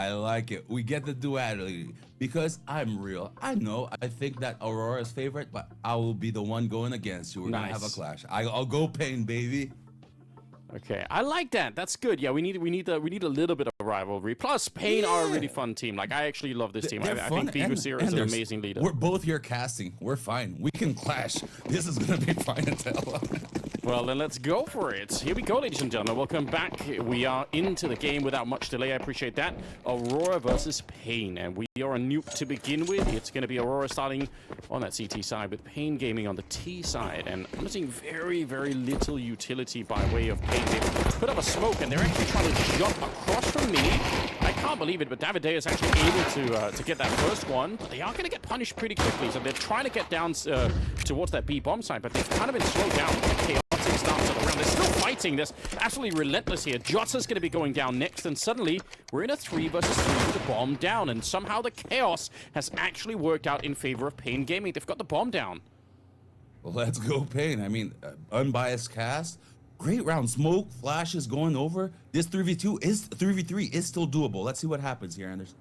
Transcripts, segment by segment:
I like it. We get the duality because I'm real. I know. I think that Aurora's favorite, but I will be the one going against you. We're gonna have a clash. I'll go paiN, baby. Okay, I like that. That's good. Yeah, we need a little bit of rivalry. Plus, paiN are a really fun team. Like, I actually love this team. I think biguzera is an amazing leader. We're both here casting. We're fine. We can clash. This is gonna be fine as hell. Well, then let's go for it. Here we go, ladies and gentlemen. Welcome back. We are into the game without much delay. I appreciate that. Aurora versus paiN, and we are a Nuke to begin with. It's going to be Aurora starting on that CT side with paiN gaming on the T side, and I'm seeing very, very little utility by way of paiN. They've put up a smoke, and they're actually trying to jump across from me. I can't believe it, but Davide is actually able to get that first one, but they are going to get punished pretty quickly, so they're trying to get down towards that B bomb side, but they've kind of been slowed down. Starts of the round. They're still fighting this. Absolutely relentless here. Jotta's going to be going down next, and suddenly we're in a 3 versus 3 with the bomb down, and somehow the chaos has actually worked out in favor of paiN Gaming. They've got the bomb down. Well, let's go paiN. I mean, unbiased cast. Great round. Smoke, flashes going over. This 3v3 is still doable. Let's see what happens here, Anders.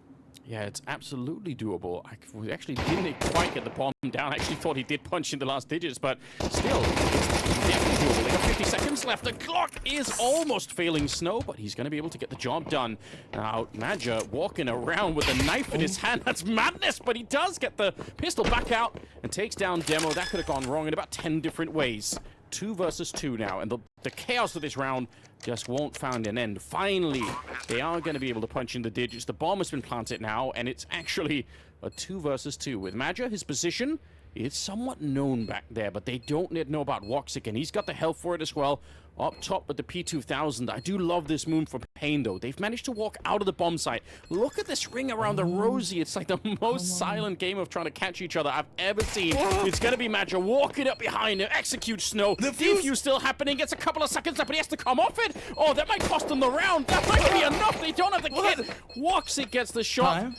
Yeah, it's absolutely doable. We actually didn't quite get the bomb down. I actually thought he did punch in the last digits, but still, it's definitely doable. They got 50 seconds left. The clock is almost failing Snow, but he's going to be able to get the job done. Now, Maja walking around with a knife in his hand. That's madness, but he does get the pistol back out and takes down Demo. That could have gone wrong in about 10 different ways. 2 versus 2 now, and the chaos of this round just won't find an end. Finally, they are going to be able to punch in the digits. The bomb has been planted now, and it's actually a 2 versus 2. With Maja, his position is somewhat known back there, but they don't know about Wox again. He's got the health for it as well. Up top with the P2000. I do love this move for paiN, though. They've managed to walk out of the bomb site. Look at this ring around the Rosie. It's like the most silent game of trying to catch each other I've ever seen. It's going to be Maja walking up behind him. Execute Snow. The defuse still happening. Gets a couple of seconds left, but he has to come off it. Oh, that might cost them the round. That might be enough. They don't have the kit. Wox it gets the shot.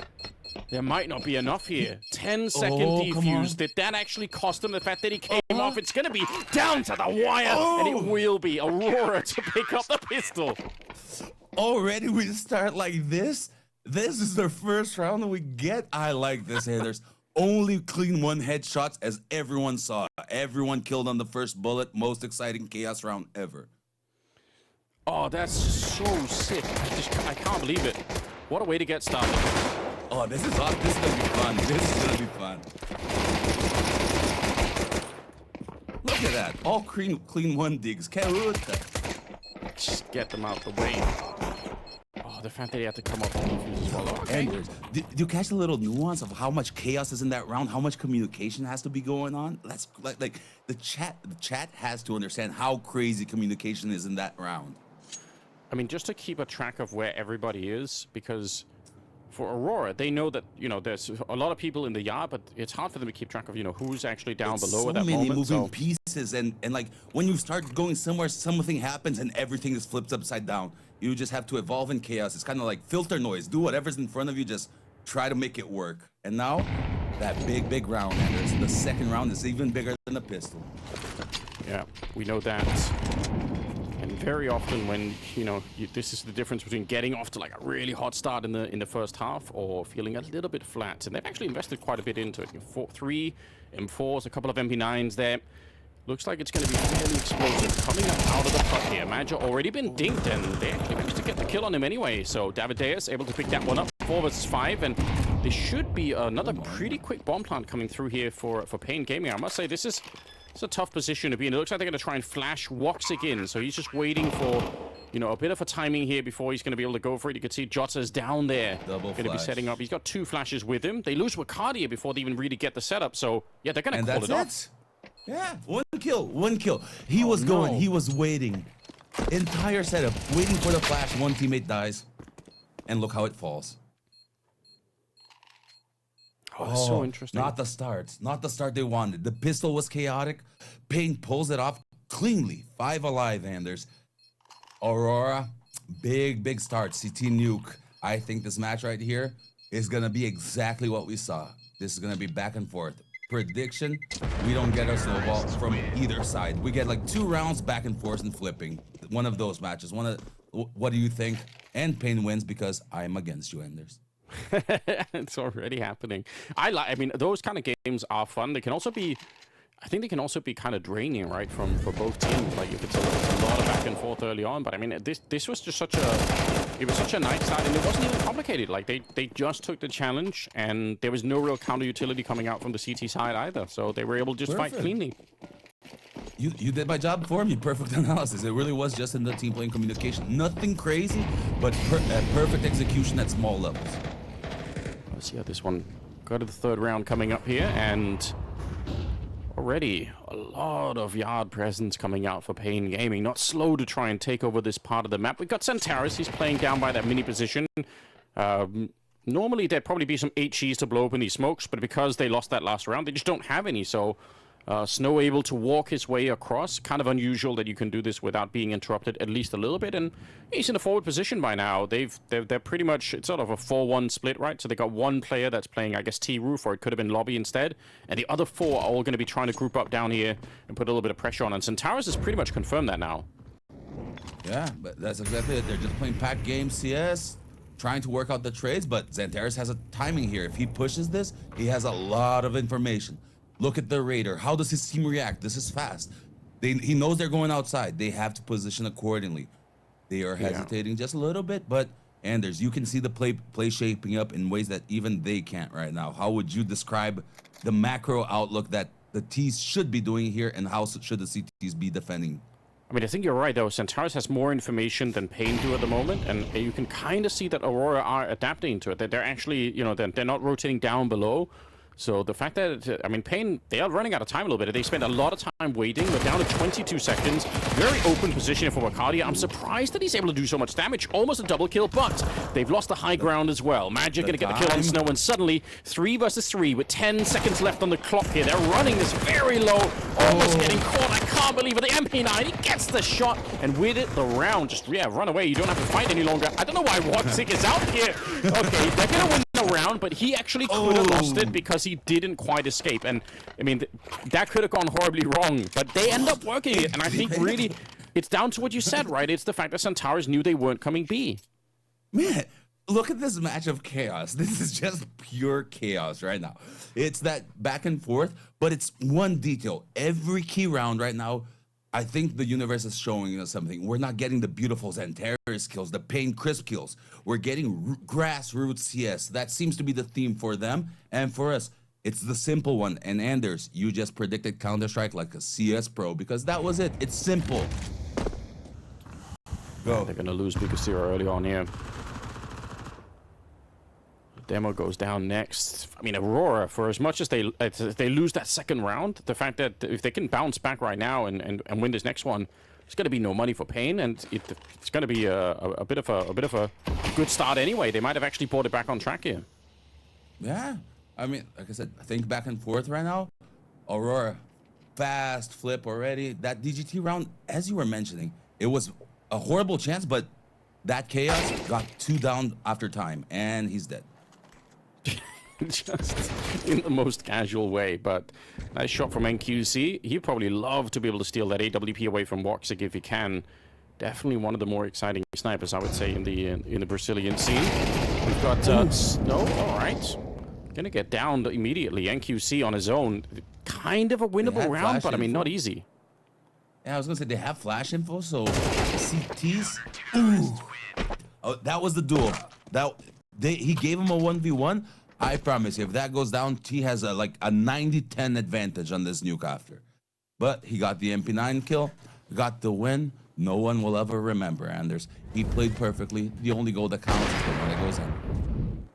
There might not be enough here. 10-second defuse. Did that actually cost him the fact that he came off? It's going to be down to the wire, and it will be Aurora to pick up the pistol. Already we start like this? This is their first round that we get. I like this, and there's only clean 1 headshots, as everyone saw. Everyone killed on the first bullet. Most exciting chaos round ever. Oh, that's so sick. I can't believe it. What a way to get started. Oh, this is gonna be fun. This is gonna be fun. Look at that. All clean 1 digs. Just get them out the way. Oh, the fact that he had to come up and defuse as well. Okay. And do you catch the little nuance of how much chaos is in that round? How much communication has to be going on? That's like the chat has to understand how crazy communication is in that round. I mean, just to keep a track of where everybody is, because for Aurora, they know that, you know, there's a lot of people in the yard, but it's hard for them to keep track of, you know, who's actually down below at that moment. So many moving pieces, and like when you start going somewhere, something happens and everything is flipped upside down. You just have to evolve in chaos. It's kind of like filter noise. Do whatever's in front of you, just try to make it work. And now, that big round, and the second round is even bigger than the pistol. Yeah, we know that. And very often when, you know, this is the difference between getting off to like a really hot start in the first half or feeling a little bit flat. And they've actually invested quite a bit into it. 3 M4s, a couple of MP9s there. Looks like it's going to be fairly explosive. Coming up out of the puck here. Maja already been dinked, and they actually managed to get the kill on him anyway. So Davideus able to pick that one up. 4 versus 5, and there should be another pretty quick bomb plant coming through here for paiN Gaming. I must say, this is a tough position to be in. It looks like they're going to try and flash Wox again. So he's just waiting for, you know, a bit of a timing here before he's going to be able to go for it. You can see Jotta's down there. Going to be setting up. He's got 2 flashes with him. They lose Wakadia before they even really get the setup. So, yeah, they're going to call it off. Yeah, 1 kill. He was going. He was waiting. Entire setup. Waiting for the flash. 1 teammate dies. And look how it falls. Oh, that's so interesting. Not the start. Not the start they wanted. The pistol was chaotic. paiN pulls it off cleanly. 5 alive, Anders. Aurora, big start. CT Nuke. I think this match right here is going to be exactly what we saw. This is going to be back and forth. Prediction, we don't get a snowball from either side. We get like 2 rounds back and forth and flipping. One of those matches. One what do you think? And paiN wins because I'm against you, Anders. It's already happening. I mean, those kind of games are fun. They can also be, I think they can also be kind of draining, right, for both teams. Like if it's a lot of back and forth early on. But I mean, this was just such a nice start, and it wasn't even complicated. Like they just took the challenge, and there was no real counter utility coming out from the CT side either. So they were able to just fight cleanly. You did my job for me. Perfect analysis. It really was just in the team playing communication. Nothing crazy, but perfect execution at small levels. Let's see how this one go to the third round coming up here, and already a lot of yard presence coming out for paiN Gaming. Not slow to try and take over this part of the map. We've got Xantares. He's playing down by that mini position. Normally there'd probably be some HEs to blow open these smokes, but because they lost that last round, they just don't have any. So Snow able to walk his way across. Kind of unusual that you can do this without being interrupted at least a little bit. And he's in a forward position by now. They're pretty much, it's sort of a 4-1 split, right? So they got one player that's playing, I guess, T-Roof, or it could have been Lobby instead. And the other 4 are all going to be trying to group up down here and put a little bit of pressure on. And Xantares has pretty much confirmed that now. Yeah, but that's exactly it. They're just playing pack game CS, trying to work out the trades, but Xantares has a timing here. If he pushes this, he has a lot of information. Look at the Raider. How does his team react? This is fast. He knows they're going outside. They have to position accordingly. They are hesitating just a little bit, but Anders, you can see the play shaping up in ways that even they can't right now. How would you describe the macro outlook that the T's should be doing here, and how should the CTs be defending? I mean, I think you're right, though. Xantares has more information than paiN do at the moment, and you can kind of see that Aurora are adapting to it. That they're actually, you know, they're not rotating down below. So the fact that, I mean, paiN, they are running out of time a little bit. They spent a lot of time waiting. They're down to 22 seconds. Very open position for Bacardia. I'm surprised that he's able to do so much damage. Almost a double kill, but they've lost the high ground as well. Magic going to get the kill on Snow, and suddenly 3 versus 3 with 10 seconds left on the clock here. They're running this very low, almost getting caught. I can't believe it. The MP9, he gets the shot, and with it, the round just, run away. You don't have to fight any longer. I don't know why Watsik is out here. Okay, they're going to win the round, but he actually could have lost it because he didn't quite escape. And I mean, that could have gone horribly wrong, but they end up working it. And I think really it's down to what you said, right? It's the fact that Xantares knew they weren't coming B. Man, look at this match of chaos. This is just pure chaos right now. It's that back and forth, but it's one detail. Every key round right now, I think the universe is showing us something. We're not getting the beautiful Xantares kills, the paiN crisp kills. We're getting grassroots CS. That seems to be the theme for them. And for us, it's the simple one. And Anders, you just predicted Counter-Strike like a CS pro because that was it. It's simple. Go. They're going to lose biguzera early on here. Demo goes down next. I mean, Aurora, for as much as they lose that second round, the fact that if they can bounce back right now and win this next one, it's going to be no money for paiN, and it's going to be a bit of a good start anyway. They might have actually brought it back on track here. Yeah, I mean, like I said, I think back and forth right now. Aurora, fast flip already. That DGT round, as you were mentioning, it was a horrible chance, but that chaos got 2 down after time, and he's dead. Just in the most casual way, but nice shot from NQC. He'd probably love to be able to steal that AWP away from Watsik if he can. Definitely one of the more exciting snipers, I would say, in the Brazilian scene. We've got Snow. All right, gonna get downed immediately. NQC on his own, kind of a winnable round, but I mean, not easy. Yeah, I was gonna say they have flash info, so CTs. Ooh. Oh, that was the duel. He gave him a 1v1. I promise you, if that goes down, T has a 90-10 advantage on this nuke after. But he got the MP9 kill, got the win. No one will ever remember, Anders. He played perfectly. The only goal that counts is the one that goes in.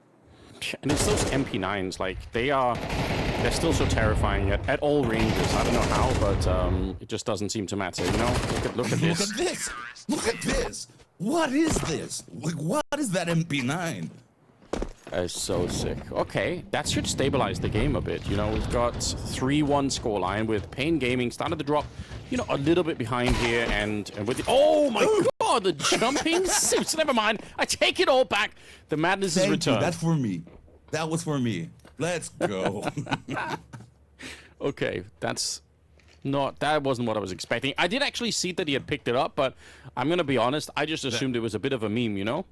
And it's those MP9s, like, they're still so terrifying at all ranges. I don't know how, but it just doesn't seem to matter, you know? Look at this. Look at this! Look at this! What is this? Like, what is that MP9? That is so sick. Okay, that should stabilize the game a bit. You know, we've got 3-1 scoreline with paiN Gaming started to drop, you know, a little bit behind here, and with the, oh my god, the jumping suits. Never mind, I take it all back. The madness is returned. That's for me. That was for me. Let's go. Okay, that's That wasn't what I was expecting. I did actually see that he had picked it up, but I'm going to be honest, I just assumed it was a bit of a meme, you know?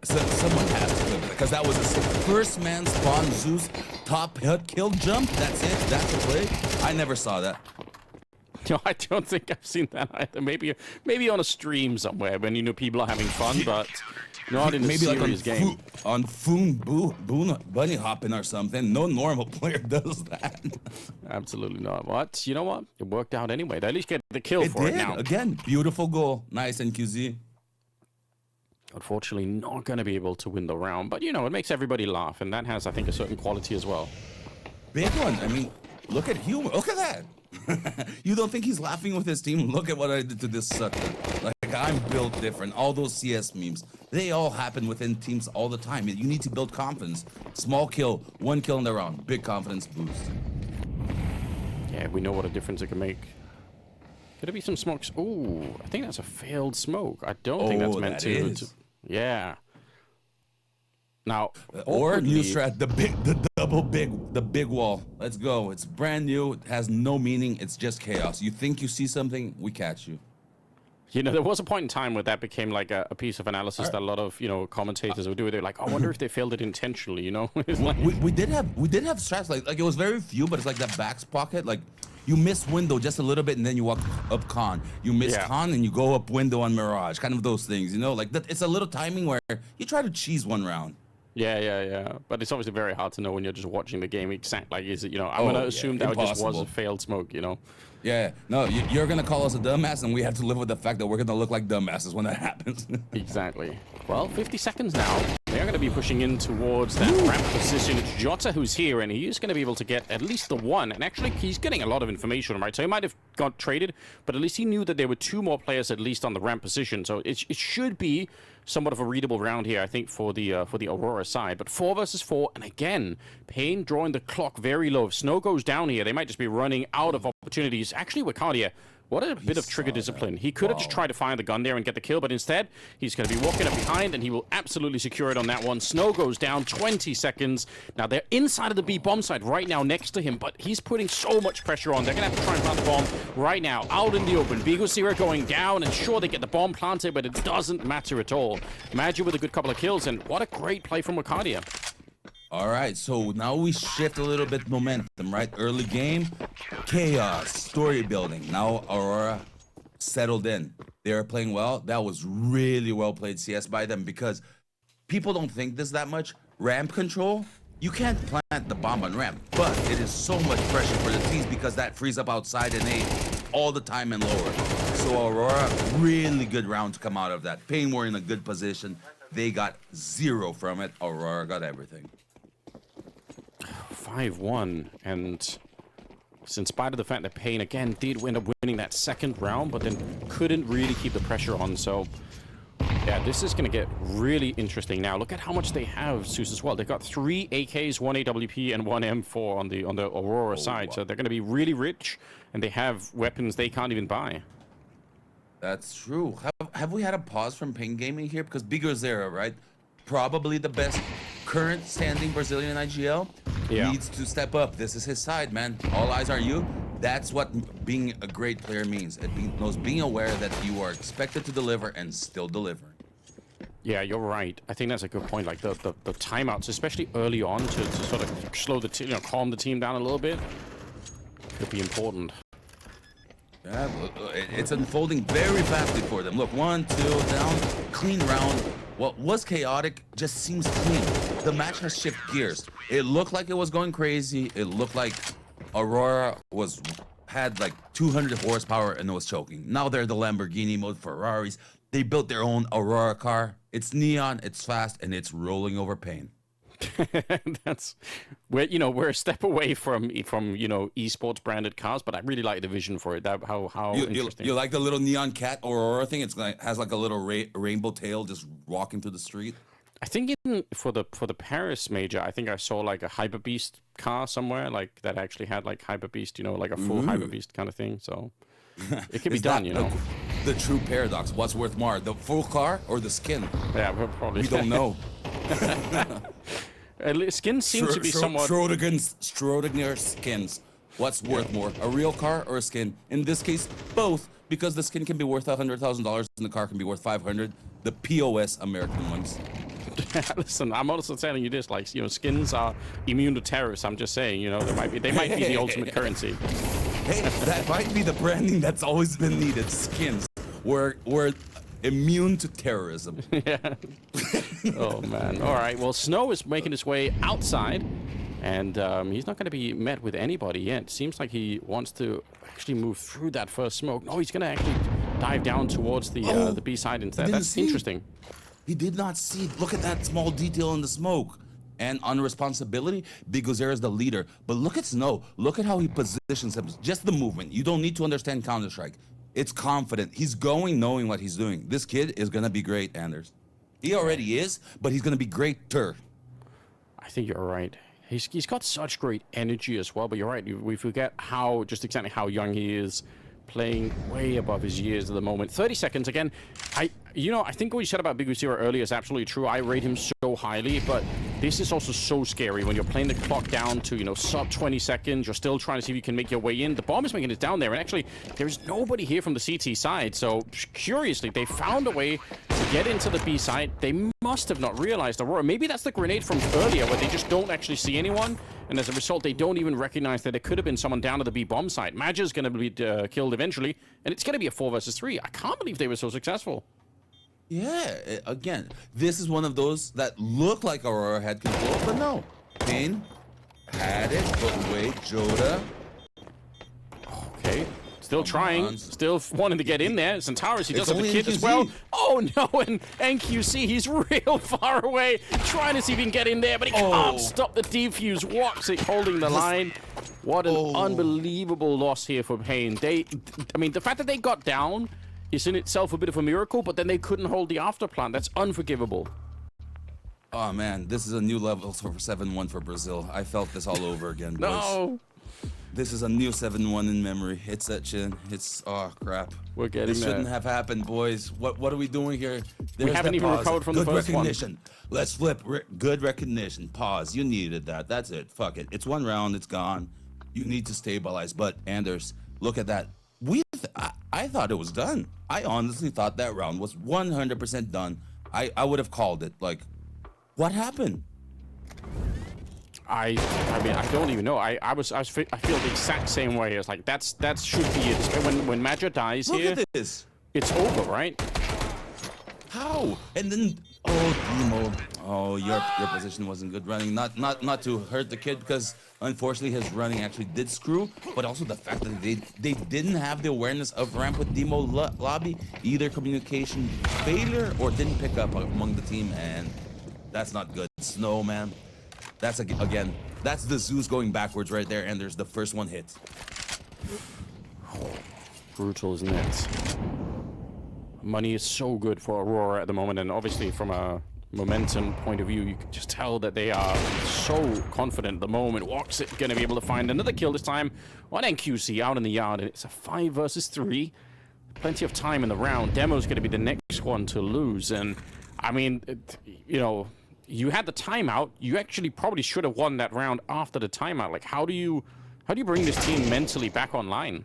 So someone has to clip it, because that was a first man spawn Zeus top hit kill jump. That's it. That's the play. I never saw that. No, I don't think I've seen that either. Maybe on a stream somewhere when people are having fun, but not in a serious game. On Boon bunny hopping or something. No normal player does that. Absolutely not. But you know what? It worked out anyway. They at least get the kill for it now. Again, beautiful goal. Nice NQZ. Unfortunately, not going to be able to win the round, but it makes everybody laugh, and that has, I think, a certain quality as well. Big one. I mean, look at humor. Look at that. You don't think he's laughing with his team? Look at what I did to this sucker. Like, I'm built different. All those CS memes, they all happen within teams all the time. You need to build confidence. Small kill, 1 kill in the round, big confidence boost. Yeah, we know what a difference it can make. Could it be some smokes? Ooh, I think that's a failed smoke. I don't think that's meant to. Yeah. Now, or new strat, the big wall. Let's go. It's brand new. It has no meaning. It's just chaos. You think you see something, we catch you. There was a point in time where that became like a piece of analysis that a lot of commentators would do. They're like, I wonder if they failed it intentionally. It's like... we did have strats like it was very few, but it's like that back pocket. Like you miss window just a little bit, and then you walk up con. You miss con, and you go up window on Mirage. Kind of those things, like that. It's a little timing where you try to cheese one round. Yeah. But it's obviously very hard to know when you're just watching the game exact. Like, is it, I'm going to assume that just was a failed smoke, Yeah, no, you're going to call us a dumbass, and we have to live with the fact that we're going to look like dumbasses when that happens. Exactly. Well, 50 seconds now. They're going to be pushing in towards that ramp position. It's Jota who's here, and he is going to be able to get at least the one. And actually, he's getting a lot of information, right? So he might have got traded, but at least he knew that there were 2 more players at least on the ramp position. So it should be somewhat of a readable round here, I think, for the Aurora side. But 4 versus 4, and again, paiN drawing the clock very low. If Snow goes down here, they might just be running out of opportunities. Actually, Wakadia, what a bit of trigger discipline. He could have just tried to find the gun there and get the kill, but instead, he's going to be walking up behind, and he will absolutely secure it on that one. Snow goes down, 20 seconds. Now, they're inside of the B bomb site right now next to him, but he's putting so much pressure on. They're going to have to try and plant the bomb right now, out in the open. biguzera going down, and sure, they get the bomb planted, but it doesn't matter at all. Magi with a good couple of kills, and what a great play from Wakadia. All right, so now we shift a little bit momentum, right? Early game, chaos, story building. Now Aurora settled in. They are playing well. That was really well played CS by them, because people don't think this that much. Ramp control, you can't plant the bomb on ramp, but it is so much pressure for the teams because that frees up outside and A all the time and lower. So Aurora, really good round to come out of that. paiN were in a good position. They got 0 from it. Aurora got everything. 5-1, and in spite of the fact that paiN again did end up winning that second round, but then couldn't really keep the pressure on. So yeah, this is going to get really interesting now. Look at how much they have, Zeus, as well. They've got 3 AKs, 1 AWP, and 1 M4 on the Aurora side. Wow. So they're going to be really rich, and they have weapons they can't even buy. That's true. Have we had a pause from paiN Gaming here? Because biguzera, right? Probably the best current standing Brazilian IGL, needs to step up. This is his side, man. All eyes are you. That's what being a great player means. It means being aware that you are expected to deliver and still delivering. Yeah, you're right. I think that's a good point. Like the timeouts, especially early on, to sort of slow the calm the team down a little bit, could be important. Yeah, it's unfolding very fastly for them. Look, 1, 2, down, clean round. What was chaotic just seems clean. The match has shifted gears. It looked like it was going crazy. It looked like Aurora had like 200 horsepower and was choking. Now they're the Lamborghini mode Ferraris. They built their own Aurora car. It's neon, it's fast, and it's rolling over paiN. That's we're a step away from esports branded cars, but I really like the vision for it. How interesting. You like the little neon cat Aurora thing? It's like has like a little rainbow tail just walking through the street. I think for the Paris major, I think I saw like a Hyper Beast car somewhere, like that actually had like Hyper Beast, like a full Hyper Beast kind of thing. So it can be done, The true paradox. What's worth more, the full car or the skin? Yeah, probably. We don't know. Skin seems to be somewhat... Schrodinger's skins. What's worth more, a real car or a skin? In this case, both, because the skin can be worth $100,000 and the car can be worth 500. The POS American ones. Listen, I'm also telling you this, like, you know, skins are immune to terrorists. I'm just saying, you know, they might be the ultimate currency. Hey, that might be the branding that's always been needed. Skins. We're immune to terrorism. Yeah. Oh man. All right. Well, Snow is making his way outside, and he's not going to be met with anybody yet. Seems like he wants to actually move through that first smoke. No, he's going to actually dive down towards the B side instead. That's interesting. He did not see. Look at that small detail in the smoke. And on responsibility, biguzera is the leader. But look at Snow. Look at how he positions him. Just the movement. You don't need to understand Counter-Strike. It's confident. He's going knowing what he's doing. This kid is going to be great, Anders. He already is, but he's going to be greater. I think you're right. He's got such great energy as well, but you're right. We forget just exactly how young he is, playing way above his years at the moment. 30 seconds again. I think what you said about biguzera earlier is absolutely true. I rate him so highly, but this is also so scary when you're playing the clock down to, you know, sub 20 seconds. You're still trying to see if you can make your way in. The bomb is making it down there, and actually, there's nobody here from the CT side. So, curiously, they found a way to get into the B side. They must have not realized Aurora. Maybe that's the grenade from earlier, where they just don't actually see anyone, and as a result, they don't even recognize that there could have been someone down at the B bomb site. Magic's going to be killed eventually, and it's going to be a 4 versus 3. I can't believe they were so successful. Yeah, again, this is one of those that look like Aurora had control, but no. paiN had it, but wait, Joda. Okay, still trying, still wanting to get in there. Centaurus, he does have the kid as well. Oh no, and NQC, he's real far away, trying to see if he can get in there, but he can't stop the defuse. Woxic holding the line. What an unbelievable loss here for paiN. I mean, the fact that they got down is in itself a bit of a miracle, but then they couldn't hold the afterplant. That's unforgivable. Oh man, this is a new level for 7-1 for Brazil. I felt this all over again, boys. No! This is a new 7-1 in memory. It's that chin. It's, oh crap. We're getting This shouldn't have happened, boys. What are we doing here? We haven't even recovered from the first one. Good recognition. Let's flip. Good recognition. Pause. You needed that. That's it. Fuck it. It's one round. It's gone. You need to stabilize. But Anders, look at that. I thought it was done. I honestly thought that round was 100% done. I would have called it. Like, what happened? I mean, I don't even know. I feel the exact same way. It's like that should be it. When Magic dies here, look at this. It's over, right? How? And then Demo. Oh, your position wasn't good running. Not to hurt the kid, because unfortunately his running actually did screw, but also the fact that they didn't have the awareness of ramp with Demo lobby, either communication failure or didn't pick up among the team, and that's not good. Snow, man. That's again, that's the Zeus going backwards right there, and there's the first one hit. Brutal, isn't it? Money is so good for Aurora at the moment, and obviously from a momentum point of view, you can just tell that they are so confident at the moment. Woxic going to be able to find another kill this time on NQC out in the yard, and it's a 5 versus 3. Plenty of time in the round. Demo's going to be the next one to lose, and I mean, you know, you had the timeout. You actually probably should have won that round after the timeout. Like, how do you bring this team mentally back online?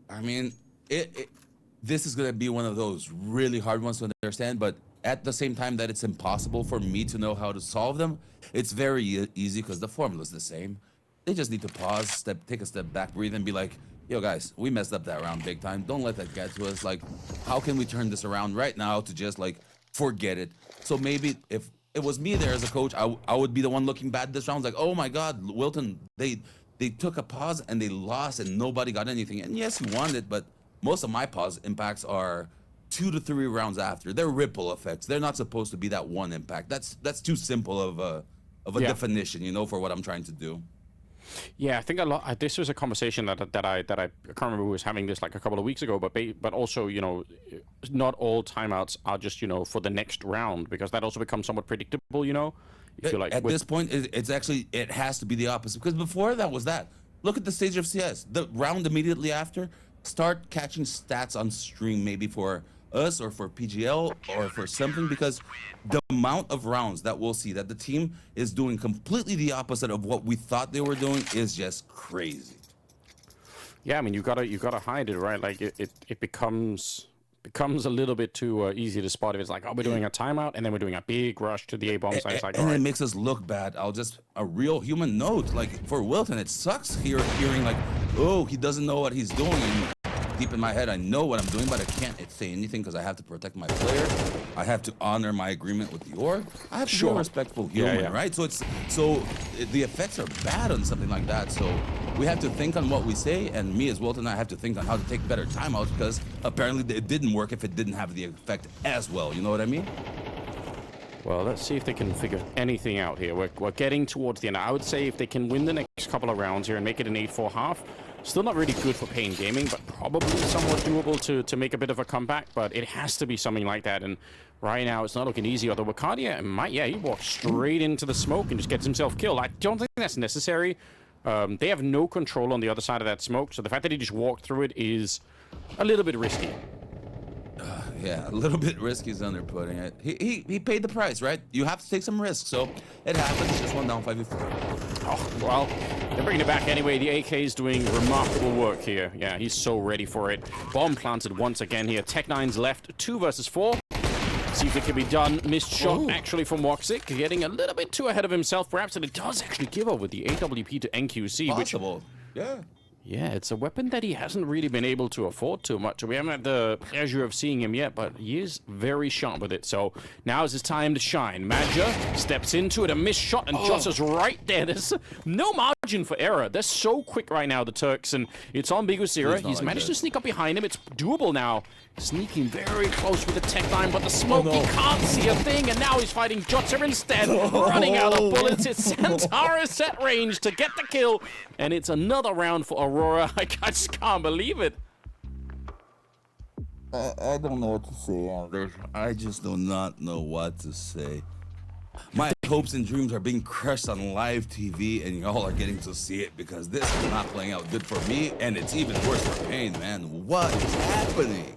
I mean, this is going to be one of those really hard ones to understand, but at the same time that it's impossible for me to know how to solve them, it's very easy because the formula's the same. They just need to pause, take a step back, breathe, and be like, yo, guys, we messed up that round big time. Don't let that get to us. Like, how can we turn this around right now to just, like, forget it? So maybe if it was me there as a coach, I would be the one looking bad this round. Like, oh my God, Wilton, they took a pause and they lost and nobody got anything. And yes, you won it, but most of my pause impacts are 2 to 3 rounds after. They're ripple effects. They're not supposed to be that one impact. That's too simple of a definition, you know, for what I'm trying to do. Yeah, I think this was a conversation that I can't remember who was having this like a couple of weeks ago, but also, you know, not all timeouts are just, you know, for the next round, because that also becomes somewhat predictable, you know. If you like, at this point, it's actually, it has to be the opposite, because before that was that. Look at the stage of CS. The round immediately after, start catching stats on stream maybe for us or for PGL or for something, because the amount of rounds that we'll see that the team is doing completely the opposite of what we thought they were doing is just crazy. Yeah, I mean, you gotta hide it, right? Like it becomes a little bit too easy to spot if it's like, oh, we're doing a timeout and then we're doing a big rush to the A bomb site. It's like, and right. It makes us look bad. A real human note, like for Wilton, it sucks hearing like, oh, he doesn't know what he's doing. And deep in my head, I know what I'm doing, but I can't say anything because I have to protect my player. I have to honor my agreement with the org. I have to be a respectful human, right? So the effects are bad on something like that. So we have to think on what we say, and me as Wilton, I have to think on how to take better timeouts, because apparently it didn't work if it didn't have the effect as well. You know what I mean? Well, let's see if they can figure anything out here. We're getting towards the end. I would say if they can win the next couple of rounds here and make it an 8-4 half, still not really good for paiN Gaming, but probably somewhat doable to make a bit of a comeback. But it has to be something like that. And right now, it's not looking easy. Although Wakadia might, he walks straight into the smoke and just gets himself killed. I don't think that's necessary. They have no control on the other side of that smoke, so the fact that he just walked through it is a little bit risky. Yeah, a little bit risky is underputting it. He paid the price, right? You have to take some risks, so it happens. Just one down 5v4. Oh, well, they're bringing it back anyway. The AK is doing remarkable work here. Yeah, he's so ready for it. Bomb planted once again here. Tech9's left 2 versus 4. See if it can be done. Missed shot actually from Woxic, getting a little bit too ahead of himself perhaps, and it does actually give up with the AWP to NQC. Possible, Yeah, it's a weapon that he hasn't really been able to afford too much. We haven't had the pleasure of seeing him yet, but he is very sharp with it. So now is his time to shine. Madja steps into it, a missed shot, and Joss is right there. There's no margin for error. They're so quick right now, the Turks, and it's on biguzera. He's managed to sneak up behind him. It's doable now. Sneaking very close with the tech line, but the smoke, he can't see a thing, and now he's fighting Jotzer instead, running out of bullets. It's Santaris at range to get the kill, and it's another round for Aurora. I just can't believe it. I don't know what to say, Anders. I just do not know what to say. My hopes and dreams are being crushed on live TV, and y'all are getting to see it, because this is not playing out good for me, and it's even worse for paiN, man. What is happening?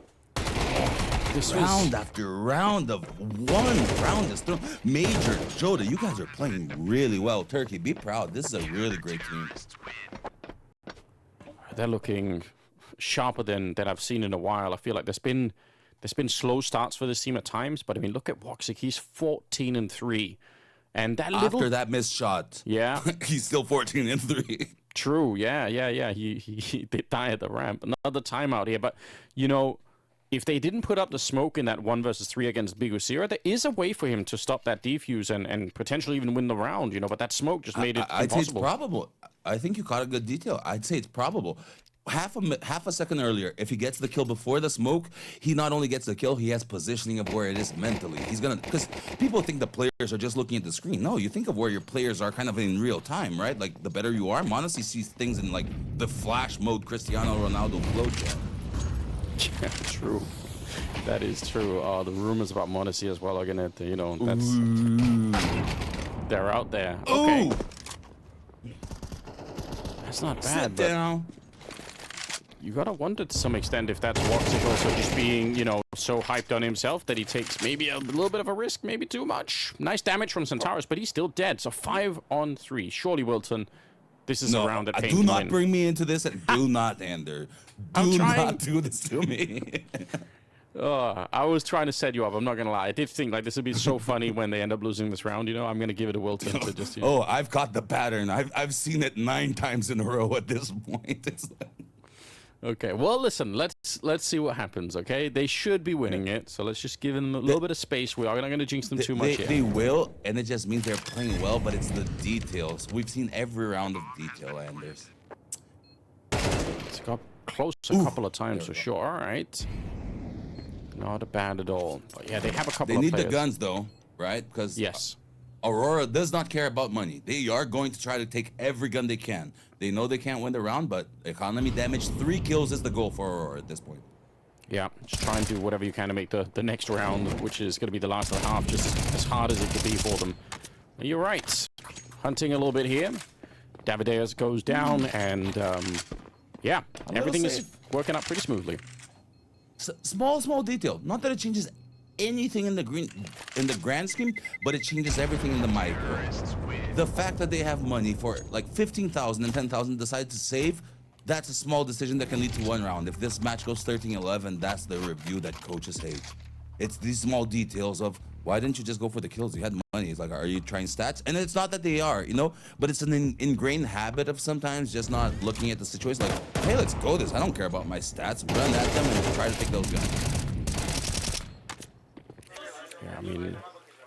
This round after round of one round is thrown. Major Joda, you guys are playing really well. Turkey, be proud. This is a really great team. They're looking sharper than I've seen in a while. I feel like there's been slow starts for this team at times, but I mean, look at Woxic. He's 14-3, and that after that missed shot, he's still 14-3. True. Yeah. He did die at the ramp. Another timeout here, but you know, if they didn't put up the smoke in that 1 versus 3 against biguzera, there is a way for him to stop that defuse and potentially even win the round, you know, but that smoke just made it impossible. I'd say it's probable. I think you caught a good detail. I'd say it's probable. Half a second earlier, if he gets the kill before the smoke, he not only gets the kill, he has positioning of where it is mentally. He's gonna, because people think the players are just looking at the screen. No, you think of where your players are kind of in real time, right? Like the better you are, Monesi sees things in like the flash mode, Cristiano Ronaldo flowchart. Yeah, true. That is true. The rumors about MongolZ as well are gonna, you know, that's they're out there. Okay, that's not bad. Sit down. You gotta wonder to some extent if that's Woxic also just being, you know, so hyped on himself that he takes maybe a little bit of a risk, maybe too much. Nice damage from Santaris, but he's still dead. So 5-on-3. Surely, Wilton, this is a round that paiN do not win. bring me into this, and do not, Ander. Do not do this to me. I was trying to set you up. I'm not gonna lie. I did think like this would be so funny when they end up losing this round. You know, I'm gonna give it to Wilton to just. You know. I've caught the pattern. I've seen it 9 times in a row at this point. Okay, well, listen, let's see what happens, okay? They should be winning it, so let's just give them a little bit of space. We are not going to jinx them too much yet. They will, and it just means they're playing well, but it's the details. We've seen every round of detail, Anders. It's got close a couple of times for sure, all right. Not bad at all. But yeah, they have a couple of players. They need the guns, though, right? Because yes. Aurora does not care about money. They are going to try to take every gun they can. They know they can't win the round, but economy damage, 3 kills is the goal for Aurora at this point. Yeah, just try and do whatever you can to make the next round, which is going to be the last of the half, just as hard as it could be for them. You're right. Hunting a little bit here. Davideus goes down, and yeah, everything is working out pretty smoothly. Small detail. Not that it changes anything in the grand scheme, but it changes everything in the micro. The fact that they have money for like 15,000 and 10,000 decide to save, that's a small decision that can lead to one round. If this match goes 13-11, that's the review that coaches hate. It's these small details of, why didn't you just go for the kills? You had money. It's like, are you trying stats? And it's not that they are, you know, but it's an ingrained habit of sometimes just not looking at the situation like, hey, let's go this. I don't care about my stats. Run at them and try to take those guns. Yeah, I mean,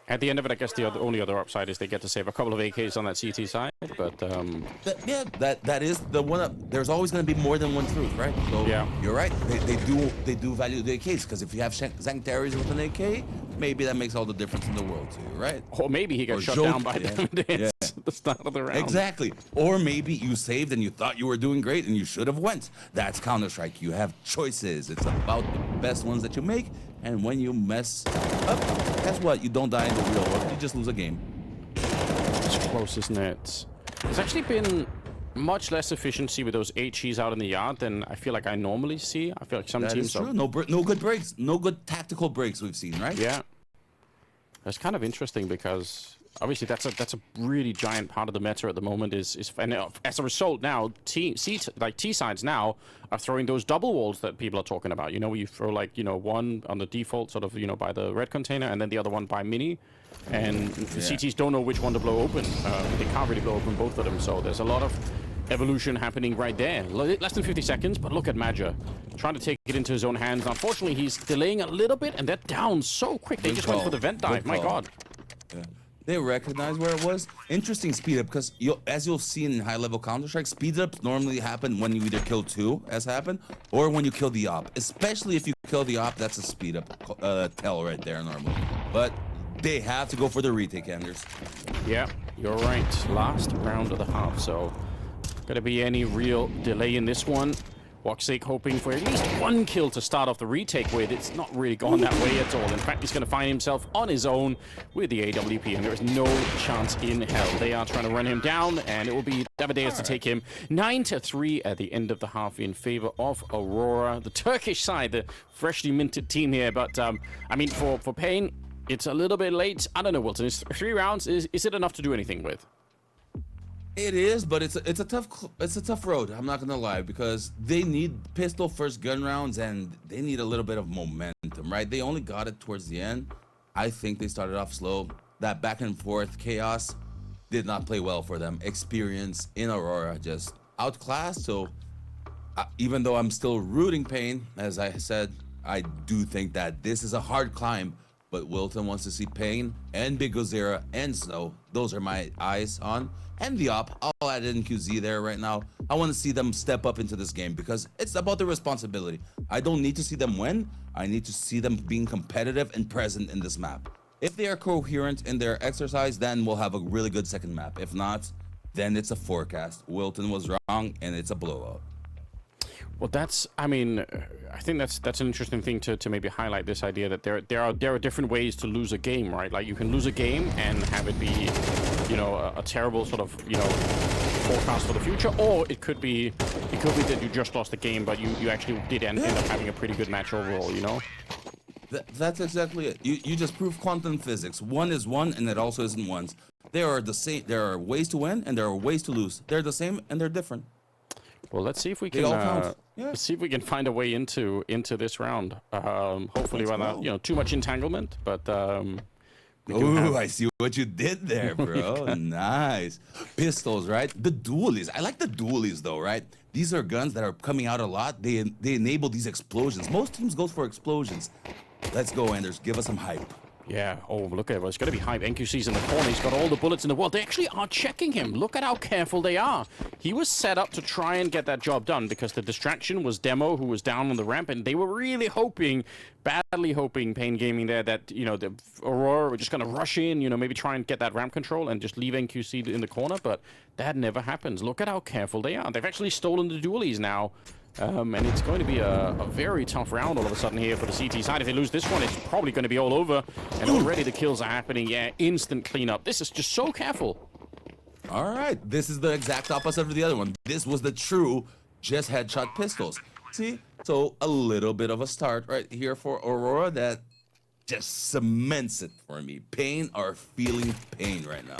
at the end of it, I guess the only other upside is they get to save a couple of AKs on that CT side, but... that is the one up. There's always going to be more than one truth, right? So yeah, you're right. They do value the AKs, because if you have Zanctaries with an AK, maybe that makes all the difference in the world to you, right? Or maybe he got shut down by them at the start of the round. Exactly. Or maybe you saved and you thought you were doing great and you should have went. That's Counter-Strike. You have choices. It's about the best ones that you make. And when you mess up, guess what? You don't die in the real world. You just lose a game. It's close, isn't it? There's actually been much less efficiency with those HEs out in the yard than I feel like I normally see. I feel like some teams... That is true. No good breaks. No good tactical breaks we've seen, right? Yeah. That's kind of interesting because obviously that's a really giant part of the meta at the moment and as a result now T sides now are throwing those double walls that people are talking about. You know, you throw like, you know, one on the default sort of, you know, by the red container and then the other one by mini, and the CTs don't know which one to blow open. They can't really blow open both of them, so there's a lot of evolution happening right there. Less than 50 seconds, but look at Madja trying to take it into his own hands. Unfortunately, he's delaying a little bit, and they're down so quick. They just went for the vent dive. My God. Yeah. They recognize where it was. Interesting speed up, because as you'll see in high-level Counter-Strike, speed ups normally happen when you either kill two, as happened, or when you kill the op. Especially if you kill the op, that's a speed up tell right there normally. But they have to go for the retake, Anders. Yeah, you're right. Last round of the half, so gonna be any real delay in this one. Woxic hoping for at least one kill to start off the retake with. It's not really gone that way at all. In fact, he's going to find himself on his own with the AWP, and there is no chance in hell. They are trying to run him down, and it will be Davideus to take him 9-3 at the end of the half in favor of Aurora. The Turkish side, the freshly minted team here, but I mean, for paiN, it's a little bit late. I don't know, Wilton. Is 3 rounds, is it enough to do anything with? It is, but it's a tough road. I'm not gonna lie, because they need pistol first gun rounds and they need a little bit of momentum, right? They only got it towards the end. I think they started off slow. That back and forth chaos did not play well for them. Experience in Aurora just outclassed. So even though I'm still rooting paiN, as I said, I do think that this is a hard climb. But Wilton wants to see paiN and biguzera and Snow. Those are my eyes on. And the op, I'll add in QZ there right now. I want to see them step up into this game because it's about the responsibility. I don't need to see them win. I need to see them being competitive and present in this map. If they are coherent in their exercise, then we'll have a really good second map. If not, then it's a forecast. Wilton was wrong, and it's a blowout. Well, I mean, I think that's an interesting thing to maybe highlight, this idea that there are different ways to lose a game, right? Like you can lose a game and have it be, you know, a terrible sort of, you know, forecast for the future, or it could be that you just lost the game, but you actually did end up having a pretty good match overall, you know? That's exactly it. You just proved quantum physics. One is one, and it also isn't ones. There are the same. There are ways to win, and there are ways to lose. They're the same, and they're different. Well, let's see if we can let's see if we can find a way into this round. Hopefully without too much entanglement, but oh, I see what you did there, bro. Nice. Pistols, right? The dualies. I like the dualies though, right? These are guns that are coming out a lot. They enable these explosions. Most teams go for explosions. Let's go, Anders. Give us some hype. Yeah, oh, look at it. Well, it's going to be hype. NQC's in the corner. He's got all the bullets in the world. They actually are checking him. Look at how careful they are. He was set up to try and get that job done because the distraction was Demo, who was down on the ramp, and they were really hoping, badly hoping, paiN Gaming there, that, you know, the Aurora were just going to rush in, you know, maybe try and get that ramp control and just leave NQC in the corner, but that never happens. Look at how careful they are. They've actually stolen the dualies now. And it's going to be a very tough round all of a sudden here for the CT side. If they lose this one, it's probably going to be all over. And already the kills are happening. Yeah, instant cleanup. This is just so careful. All right. This is the exact opposite of the other one. This was the true just headshot pistols. See? So a little bit of a start right here for Aurora that just cements it for me. paiN are feeling pain right now.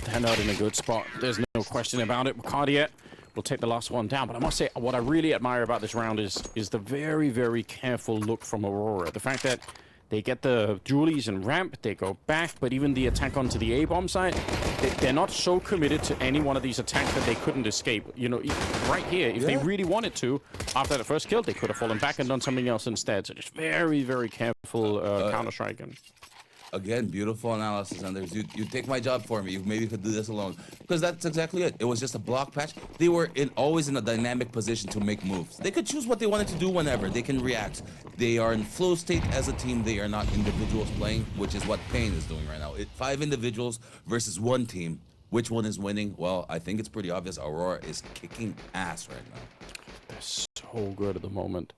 They're not in a good spot. There's no question about it. Cardiac will take the last one down. But I must say, what I really admire about this round is the very, very careful look from Aurora. The fact that they get the dualies and ramp, they go back, but even the attack onto the A-bomb side, they're not so committed to any one of these attacks that they couldn't escape. You know, right here, if they really wanted to, after the first kill, they could have fallen back and done something else instead. So just very, very careful counter-striking. Again, beautiful analysis, Anders. You take my job for me. You maybe could do this alone. Because that's exactly it. It was just a block patch. They were always in a dynamic position to make moves. They could choose what they wanted to do whenever. They can react. They are in flow state as a team. They are not individuals playing, which is what paiN is doing right now. 5 individuals versus 1 team. Which one is winning? Well, I think it's pretty obvious. Aurora is kicking ass right now. They're so good at the moment.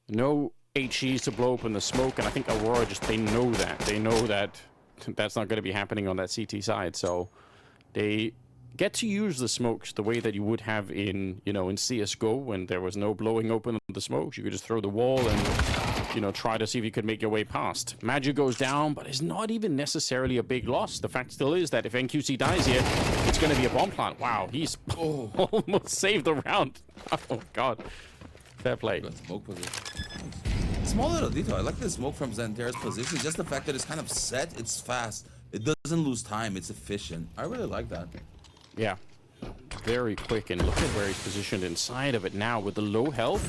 No HEs to blow open the smoke, and I think Aurora they know that. They know that that's not going to be happening on that CT side, so they get to use the smokes the way that you would have in, you know, in CSGO when there was no blowing open the smokes. You could just throw the wall and, you know, try to see if you could make your way past. Magic goes down, but it's not even necessarily a big loss. The fact still is that if NQC dies here, it's going to be a bomb plant. Wow, he's almost saved the round. Oh, God. Fair play. Smoke position. Small little detail. I like the smoke from Xanterra's position. Just the fact that it's kind of set, it's fast. It doesn't lose time. It's efficient. I really like that. Yeah. Very quick. And look at where he's positioned inside of it now with the low health.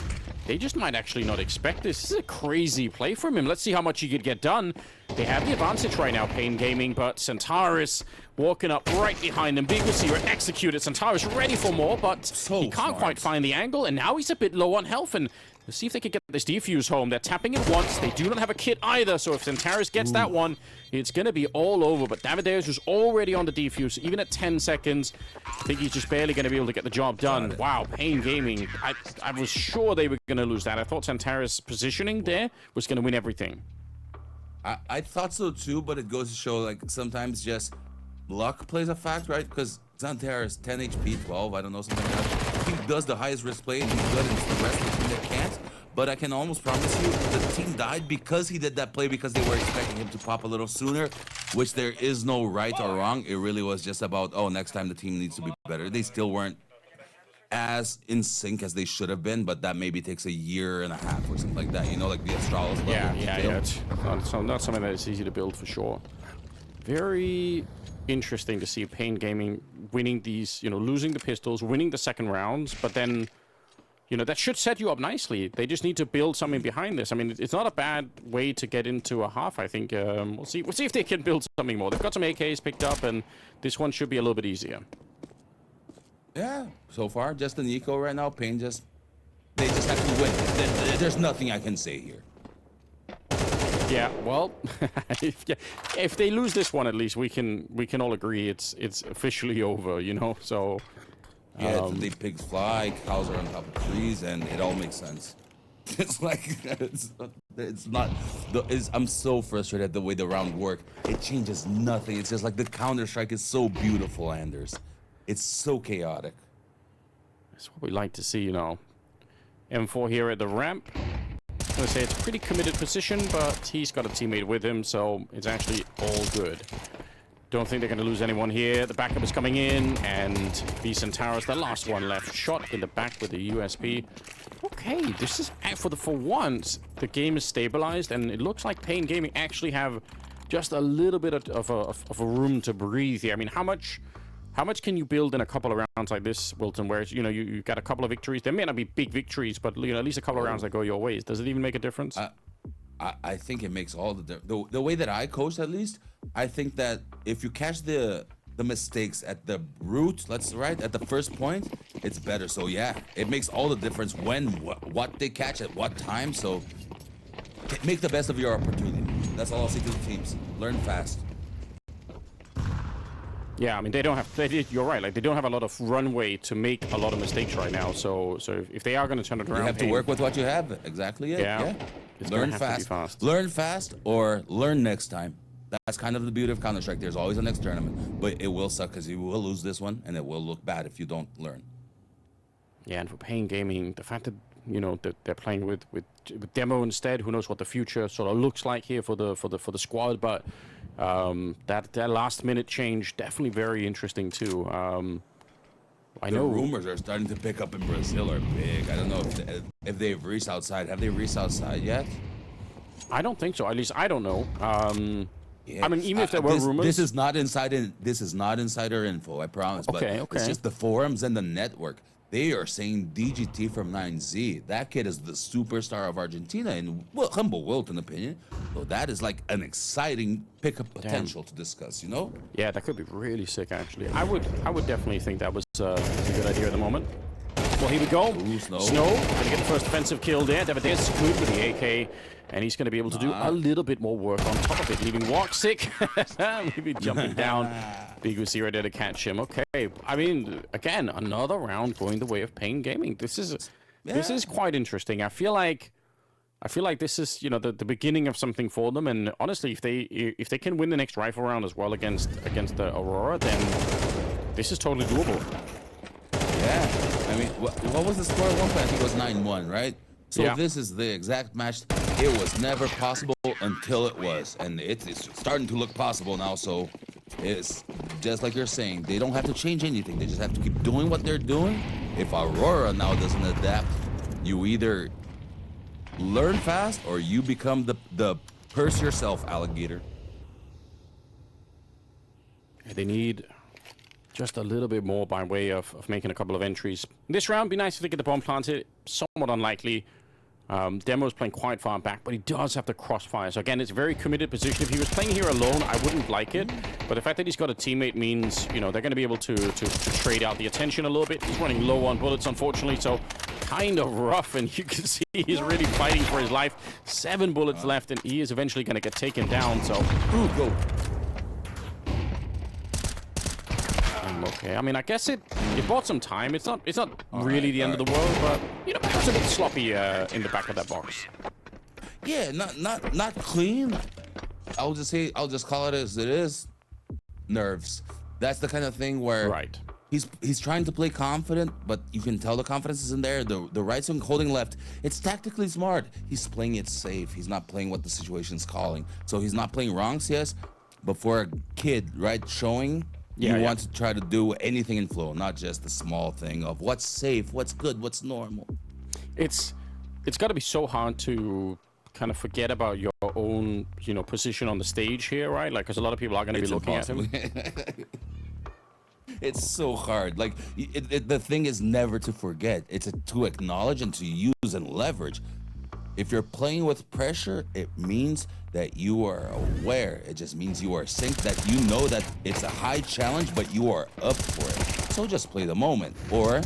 They just might actually not expect this. This is a crazy play from him. Let's see how much he could get done. They have the advantage right now, paiN Gaming, but Centaurus walking up right behind them. biguzera executed. Centaurus ready for more, but he can't quite find the angle, and now he's a bit low on health. And let's see if they can get this defuse home. They're tapping it once. They do not have a kit either, so if Centaurus gets that one, it's going to be all over. But Davideus was already on the defuse, even at 10 seconds. I think he's just barely going to be able to get the job done. Wow, paiN Gaming. I was sure they were going to lose that. I thought Centaurus' positioning there was going to win everything. I thought so too, but it goes to show, like, sometimes just luck plays a fact, right? Because Xanterra's 10 HP, 12, I don't know, something like that. He does the highest risk play, and he's good, and the rest of the team that can't. But I can almost promise you, the team died because he did that play, because they were expecting him to pop a little sooner, which there is no right or wrong. It really was just about, oh, next time the team needs to be better. They still weren't as in sync as they should have been, but that maybe takes a year and a half or something like that, you know, like the Astralis level. Yeah. It's not something that is easy to build for sure. Very interesting to see paiN Gaming winning these, you know, losing the pistols, winning the second rounds, but then, you know, that should set you up nicely. They just need to build something behind this. I mean, it's not a bad way to get into a half, I think. We'll see if they can build something more. They've got some AKs picked up, and this one should be a little bit easier. Yeah, so far, just an eco right now. paiN they just have to win. There's nothing I can say here. Yeah, well, if they lose this one, at least we can all agree it's officially over, you know. So yeah, they pigs fly, cows are on top of trees, and it all makes sense. It's like it's not. I'm so frustrated at the way the round worked. It changes nothing. It's just like the counter strike is so beautiful, Anders. It's so chaotic. That's what we like to see, you know. M4 here at the ramp. I'm going to say it's a pretty committed position, but he's got a teammate with him, so it's actually all good. Don't think they're going to lose anyone here. The backup is coming in, and Centaurus, the last one left. Shot in the back with the USP. Okay, this is, for once, the game is stabilized, and it looks like paiN Gaming actually have just a little bit of a room to breathe here. I mean, how much can you build in a couple of rounds like this, Wilton, where, you know, you got a couple of victories? They may not be big victories, but, you know, at least a couple of rounds that go your ways. Does it even make a difference? I think it makes all the difference. The way that I coach, at least, I think that if you catch the mistakes at the root, at the first point, it's better. So yeah, it makes all the difference when what they catch at what time. So make the best of your opportunity. That's all I'll say to the teams. Learn fast. Yeah, I mean, you're right, like, they don't have a lot of runway to make a lot of mistakes right now, so if they are going to turn it around... You have to work with what you have, exactly it, yeah. Learn fast. Learn fast or learn next time. That's kind of the beauty of Counter-Strike. There's always a next tournament, but it will suck because you will lose this one, and it will look bad if you don't learn. Yeah, and for paiN Gaming, the fact that that they're playing with demo instead, who knows what the future sort of looks like here for the squad, but that last minute change definitely very interesting too. I know rumors are starting to pick up in Brazil are big. I don't know if they've reached outside. Have they reached outside yet? I don't think so. At least I don't know. Yeah. I mean, even if there were rumors, this is not insider info. I promise. Okay, but it's just the forums and the network. They are saying DGT from 9Z. That kid is the superstar of Argentina in humble Wilton opinion. So that is like an exciting pickup potential to discuss, you know? Yeah, that could be really sick actually. I would definitely think that was a good idea at the moment. Well, here we go. Ooh, Snow gonna get the first offensive kill there. Davides good with the AK, and he's gonna be able to do a little bit more work on top of it, leaving Walk sick. Maybe jumping down. biguzera there to catch him. Okay, I mean, again, another round going the way of paiN Gaming. This is quite interesting. I feel like this is the beginning of something for them. And honestly, if they can win the next rifle round as well against the Aurora, then this is totally doable. Yeah. I mean, what was the score at one point? I think it was 9-1, right? So this is the exact match. It was never possible until it was. And it's starting to look possible now. So it's just like you're saying. They don't have to change anything. They just have to keep doing what they're doing. If Aurora now doesn't adapt, you either learn fast or you become the purse yourself alligator. They need just a little bit more by way of making a couple of entries. This round, be nice if they get the bomb planted. Somewhat unlikely. Demo's playing quite far back, but he does have the crossfire. So again, it's a very committed position. If he was playing here alone, I wouldn't like it. But the fact that he's got a teammate means, they're going to be able to trade out the attention a little bit. He's running low on bullets, unfortunately, so kind of rough. And you can see he's really fighting for his life. 7 bullets left, and he is eventually going to get taken down. So, go. Okay, I mean, I guess it bought some time. It's not really the end of the world, but perhaps a bit sloppy in the back of that box. Yeah, not clean. I'll just call it as it is. Nerves. That's the kind of thing where he's trying to play confident, but you can tell the confidence isn't there. The right swing holding left. It's tactically smart. He's playing it safe. He's not playing what the situation's calling. So he's not playing wrongs, yes, but for a kid, right, showing. You want to try to do anything in flow, not just the small thing of what's safe, what's good, what's normal. It's got to be so hard to kind of forget about your own, position on the stage here, right? Like, because a lot of people are going to be looking at him. It's so hard. Like, the thing is never to forget. It's to acknowledge and to use and leverage. If you're playing with pressure, it means that you are aware. It just means you are synced, that you know that it's a high challenge, but you are up for it. So just play the moment. Or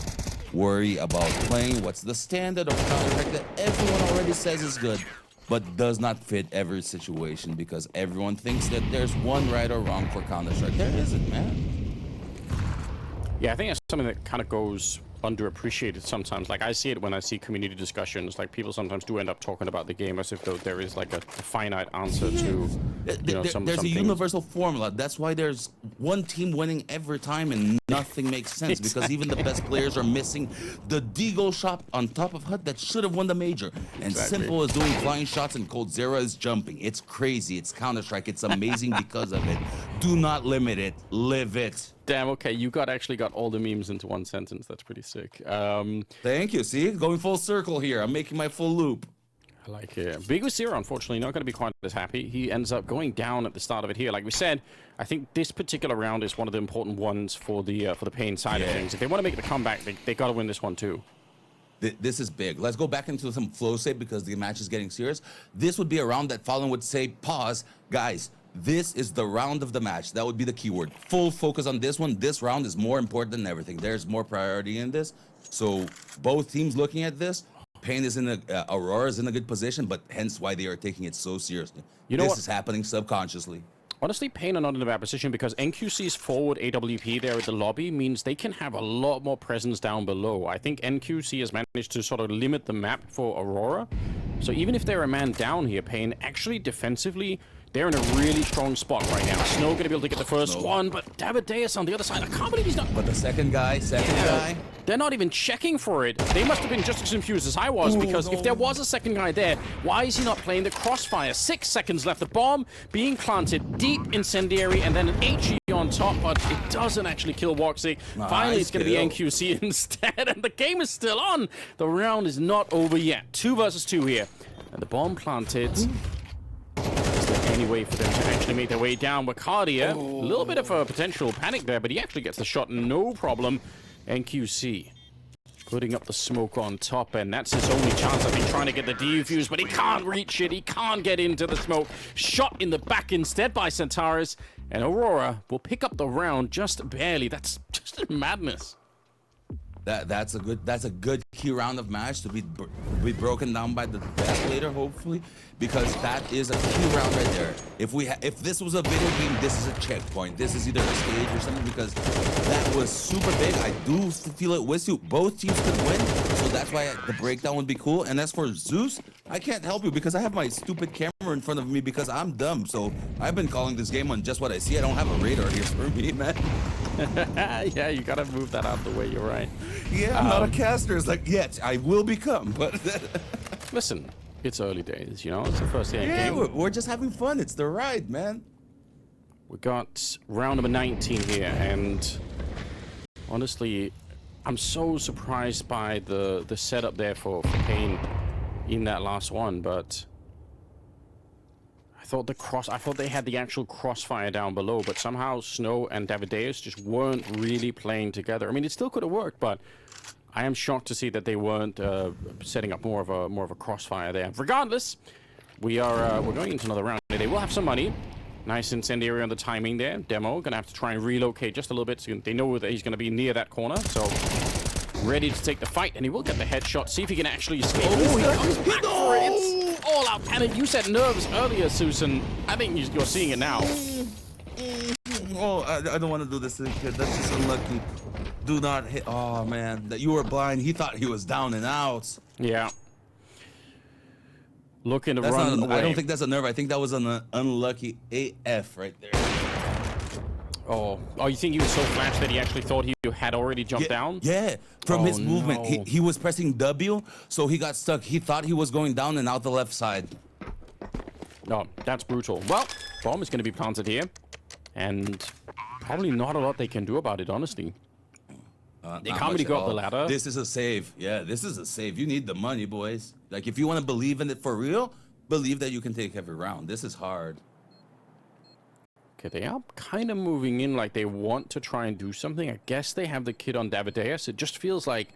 worry about playing what's the standard of Counter-Strike that everyone already says is good, but does not fit every situation because everyone thinks that there's one right or wrong for Counter-Strike. There isn't, man. Yeah, I think it's something that kind of goes underappreciated sometimes. Like, I see it when I see community discussions. Like, people sometimes do end up talking about the game as if though there is like a finite answer to there's a universal formula. That's why there's one team winning every time and nothing makes sense. Because even the best players are missing the deagle shot on top of HUD that should have won the major. And Simple is doing flying shots and coldzera is jumping. It's crazy. It's Counter-Strike. It's amazing because of it. Do not limit it. Live it. Damn, okay, you actually got all the memes into one sentence. That's pretty sick. Thank you. See, going full circle here. I'm making my full loop. I like it. biguzera, unfortunately, not going to be quite as happy. He ends up going down at the start of it here. Like we said, I think this particular round is one of the important ones for the paiN side of things. If they want to make the comeback, they got to win this one too. This is big. Let's go back into some flow state because the match is getting serious. This would be a round that Fallen would say, pause, guys. This is the round of the match. That would be the keyword. Full focus on this one. This round is more important than everything. There's more priority in this. So both teams looking at this, paiN is in Aurora is in a good position, but hence why they are taking it so seriously. This is happening subconsciously. Honestly, paiN are not in a bad position because NQC's forward AWP there at the lobby means they can have a lot more presence down below. I think NQC has managed to sort of limit the map for Aurora. So even if they're a man down here, paiN actually defensively, they're in a really strong spot right now. Snow gonna be able to get the first one, but Davides on the other side. I can't believe he's not. But the second guy. They're not even checking for it. They must have been just as confused as I was, because if there was a second guy there, why is he not playing the crossfire? 6 seconds left. The bomb being planted, deep incendiary, and then an HE on top, but it doesn't actually kill Woxic. Finally, it's going to be NQC instead, and the game is still on. The round is not over yet. 2 versus 2 here. And the bomb planted. Is there any way for them to actually make their way down? Wacardia, a little bit of a potential panic there, but he actually gets the shot, no problem. NQC putting up the smoke on top, and that's his only chance. I've been trying to get the defuse, but he can't reach it. He can't get into the smoke. Shot in the back instead by Centaurus, and Aurora will pick up the round just barely. That's just madness. That's a good key round of match to be broken down by the death later, hopefully, because that is a key round right there. If this was a video game, this is a checkpoint. This is either a stage or something, because that was super big. I do feel it with you. Both teams could win, so that's why the breakdown would be cool. And as for Zeus, I can't help you because I have my stupid camera in front of me because I'm dumb. So I've been calling this game on just what I see. I don't have a radar here for me, man. Yeah, you gotta move that out of the way. You're right. Yeah, I'm not a caster. It's like, yet I will become. But listen, it's early days, you know. It's the first day of game. Yeah, we're just having fun. It's the ride, man. We got round number 19 here, and honestly, I'm so surprised by the setup there for paiN in that last one, but I thought they had the actual crossfire down below, but somehow Snow and Davideus just weren't really playing together. I mean, it still could have worked, but I am shocked to see that they weren't setting up more of a crossfire there. Regardless, we're going into another round. They will have some money. Nice incendiary on the timing there. Demo gonna have to try and relocate just a little bit, so they know that he's gonna be near that corner. So ready to take the fight, and he will get the headshot. See if he can actually escape. Oh, he comes back for it. It's all out cannon. You said nerves earlier, Susan. I think you're seeing it now. Oh, I don't want to do this to the kid. That's just unlucky. Do not hit. Oh, man. That you were blind. He thought he was down and out. Yeah. Looking to run away. I don't think that's a nerve. I think that was an unlucky AF right there. Oh, you think he was so flashed that he actually thought he had already jumped down? Yeah, from his movement. He was pressing W, so he got stuck. He thought he was going down and out the left side. No, that's brutal. Well, bomb is going to be planted here, and probably not a lot they can do about it, honestly. They can't really go up the ladder. This is a save. Yeah, this is a save. You need the money, boys. Like, if you want to believe in it for real, believe that you can take every round. This is hard. Okay, they are kind of moving in like they want to try and do something. I guess they have the kid on Davideus. It just feels like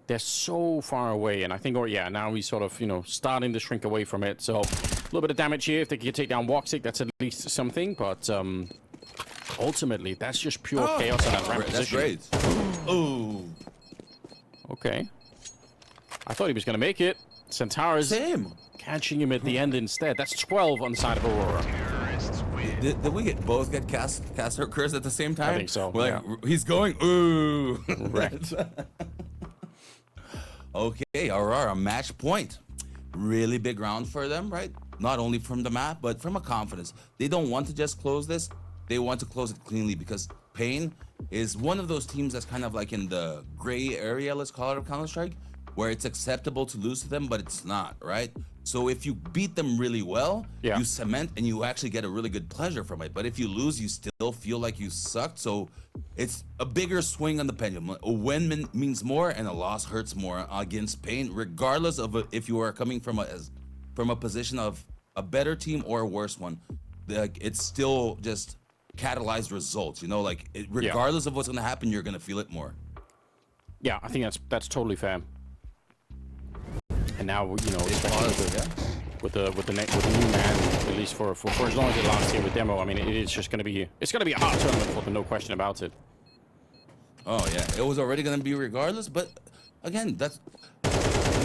they're so far away. And I think, now he's sort of, starting to shrink away from it. So a little bit of damage here. If they can take down Woxic, that's at least something. But ultimately, that's just pure chaos on that ramp position. That's great. Ooh. Okay. I thought he was going to make it. Centaurus catching him at the end instead. That's 12 on the side of Aurora. Did we both get caster curse at the same time? I think so. We're like, he's going, ooh. Right. Okay, Aurora, match point. Really big round for them, right? Not only from the map, but from a confidence. They don't want to just close this. They want to close it cleanly, because paiN is one of those teams that's kind of like in the gray area, let's call it, of Counter-Strike, where it's acceptable to lose to them, but it's not, right? So if you beat them really well, you cement and you actually get a really good pleasure from it. But if you lose, you still feel like you sucked. So it's a bigger swing on the pendulum. A win means more and a loss hurts more against paiN, regardless of if you are coming from a position of a better team or a worse one. It's still just catalyzed results, regardless of what's going to happen, you're going to feel it more. Yeah, I think that's totally fair. And now, especially with the new man, at least for as long as it lasts here with demo, I mean, it's going to be a hard tournament for them, no question about it. Oh yeah, it was already going to be regardless, but again, that's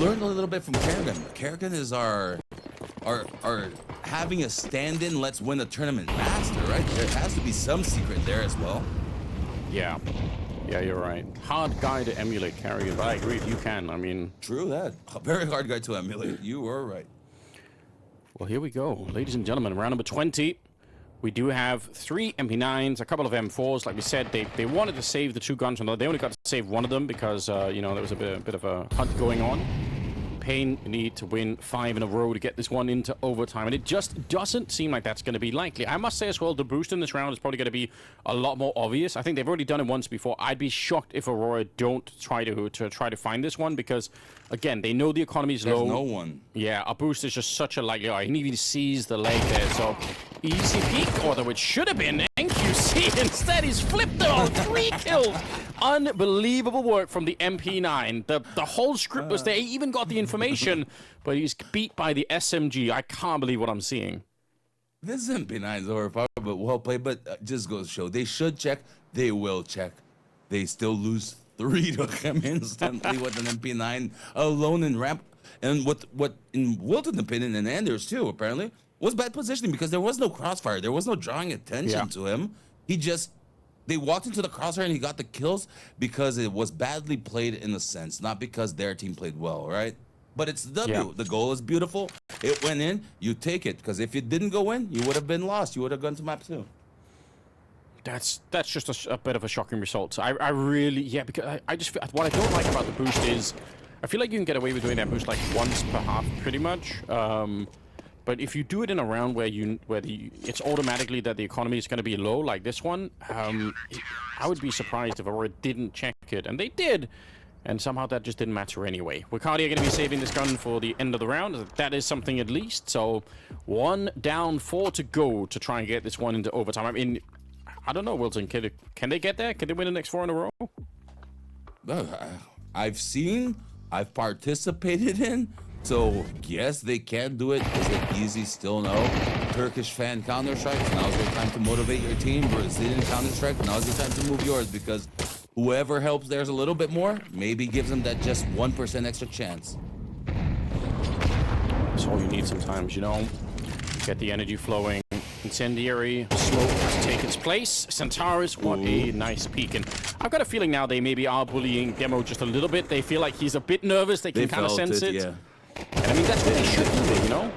learn a little bit from Kerrigan. Kerrigan is our having a stand-in, let's win a tournament master, right? There has to be some secret there as well. Yeah. Yeah, you're right. Hard guy to emulate, Kerrigan, but I agree, you can. I mean... True that. A very hard guy to emulate. You were right. Well, here we go. Ladies and gentlemen, round number 20. We do have 3 MP9s, a couple of M4s. Like we said, they wanted to save the 2 guns. They only got to save one of them because, you know, there was a bit of a hunt going on. paiN need to win 5 in a row to get this one into overtime, and it just doesn't seem like that's going to be likely. I must say as well, the boost in this round is probably going to be a lot more obvious. I think they've already done it once before. I'd be shocked if Aurora don't try to find this one, because again, they know the economy's low. There's no one. Yeah, a boost is just such a like, he even sees the leg there, so easy peek, although it should have been NQC. Instead, he's flipped it on 3 kills. Unbelievable work from the MP9. The whole script was there. He even got the information, but he's beat by the SMG. I can't believe what I'm seeing. This MP9 is overpowered, but well played. But just goes to show, they should check. They will check. They still lose 3 to him instantly with an MP9 alone in ramp. And what in Wilton's opinion, and Anders too, apparently, was bad positioning, because there was no crossfire. There was no drawing attention to him. They walked into the crossfire and he got the kills because it was badly played in a sense, not because their team played well, right? But it's the W. Yeah. The goal is beautiful. It went in. You take it, because if it didn't go in, you would have been lost. You would have gone to map 2. That's just a bit of a shocking result. I really, because I just feel, what I don't like about the boost is I feel like you can get away with doing that boost like once per half, pretty much. But if you do it in a round where it's automatically that the economy is going to be low, like this one, I would be surprised if Aurora didn't check it, and they did, and somehow that just didn't matter anyway. Wicardi are going to be saving this gun for the end of the round. That is something at least. So 1 down, 4 to go to try and get this one into overtime. I mean, I don't know, Wilton. Can they get there? Can they win the next 4 in a row? I've participated in. So, yes, they can do it. Is it easy? Still no. Turkish fan Counter-Strikes, now's the time to motivate your team. Brazilian Counter-Strike, now's the time to move yours, because whoever helps theirs a little bit more, maybe gives them that just 1% extra chance. That's all you need sometimes, you know? Get the energy flowing. Incendiary smoke to take its place. Centaurus, what a nice peek. And I've got a feeling now they maybe are bullying Demo just a little bit. They feel like he's a bit nervous. They can kind of sense it. Yeah. And I mean, that's what they should do, you know?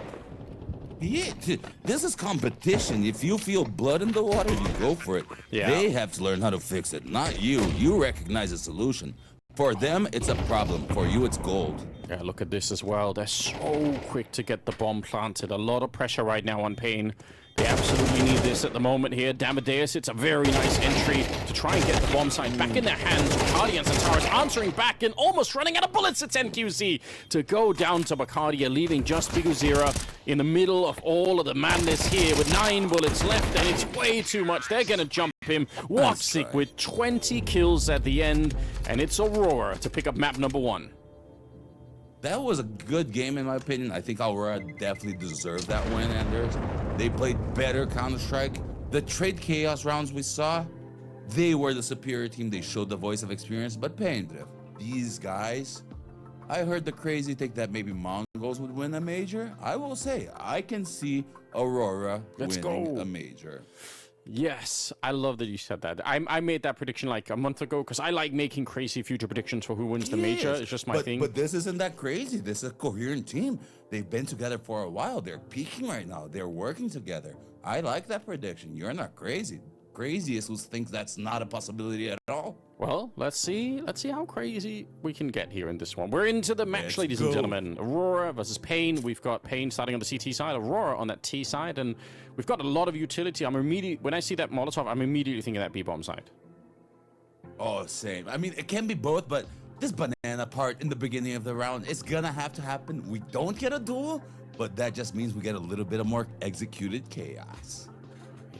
Yeah, this is competition. If you feel blood in the water, you go for it. Yeah. They have to learn how to fix it, not you. You recognize a solution. For them, it's a problem. For you, it's gold. Yeah, look at this as well. They're so quick to get the bomb planted. A lot of pressure right now on paiN. They absolutely need this at the moment here. Damadeus, it's a very nice entry to try and get the bomb site back in their hands. Bacardi and Centaurus answering back and almost running out of bullets. It's NQC to go down to Bacardi, leaving just biguzera in the middle of all of the madness here with 9 bullets left, and it's way too much. They're going to jump him. Waxic with 20 kills at the end, and it's Aurora to pick up map number 1. That was a good game, in my opinion. I think Aurora definitely deserved that win, Anders. They played better Counter-Strike. The trade chaos rounds we saw, they were the superior team. They showed the voice of experience, but paiN, these guys, I heard the crazy think that maybe MongolZ would win a major. I will say, I can see Aurora winning a major. Yes, I love that you said that. I made that prediction like a month ago, because I like making crazy future predictions for who wins the major. It's just my thing. But this isn't that crazy. This is a coherent team. They've been together for a while. They're peaking right now. They're working together. I like that prediction. You're not crazy. Crazy is who thinks that's not a possibility at all. Well, let's see how crazy we can get here in this one. We're into the match, ladies and gentlemen. Aurora versus paiN. We've got paiN starting on the CT side, Aurora on that T side, and we've got a lot of utility. When I see that Molotov, I'm immediately thinking that B-bomb side. Oh, same. I mean, it can be both, but this banana part in the beginning of the round, it's gonna have to happen. We don't get a duel, but that just means we get a little bit of more executed chaos.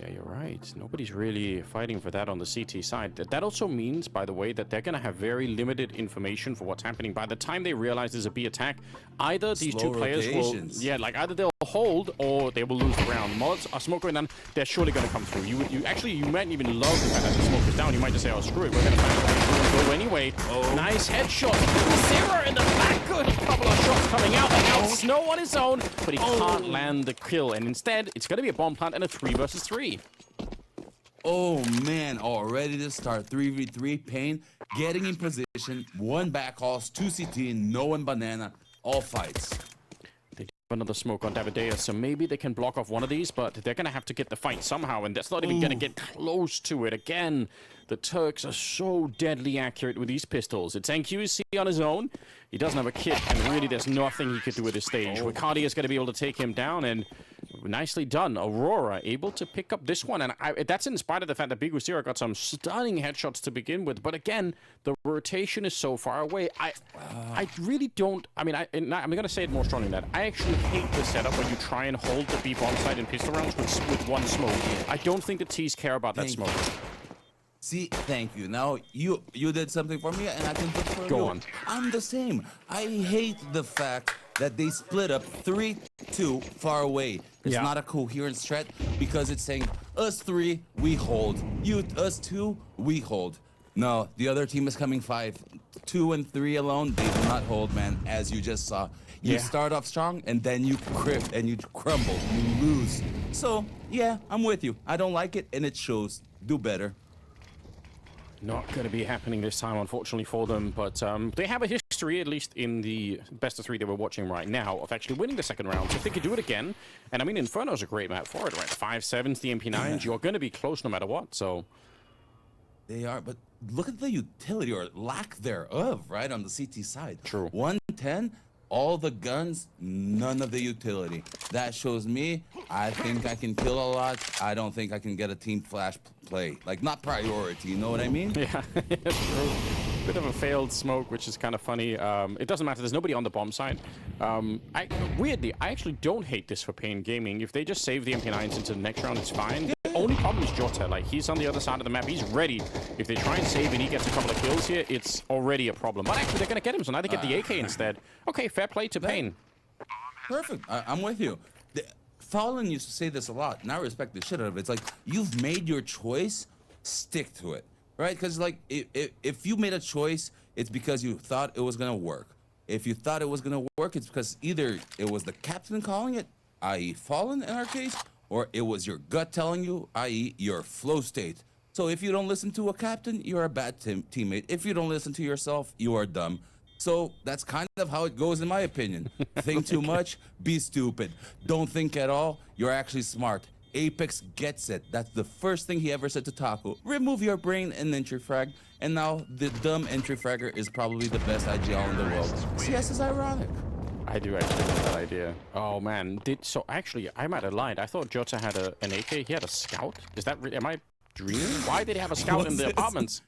Yeah, you're right. Nobody's really fighting for that on the CT side. That also means, by the way, that they're going to have very limited information for what's happening. By the time they realize there's a B attack, either these two players will... Yeah, like either they'll hold or they will lose the round. Mods are smoke going down. They're surely going to come through. You might even love the fact that the smoke is down. You might just say, oh, screw it. We're going to go anyway. Nice headshot. Zero in the back. Good. A couple of shots coming out. And now Snow on his own, but he can't land the kill. And instead, it's going to be a bomb plant and a 3 versus 3. Oh man, already to start 3v3. paiN getting in position, 1 back halls, 2 CT, no one banana, all fights. They do another smoke on Davideus, so maybe they can block off one of these, but they're going to have to get the fight somehow, and that's not even going to get close to it. Again, the Turks are so deadly accurate with these pistols. It's NQC on his own. He doesn't have a kit, and really there's nothing he could do at this stage. Ricardi is going to be able to take him down, and nicely done. Aurora able to pick up this one, and that's in spite of the fact that biguzera got some stunning headshots to begin with. But again, the rotation is so far away. I really don't. I mean, I'm going to say it more strongly than that. I actually hate the setup where you try and hold the B bomb site in pistol rounds with one smoke. I don't think the T's care about that smoke. See, thank you. Now you did something for me, and I can put for you. Go on. I'm the same. I hate the fact that they split up 3-2 far away. It's not a coherent strat because it's saying us 3 we hold, us 2 we hold. No, the other team is coming 5, 2 and 3 alone. They do not hold, man. As you just saw, you start off strong and then you crypt and you crumble, you lose. So yeah, I'm with you. I don't like it, and it shows. Do better. Not going to be happening this time, unfortunately, for them, but they have a history, at least in the best of 3 that we're watching right now, of actually winning the second round. So if they could do it again, and I mean, Inferno's a great map for it, right? 5-7s, the MP9s, you're going to be close no matter what, so... They are, but look at the utility, or lack thereof, right, on the CT side. True. 110, all the guns, none of the utility. That shows me, I think I can kill a lot. I don't think I can get a team flash play. Like, not priority, you know what I mean? Yeah, true. Bit of a failed smoke, which is kind of funny. It doesn't matter, there's nobody on the bomb side. Weirdly, I actually don't hate this for paiN Gaming. If they just save the MP9s into the next round, it's fine. The only problem is Jota. Like, he's on the other side of the map, he's ready. If they try and save and he gets a couple of kills here, it's already a problem. But actually, they're going to get him, so now they get the AK instead. Okay, fair play to paiN. Perfect, I'm with you. Fallen used to say this a lot, and I respect the shit out of it. It's like, you've made your choice, stick to it, right? Because, like, if you made a choice, it's because you thought it was going to work. If you thought it was going to work, it's because either it was the captain calling it, i.e. Fallen in our case, or it was your gut telling you, i.e. your flow state. So if you don't listen to a captain, you're a bad teammate. If you don't listen to yourself, you are dumb. So that's kind of how it goes, in my opinion. Think too much, be stupid. Don't think at all, you're actually smart. Apex gets it. That's the first thing he ever said to Taco. Remove your brain and entry frag. And now the dumb entry fragger is probably the best IGL in the world. CS is ironic. I do actually love that idea. Oh man, so actually I might have lied. I thought Jota had an AK. He had a scout. Is that am I dreaming? Why did he have a scout in the apartments?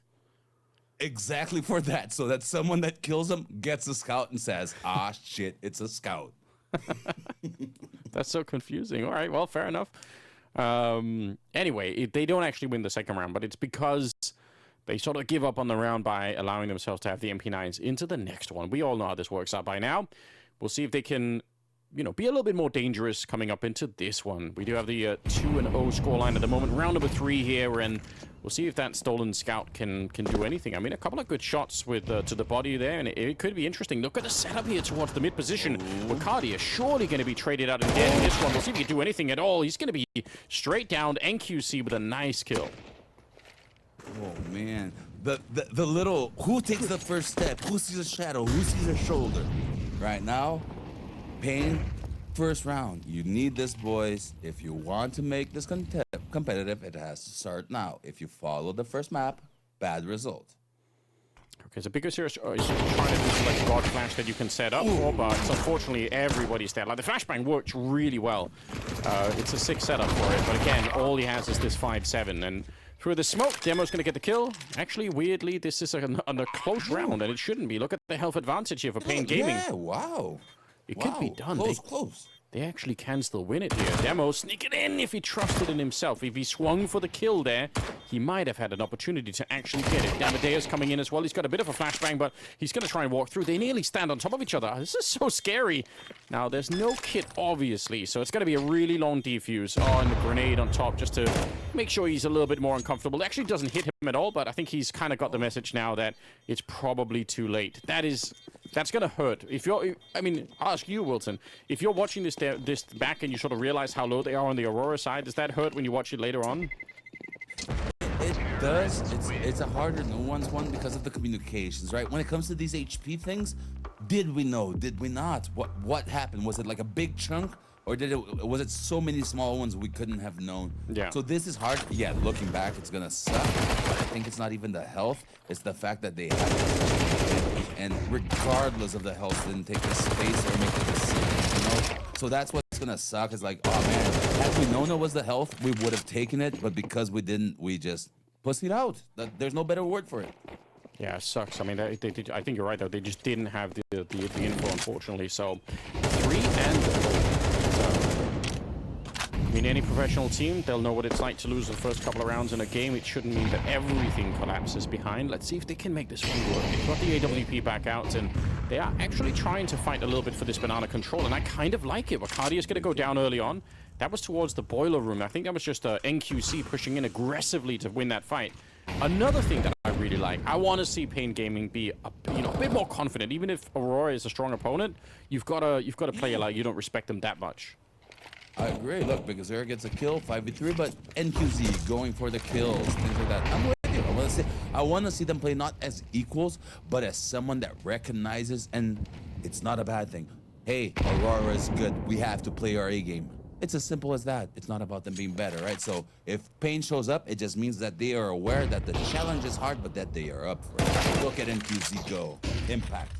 Exactly for that, so that someone that kills him gets a scout and says, ah shit, it's a scout. That's so confusing. All right, well, fair enough. Anyway, they don't actually win the second round, but it's because they sort of give up on the round by allowing themselves to have the MP9s into the next one. We all know how this works out by now. We'll see if they can, you know, be a little bit more dangerous coming up into this one. We do have the 2-0 scoreline at the moment. Round number 3 here, and we'll see if that stolen scout can do anything. I mean, a couple of good shots with to the body there, and it could be interesting. Look at the setup here towards the mid position. Ricardi is surely going to be traded out and dead in this one. We'll see if he can do anything at all. He's going to be straight down NQC with a nice kill. Oh, man. The little, who takes the first step? Who sees a shadow? Who sees a shoulder? Right now, paiN, first round. You need this, boys. If you want to make this competitive, it has to start now. If you follow the first map, bad result. Okay, so biguzera is trying to do this like God flash that you can set up for, but unfortunately everybody's dead. Like the flashbang works really well. It's a sick setup for it, but again, all he has is this 5-7, and through the smoke, Demo's going to get the kill. Actually, weirdly, this is a close round, and it shouldn't be. Look at the health advantage here for paiN Gaming. Yeah, wow. It could be done. Close. They actually can still win it here. Demo sneak it in if he trusted in himself. If he swung for the kill there, he might have had an opportunity to actually get it. Amadeus coming in as well. He's got a bit of a flashbang, but he's going to try and walk through. They nearly stand on top of each other. This is so scary. Now, there's no kit, obviously, so it's going to be a really long defuse. Oh, and the grenade on top just to make sure he's a little bit more uncomfortable. It actually doesn't hit him at all, but I think he's kind of got the message now that it's probably too late. That's going to hurt. I mean, I'll ask you, Wilton, if you're watching this back and you sort of realize how low they are on the Aurora side, does that hurt when you watch it later on? It does. It's a harder nuanced one because of the communications, right? When it comes to these HP things, Did we know? Did we not? What happened? Was it like a big chunk? Or was it so many small ones we couldn't have known? Yeah. So this is hard. Yeah, looking back, it's gonna suck. But I think it's not even the health. It's the fact that they had it. And regardless of the health, didn't take the space or make the decision, you know? So that's what's gonna suck. Is like, oh man, had we known it was the health, we would have taken it. But because we didn't, we just pussied out. There's no better word for it. Yeah, it sucks. I mean, they did, I think you're right, though. They just didn't have the info, unfortunately. So, 3 and... I mean, any professional team, they'll know what it's like to lose the first couple of rounds in a game. It shouldn't mean that everything collapses behind. Let's see if they can make this one work. They've got the AWP back out, and they are actually trying to fight a little bit for this banana control, and I kind of like it. Bacardi is going to go down early on. That was towards the boiler room. I think that was just NQC pushing in aggressively to win that fight. Another thing that I really like, I want to see paiN Gaming be a bit more confident. Even if Aurora is a strong opponent, you've got to play it like you don't respect them that much. I agree. Look, biguzera gets a kill, 5v3, but NQZ going for the kills, things like that. I'm with you. I want to see them play not as equals, but as someone that recognizes, and it's not a bad thing. Hey, Aurora is good. We have to play our A game. It's as simple as that. It's not about them being better, right? So if paiN shows up, it just means that they are aware that the challenge is hard, but that they are up for it. Look at NQZ go. Impact.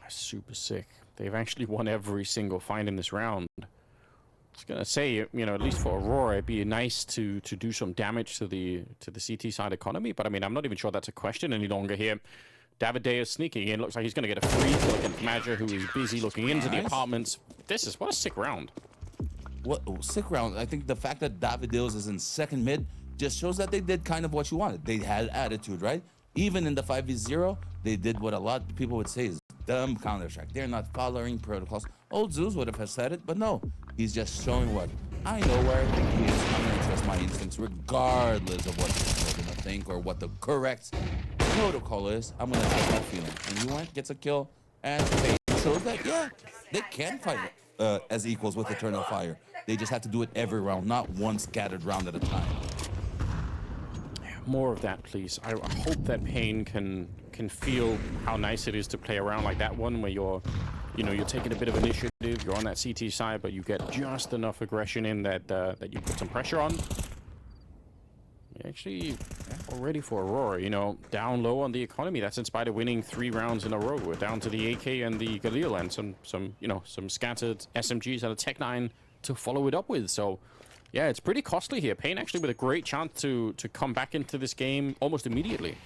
Super sick. They've actually won every single fight in this round. I was gonna say, at least for Aurora, it'd be nice to do some damage to the CT side economy, but I mean, I'm not even sure that's a question any longer here. Davide is sneaking in. Looks like he's gonna get a free kill against Madger, who is busy looking into the apartments. What a sick round. What sick round? I think the fact that Davideos is in second mid just shows that they did kind of what you wanted. They had attitude, right? Even in the 5v0, they did what a lot of people would say is dumb Counter-Strike. They're not following protocols. Old Zeus would have said it, but no. He's just showing what I know where I think he is. I'm going to trust my instincts regardless of what people are going to think or what the correct protocol is. I'm going to have that feeling. And he went, gets a kill, and they shows that, yeah, they can fight as equals with Eternal Fire. They just have to do it every round, not one scattered round at a time. More of that, please. I hope that paiN can feel how nice it is to play around like that one where you're taking a bit of initiative, you're on that CT side, but you get just enough aggression in that that you put some pressure on. Actually, already for Aurora, down low on the economy. That's in spite of winning 3 rounds in a row. We're down to the AK and the Galil and some scattered SMGs and a Tech-9 to follow it up with. So, yeah, it's pretty costly here. paiN actually with a great chance to come back into this game almost immediately.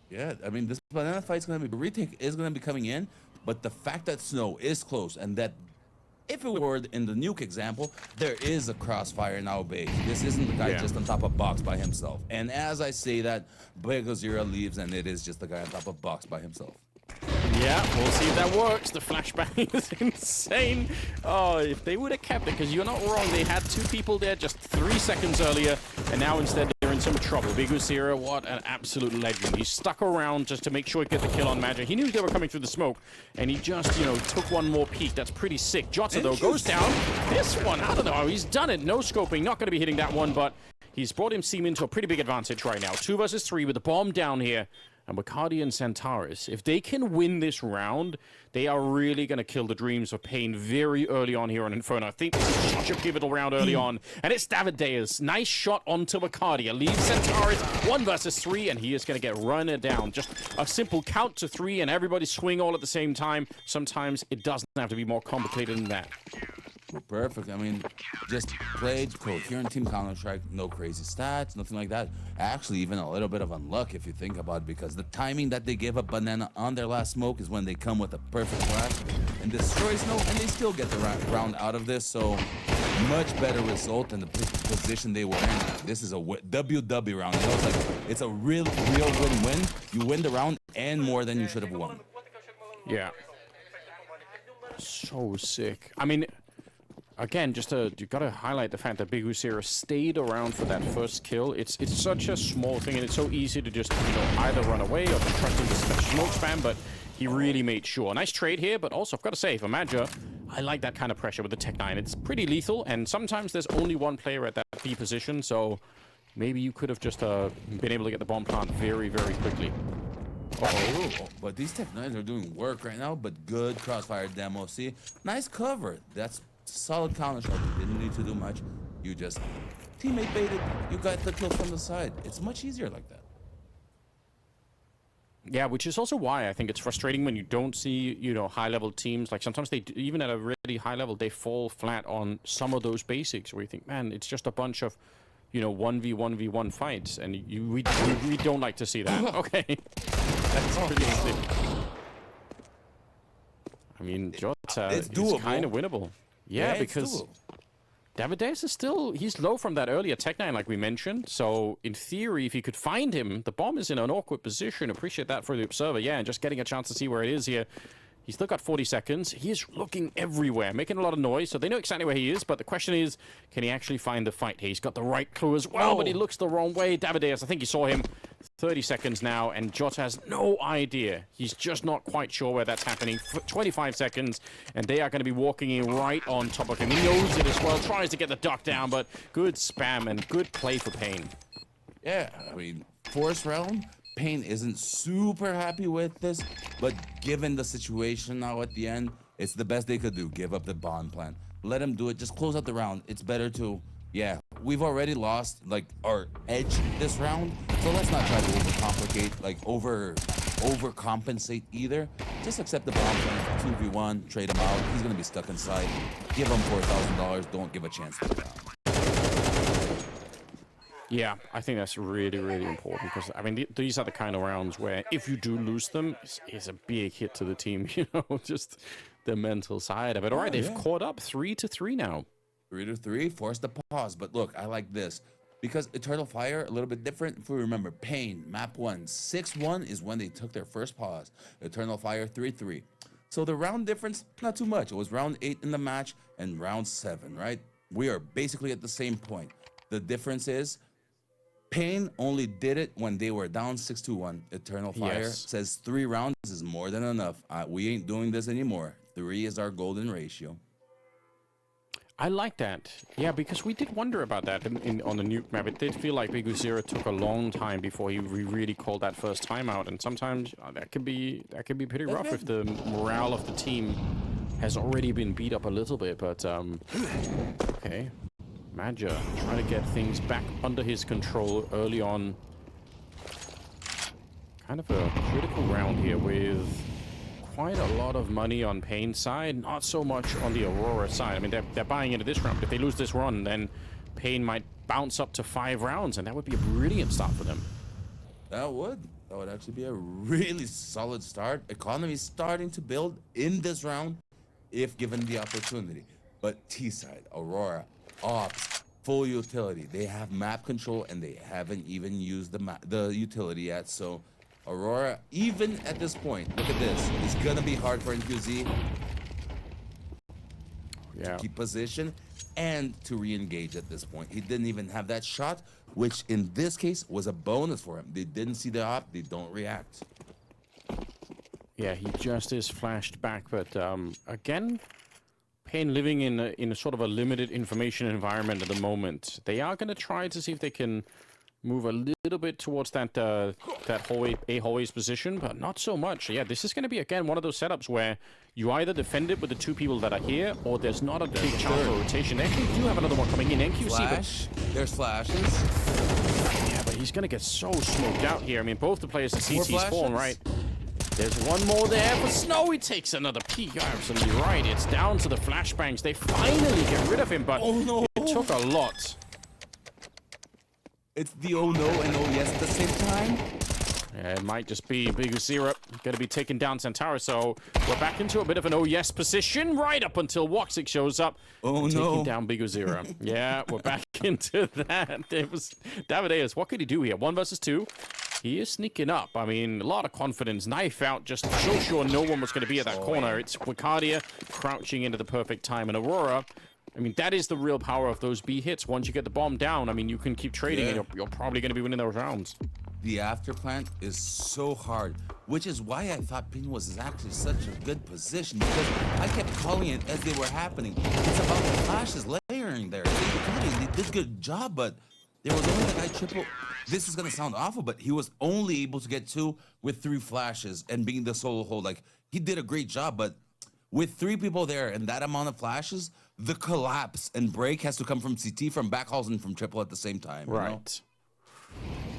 Yeah, I mean, this banana fight's going to be, retake is going to be coming in, but the fact that Snow is close and that if it were in the Nuke example, there is a crossfire now base. This isn't the guy just on top of box by himself. And as I say that, biguzera leaves and it is just the guy on top of box by himself. Yeah, we'll see if that works. The flashbang is insane. Oh, if they would have kept it, because you're not wrong, they had 2 people there just 3 seconds earlier, and now instead they're in some trouble. biguzera, what an absolute legend. He stuck around just to make sure he'd get the kill on Madger. He knew they were coming through the smoke, and he just, took one more peek. That's pretty sick. Jota, though, goes down. This one, I don't know. He's done it. No scoping. Not going to be hitting that one, but he's brought him Seam into a pretty big advantage right now. 2 versus 3 with the bomb down here. And Bacardi and Centaurus, if they can win this round, they are really going to kill the dreams of paiN very early on here on Inferno. I think this is such a pivotal round early on. And it's Davideus. Nice shot onto Bacardi. Leaves Centaurus 1 versus 3, and he is going to get run down. Just a simple count to 3, and everybody swing all at the same time. Sometimes it doesn't have to be more complicated than that. Perfect. I mean, just played coherent team Counter-Strike, no crazy stats, nothing like that. Actually, even a little bit of unluck if you think about it, because the timing that they gave up banana on their last smoke is when they come with a perfect flash and destroy Snow, and they still get the round out of this. So much better result than the position they were in. This is a WW round. It's like it's a real win-win. You win the round and more than you should have won. Yeah. So sick. I mean, again, you got to highlight the fact that biguzera stayed around for that first kill. It's such a small thing, and it's so easy to just either run away or to trust him to smoke spam. But he really made sure. Nice trade here, but also I've got to say, for Madger, I like that kind of pressure with the Tech-9. It's pretty lethal, and sometimes there's only one player at that B position, so maybe you could have just been able to get the bomb plant very, very quickly. Oh, but these Tech9s are doing work right now, but good crossfire demo. See, nice cover. That's solid counter shot. You didn't need to do much. You just teammate baited. You got the kill from the side. It's much easier like that. Yeah, which is also why I think it's frustrating when you don't see, you know, high-level teams. Like sometimes they, even at a really high level, they fall flat on some of those basics where you think, man, it's just a bunch of, you know, 1v1v1 fights, and we don't like to see that. Okay, that's pretty easy. I mean, Jota is kind of winnable. Yeah, because Davideus is still, he's low from that earlier Tech9, like we mentioned. So, in theory, if you could find him, the bomb is in an awkward position. Appreciate that for the observer. Yeah, and just getting a chance to see where it is here. He's still got 40 seconds. He is looking everywhere, making a lot of noise, so they know exactly where he is. But the question is, can he actually find the fight here? He's got the right clue as well, but he looks the wrong way. Davideus, I think you saw him. 30 seconds now, and Jota has no idea. He's just not quite sure where that's happening. 25 seconds, and they are going to be walking in right on top of him. He knows it as well, tries to get the duck down, but good spam and good play for paiN. Yeah, I mean, first round, paiN isn't super happy with this, but given the situation now at the end, it's the best they could do. Give up the bond plan. Let him do it. Just close out the round. It's better to, yeah, we've already lost, like, our edge this round, so let's not try to overcomplicate, like, overcompensate either. Just accept the bond plan, 2v1, trade him out. He's going to be stuck inside. Give him $4,000. Don't give a chance to the round. Yeah, I think that's really, really important because, I mean, these are the kind of rounds where if you do lose them, it's a big hit to the team, you know, just the mental side of it. All right, they've caught up 3-3 now. 3-3, forced the pause. But look, I like this because Eternal Fire, a little bit different. If we remember, paiN, map 1, 6-1 is when they took their first pause. Eternal Fire, 3-3. So the round difference, not too much. It was round 8 in the match and round 7, right? We are basically at the same point. The difference is paiN only did it when they were down 6-1. Eternal Fire says 3 rounds is more than enough. We ain't doing this anymore. 3 is our golden ratio. I like that. Yeah, because we did wonder about that on the Nuke map. It did feel like biguzera took a long time before he really called that first timeout, and sometimes that can be pretty rough if the morale of the team has already been beat up a little bit. But okay, Madja trying to get things back under his control early on. Kind of a critical round here with quite a lot of money on paiN's side, not so much on the Aurora side. I mean, they're buying into this round. If they lose this run, then paiN might bounce up to 5 rounds, and that would be a brilliant start for them. That would actually be a really solid start. Economy starting to build in this round, if given the opportunity. But T-side, Aurora, Ops, full utility. They have map control, and they haven't even used the utility yet, so Aurora, even at this point, look at this. It's gonna be hard for NQZ to keep position and to re-engage at this point. He didn't even have that shot, which in this case was a bonus for him. They didn't see the op, they don't react. Yeah, he just is flashed back, but again, paiN living in a sort of a limited information environment at the moment. They are gonna try to see if they can move a little bit towards that hallway's position, but not so much. Yeah, this is going to be, again, one of those setups where you either defend it with the 2 people that are here, or there's not a big chance for rotation. They actually do have another one coming in. NQC, Flash. There's flashes. Yeah, but he's going to get so smoked out here. I mean, both the players at CT spawn, right? There's one more there for Snow. He takes another peek. You're absolutely right. It's down to the flashbangs. They finally get rid of him, but it took a lot. It's the oh no and oh yes at the same time. Yeah, it might just be biguzera going to be taking down Centaurus, so we're back into a bit of an oh yes position right up until Woxic shows up. Oh no. Taking down biguzera. Yeah, we're back into that. It was Davideus. What could he do here? 1 versus 2. He is sneaking up. I mean, a lot of confidence. Knife out, just so sure no one was going to be at that corner. It's Wicardia crouching into the perfect time, and Aurora, I mean, that is the real power of those B hits. Once you get the bomb down, I mean, you can keep trading and you're probably going to be winning those rounds. The afterplant is so hard, which is why I thought paiN was actually such a good position, because I kept calling it as they were happening. It's about the flashes layering there. They did a good job, but there was only the guy triple this is gonna sound awful, but he was only able to get 2 with 3 flashes and being the solo hold. Like, he did a great job, but with 3 people there and that amount of flashes, the collapse and break has to come from CT, from backhauls, and from triple at the same time. Right. You know?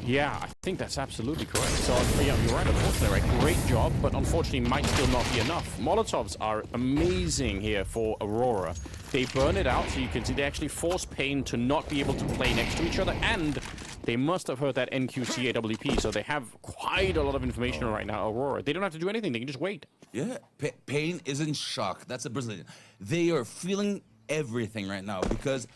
Yeah, I think that's absolutely correct. So, yeah, you're right, unfortunately, right? Great job, but unfortunately might still not be enough. Molotovs are amazing here for Aurora. They burn it out, so you can see they actually force paiN to not be able to play next to each other, and they must have heard that NQC AWP, so they have quite a lot of information right now, Aurora. They don't have to do anything, they can just wait. Yeah, paiN is in shock. That's a Brazilian. They are feeling everything right now, because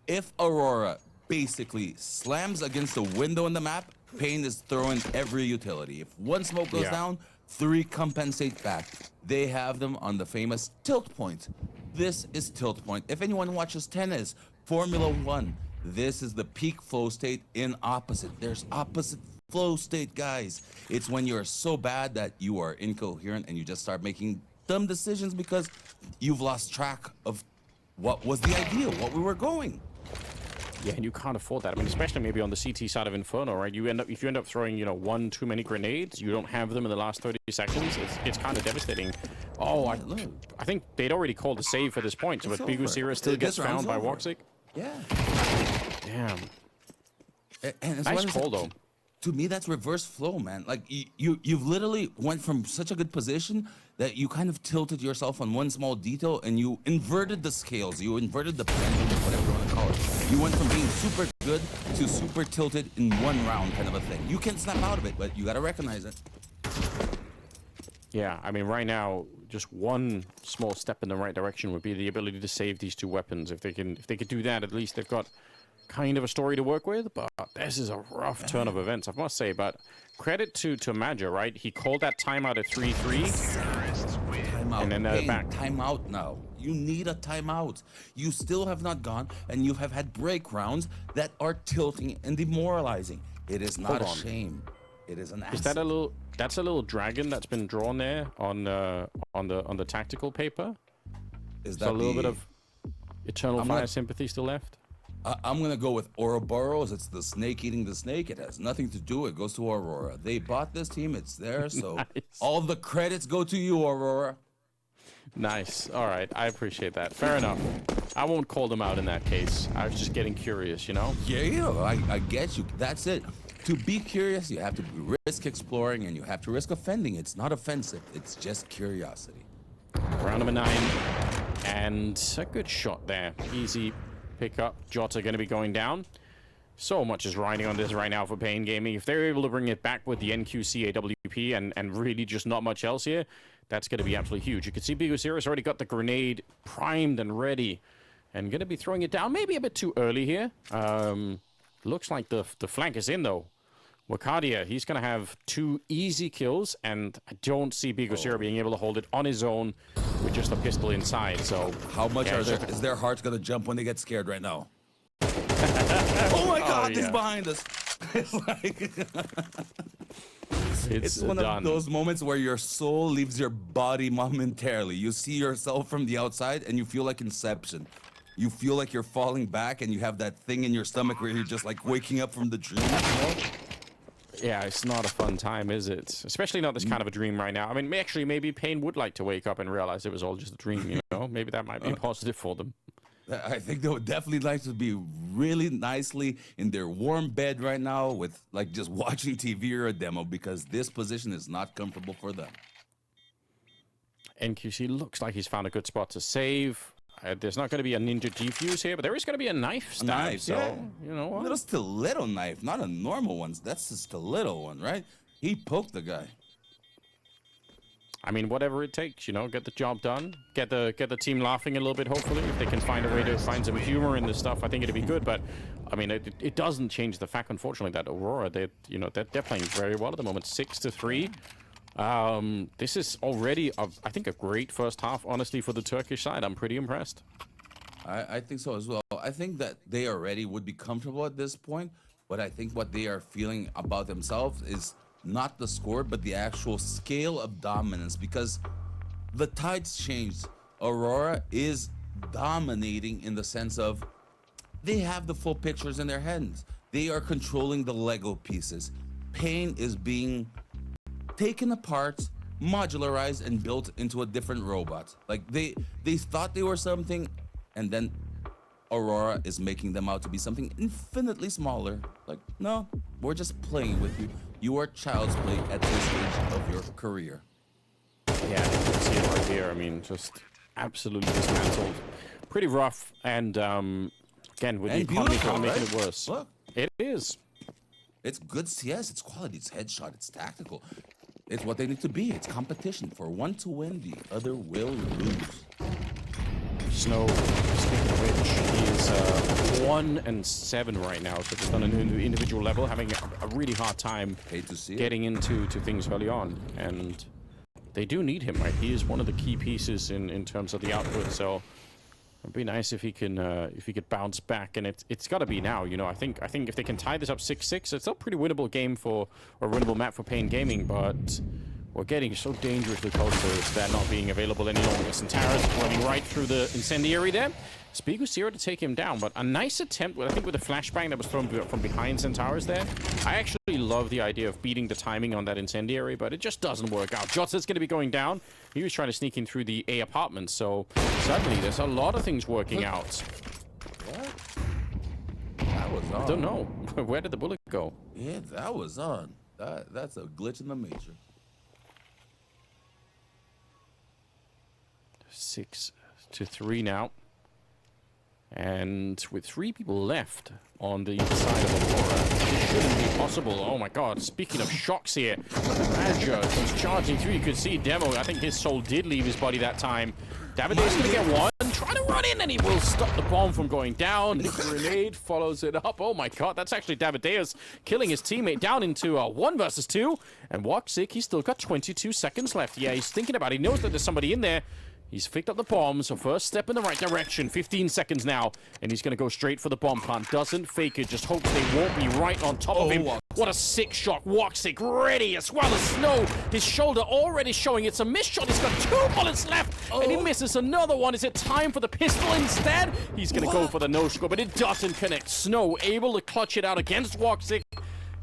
if Aurora basically slams against the window in the map, paiN is throwing every utility. If one smoke goes down, 3 compensate back. They have them on the famous tilt point. This is tilt point. If anyone watches tennis, Formula 1, this is the peak flow state in opposite. There's opposite flow state, guys. It's when you're so bad that you are incoherent and you just start making dumb decisions because you've lost track of what was the idea, what we were going. Yeah, and you can't afford that. I mean, especially maybe on the CT side of Inferno, right? If you end up throwing, you know, 1 too many grenades, you don't have them in the last 30 seconds. It's kind of devastating. Oh, I think they'd already called a save for this point, but biguzera still gets found by Woxic. Yeah. Damn. And nice call, though. To me, that's reverse flow, man. Like, you've literally went from such a good position that you kind of tilted yourself on one small detail and you inverted the scales. You inverted the pendulum, whatever you want to call it. You went from being super good to super tilted in one round kind of a thing. You can snap out of it, but you got to recognize it. Yeah, I mean, right now, just one small step in the right direction would be the ability to save these 2 weapons. If they could do that, at least they've got kind of a story to work with. But this is a rough turn of events, I must say. But credit to Maja, right? He called that timeout at 3-3. Timeout. And then they're back. Timeout now. You need a timeout. You still have not gone, and you have had break rounds that are tilting and demoralizing. It is not a shame. It is an asset. Is that a little? That's a little dragon that's been drawn there on the tactical paper. Is that so a little bit of eternal fire sympathy still left? I'm gonna go with Ouroboros. It's the snake eating the snake. It has nothing to do. It goes to Aurora. They bought this team. It's theirs. So Nice. all the credits go to you, Aurora. Nice. All right. I appreciate that. Fair enough. I won't call them out in that case. I was just getting curious, you know? Yeah, I get you. That's it. To be curious, you have to risk exploring and you have to risk offending. It's not offensive. It's just curiosity. Round number 9. And a good shot there. Easy pickup. Jota going to be going down. So much is riding on this right now for paiN Gaming. If they're able to bring it back with the NQC AWP and really just not much else here, that's going to be absolutely huge. You can see biguzera's already got the grenade primed and ready and going to be throwing it down maybe a bit too early here. Looks like the flank is in, though. Wakadia, he's going to have 2 easy kills, and I don't see biguzera being able to hold it on his own with just a pistol inside. So how much is their hearts going to jump when they get scared right now? Oh my God, he's behind us. It's like it's one of those moments where your soul leaves your body momentarily. You see yourself from the outside and you feel like Inception. You feel like you're falling back and you have that thing in your stomach where you're just like waking up from the dream, you know? Yeah, it's not a fun time, is it? Especially not this kind of a dream right now. I mean, actually, maybe paiN would like to wake up and realize it was all just a dream, you know? Maybe that might be positive for them. I think they would definitely like to be really nicely in their warm bed right now with like just watching TV or a demo, because this position is not comfortable for them. NQC looks like he's found a good spot to save. There's not going to be a ninja defuse here, but there is going to be a knife stab. Knife, so, yeah. you know what? A little stiletto knife, not a normal one. That's a stiletto one, right? He poked the guy. I mean, whatever it takes, you know, get the job done, get the team laughing a little bit. Hopefully, if they can find a way to find some humor in this stuff, I think it'd be good. But I mean, it doesn't change the fact, unfortunately, that Aurora, they're playing very well at the moment, 6-3. This is already, I think, a great first half, honestly, for the Turkish side. I'm pretty impressed. I think so as well. I think that they already would be comfortable at this point, but I think what they are feeling about themselves is not the score, but the actual scale of dominance, because the tides changed. Aurora is dominating in the sense of they have the full pictures in their hands. They are controlling the Lego pieces. paiN is being taken apart, modularized, and built into a different robot. Like they thought they were something, and then Aurora is making them out to be something infinitely smaller. Like, no, we're just playing with you. You are child's play at this stage of your career. Yeah, you can see it right here. I mean, just absolutely dismantled. Pretty rough, and again, with the economy kind of making it worse. Look. It is. It's good CS, it's quality, it's headshot, it's tactical. It's what they need to be. It's competition. For one to win, the other will lose. Snow, speaking of which, he is 1-7 right now, so just on an individual level, having a really hard time getting into things early on. And they do need him, right? He is one of the key pieces in terms of the output, so it'd be nice if he could bounce back, and it's got to be now. You know, I think if they can tie this up 6-6, it's a pretty winnable game or winnable map for paiN Gaming, but we're getting so dangerously close to that not being available any longer. Sintaras running right through the incendiary there. It's biguzera to take him down, but a nice attempt, I think, with the flashbang that was thrown from behind Sintaras there. I actually love the idea of beating the timing on that incendiary, but it just doesn't work out. Jota's going to be going down. He was trying to sneak in through the A apartment, so suddenly there's a lot of things working out. What? That was on. I don't know. Where did the bullet go? Yeah, that was on. That's a glitch in the matrix. 6-3 now. And with 3 people left on the side of Aurora, it shouldn't be possible. Oh my god, speaking of shocks here, Badger, he's charging through. You could see Demo, I think his soul did leave his body that time. Davide's gonna get one, trying to run in, and he will stop the bomb from going down. The grenade follows it up. Oh my god, that's actually Davideus killing his teammate down into 1 versus 2. And Woxic, he's still got 22 seconds left. Yeah, he's thinking about it. He knows that there's somebody in there. He's picked up the bomb, so first step in the right direction. 15 seconds now, and he's going to go straight for the bomb plant. Doesn't fake it, just hopes they won't be right on top of him. What a sick shot. Woxic ready, as well as Snow. His shoulder already showing it's a missed shot. He's got 2 bullets left, and he misses another one. Is it time for the pistol instead? He's going to go for the no-scope, but it doesn't connect. Snow able to clutch it out against Woxic,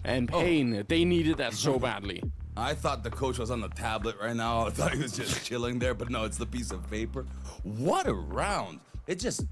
and paiN, they needed that so badly. I thought the coach was on the tablet right now. I thought he was just chilling there, but no, it's the piece of paper. What a round. It just,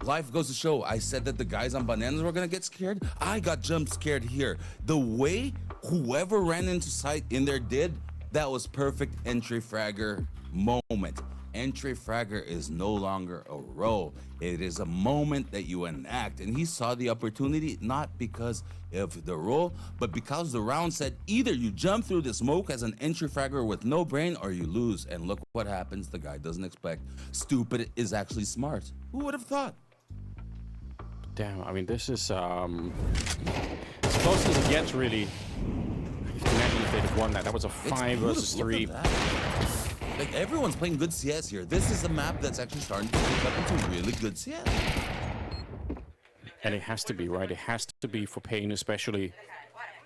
life goes to show. I said that the guys on bananas were gonna get scared. I got jump scared here. The way whoever ran into sight in there did, that was perfect entry fragger moment. Entry fragger is no longer a role. It is a moment that you enact. And he saw the opportunity, not because of the role, but because the round said either you jump through the smoke as an entry fragger with no brain, or you lose. And look what happens. The guy doesn't expect. Stupid is actually smart. Who would have thought? Damn, I mean, this is as close as it gets, really. Imagine if they'd have won that. That was a 5 versus 3. Like, everyone's playing good CS here. This is a map that's actually starting to pick up into really good CS. And it has to be, right? It has to be for paiN, especially.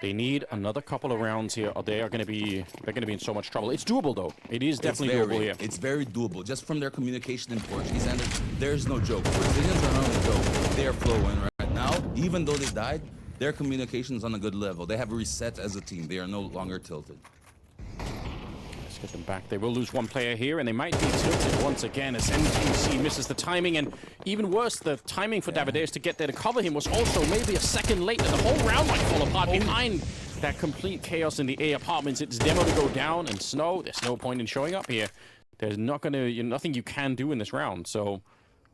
They need another couple of rounds here, or they're gonna be in so much trouble. It's doable though. It is definitely doable here. It's very doable. Just from their communication in Portuguese, and there's no joke. Brazilians are not a joke. They're flowing right now. Even though they died, their communication's on a good level. They have reset as a team. They are no longer tilted. Get them back. They will lose 1 player here, and they might be tilted once again as NQC misses the timing, and even worse, the timing for Davideus to get there to cover him was also maybe a second late, and the whole round might fall apart behind that complete chaos in the A apartments. It's Demo to go down, and Snow, there's no point in showing up here. There's nothing you can do in this round, so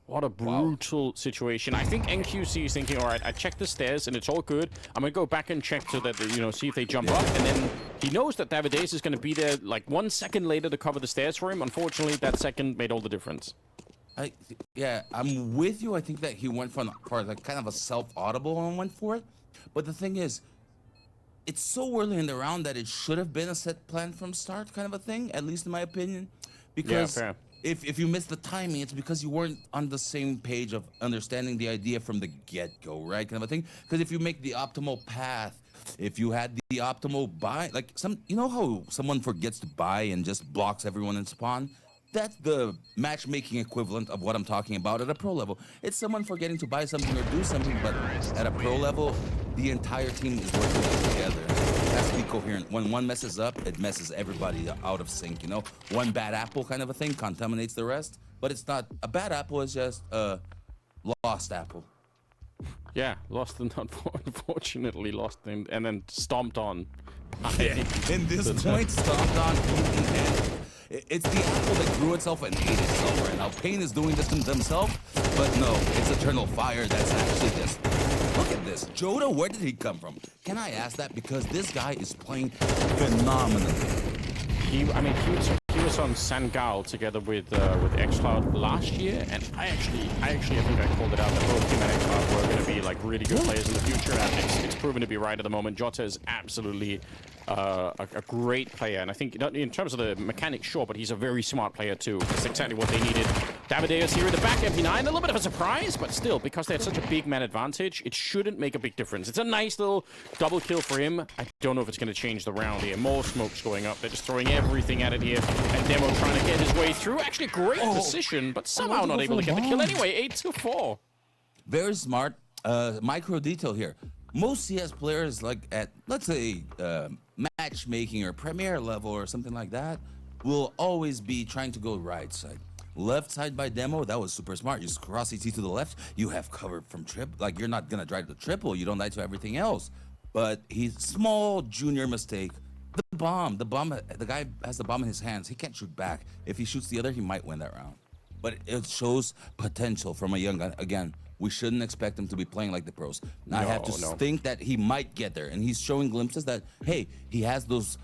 what a brutal situation. I think NQC is thinking, all right, I checked the stairs and it's all good. I'm going to go back and check so that, see if they jump up. And then he knows that Davideus is going to be there like 1 second later to cover the stairs for him. Unfortunately, that second made all the difference. Yeah, I'm with you. I think that he went for like kind of a self-audible and went for it. But the thing is, it's so early in the round that it should have been a set plan from start kind of a thing, at least in my opinion. Because yeah, fair. If you miss the timing, it's because you weren't on the same page of understanding the idea from the get-go, right? Kind of a thing. Because if you make the optimal path, if you had the optimal buy, like you know how someone forgets to buy and just blocks everyone in spawn? That's the matchmaking equivalent of what I'm talking about at a pro level. It's someone forgetting to buy something or do something, but at a pro level, the entire team is working together. It has to be coherent. When one messes up, it messes everybody out of sync, you know? One bad apple kind of a thing contaminates the rest, but it's not, a bad apple is just a lost apple. Yeah, lost and unfortunately lost and then stomped on. In this point, stomped on. It's the apple that grew itself and ate itself right now. paiN is doing this to themselves, but no, it's Eternal Fire that's actually just... Look at this. Joda, where did he come from? Can I ask that? Because this guy is playing phenomenally. He was on Sangal together with xCloud last year, and I think I called it out that both him and xCloud were going to be like really good players in the future, and it's proven to be right at the moment. Jota is absolutely a great player, and I think in terms of the mechanics, sure, but he's a very smart player too. That's exactly what they needed. Davideus here in the back, MP9, a little bit of a surprise, but still, because they had such a big man advantage, it shouldn't make a big difference. It's a nice little double kill for him. I don't know if it's going to change the round here. More smoke's going up. They're just throwing everything at it here, and Demo trying to get his way through. Actually, great position, but somehow not able to get the kill anyway. 8-4. Very smart. Micro detail here. Most CS players, like at, let's say, matchmaking or premier level or something like that, will always be trying to go right side. Left side by Demo, that was super smart. You just cross ET to the left, you have cover from trip. Like, you're not gonna drive the triple, you don't die to everything else. But he's small junior mistake. The guy has the bomb in his hands. He can't shoot back. If he shoots the other, he might win that round. But it shows potential from a young guy. Again, we shouldn't expect him to be playing like the pros. Now, I have to think that he might get there, and he's showing glimpses that, hey, he has those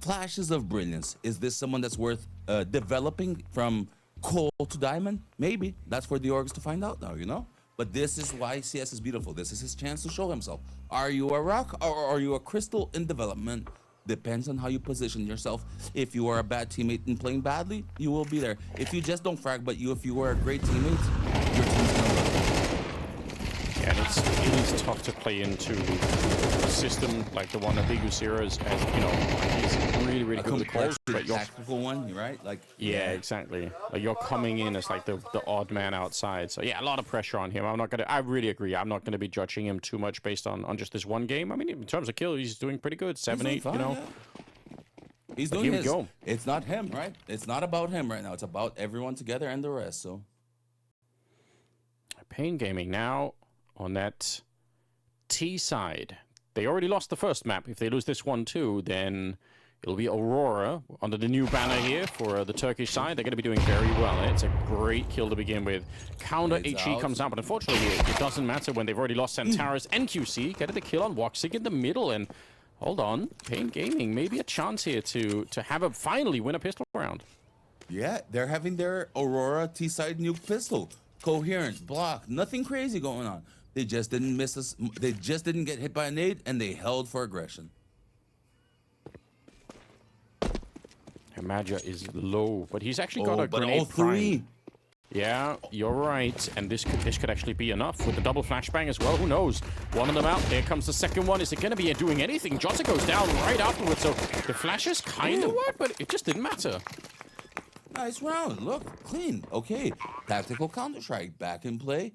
flashes of brilliance. Is this someone that's worth developing from coal to diamond? Maybe. That's for the orgs to find out now, you know? But this is why CS is beautiful. This is his chance to show himself. Are you a rock or are you a crystal in development? Depends on how you position yourself. If you are a bad teammate and playing badly, you will be there. If you just don't frag, but if you are a great teammate, your team's gonna win. And it is tough to play into a system like the one that biguzera is, as you know, he's really good with the calls, but you're tactical one, right? Like yeah, exactly. Like you're coming in as like the odd man outside. So yeah, a lot of pressure on him. I really agree. I'm not gonna be judging him too much based on just this one game. I mean, in terms of kill, he's doing pretty good. 7-8, you know. Yeah. He's doing his. It's not him, right? It's not about him right now. It's about everyone together and the rest. So paiN Gaming now on that T side. They already lost the first map. If they lose this one too, then it'll be Aurora under the new banner here for the Turkish side. They're going to be doing very well. It's a great kill to begin with. Counter HE comes out, but unfortunately it doesn't matter when they've already lost Santaris and QC. Getting the kill on Woxic in the middle, and hold on, paiN Gaming, maybe a chance here to finally win a pistol round. Yeah, they're having their Aurora T-side nuke pistol. Coherent, block, nothing crazy going on. They just didn't miss us. They just didn't get hit by a nade, and they held for aggression. Magia is low, but he's actually got a grenade prime. Yeah, you're right. And this could actually be enough with the double flashbang as well. Who knows? One of them out. There comes the second one. Is it going to be doing anything? Jota goes down right afterwards. So the flashes kind of work, but it just didn't matter. Nice round. Look, clean. Okay. Tactical Counter-Strike back in play.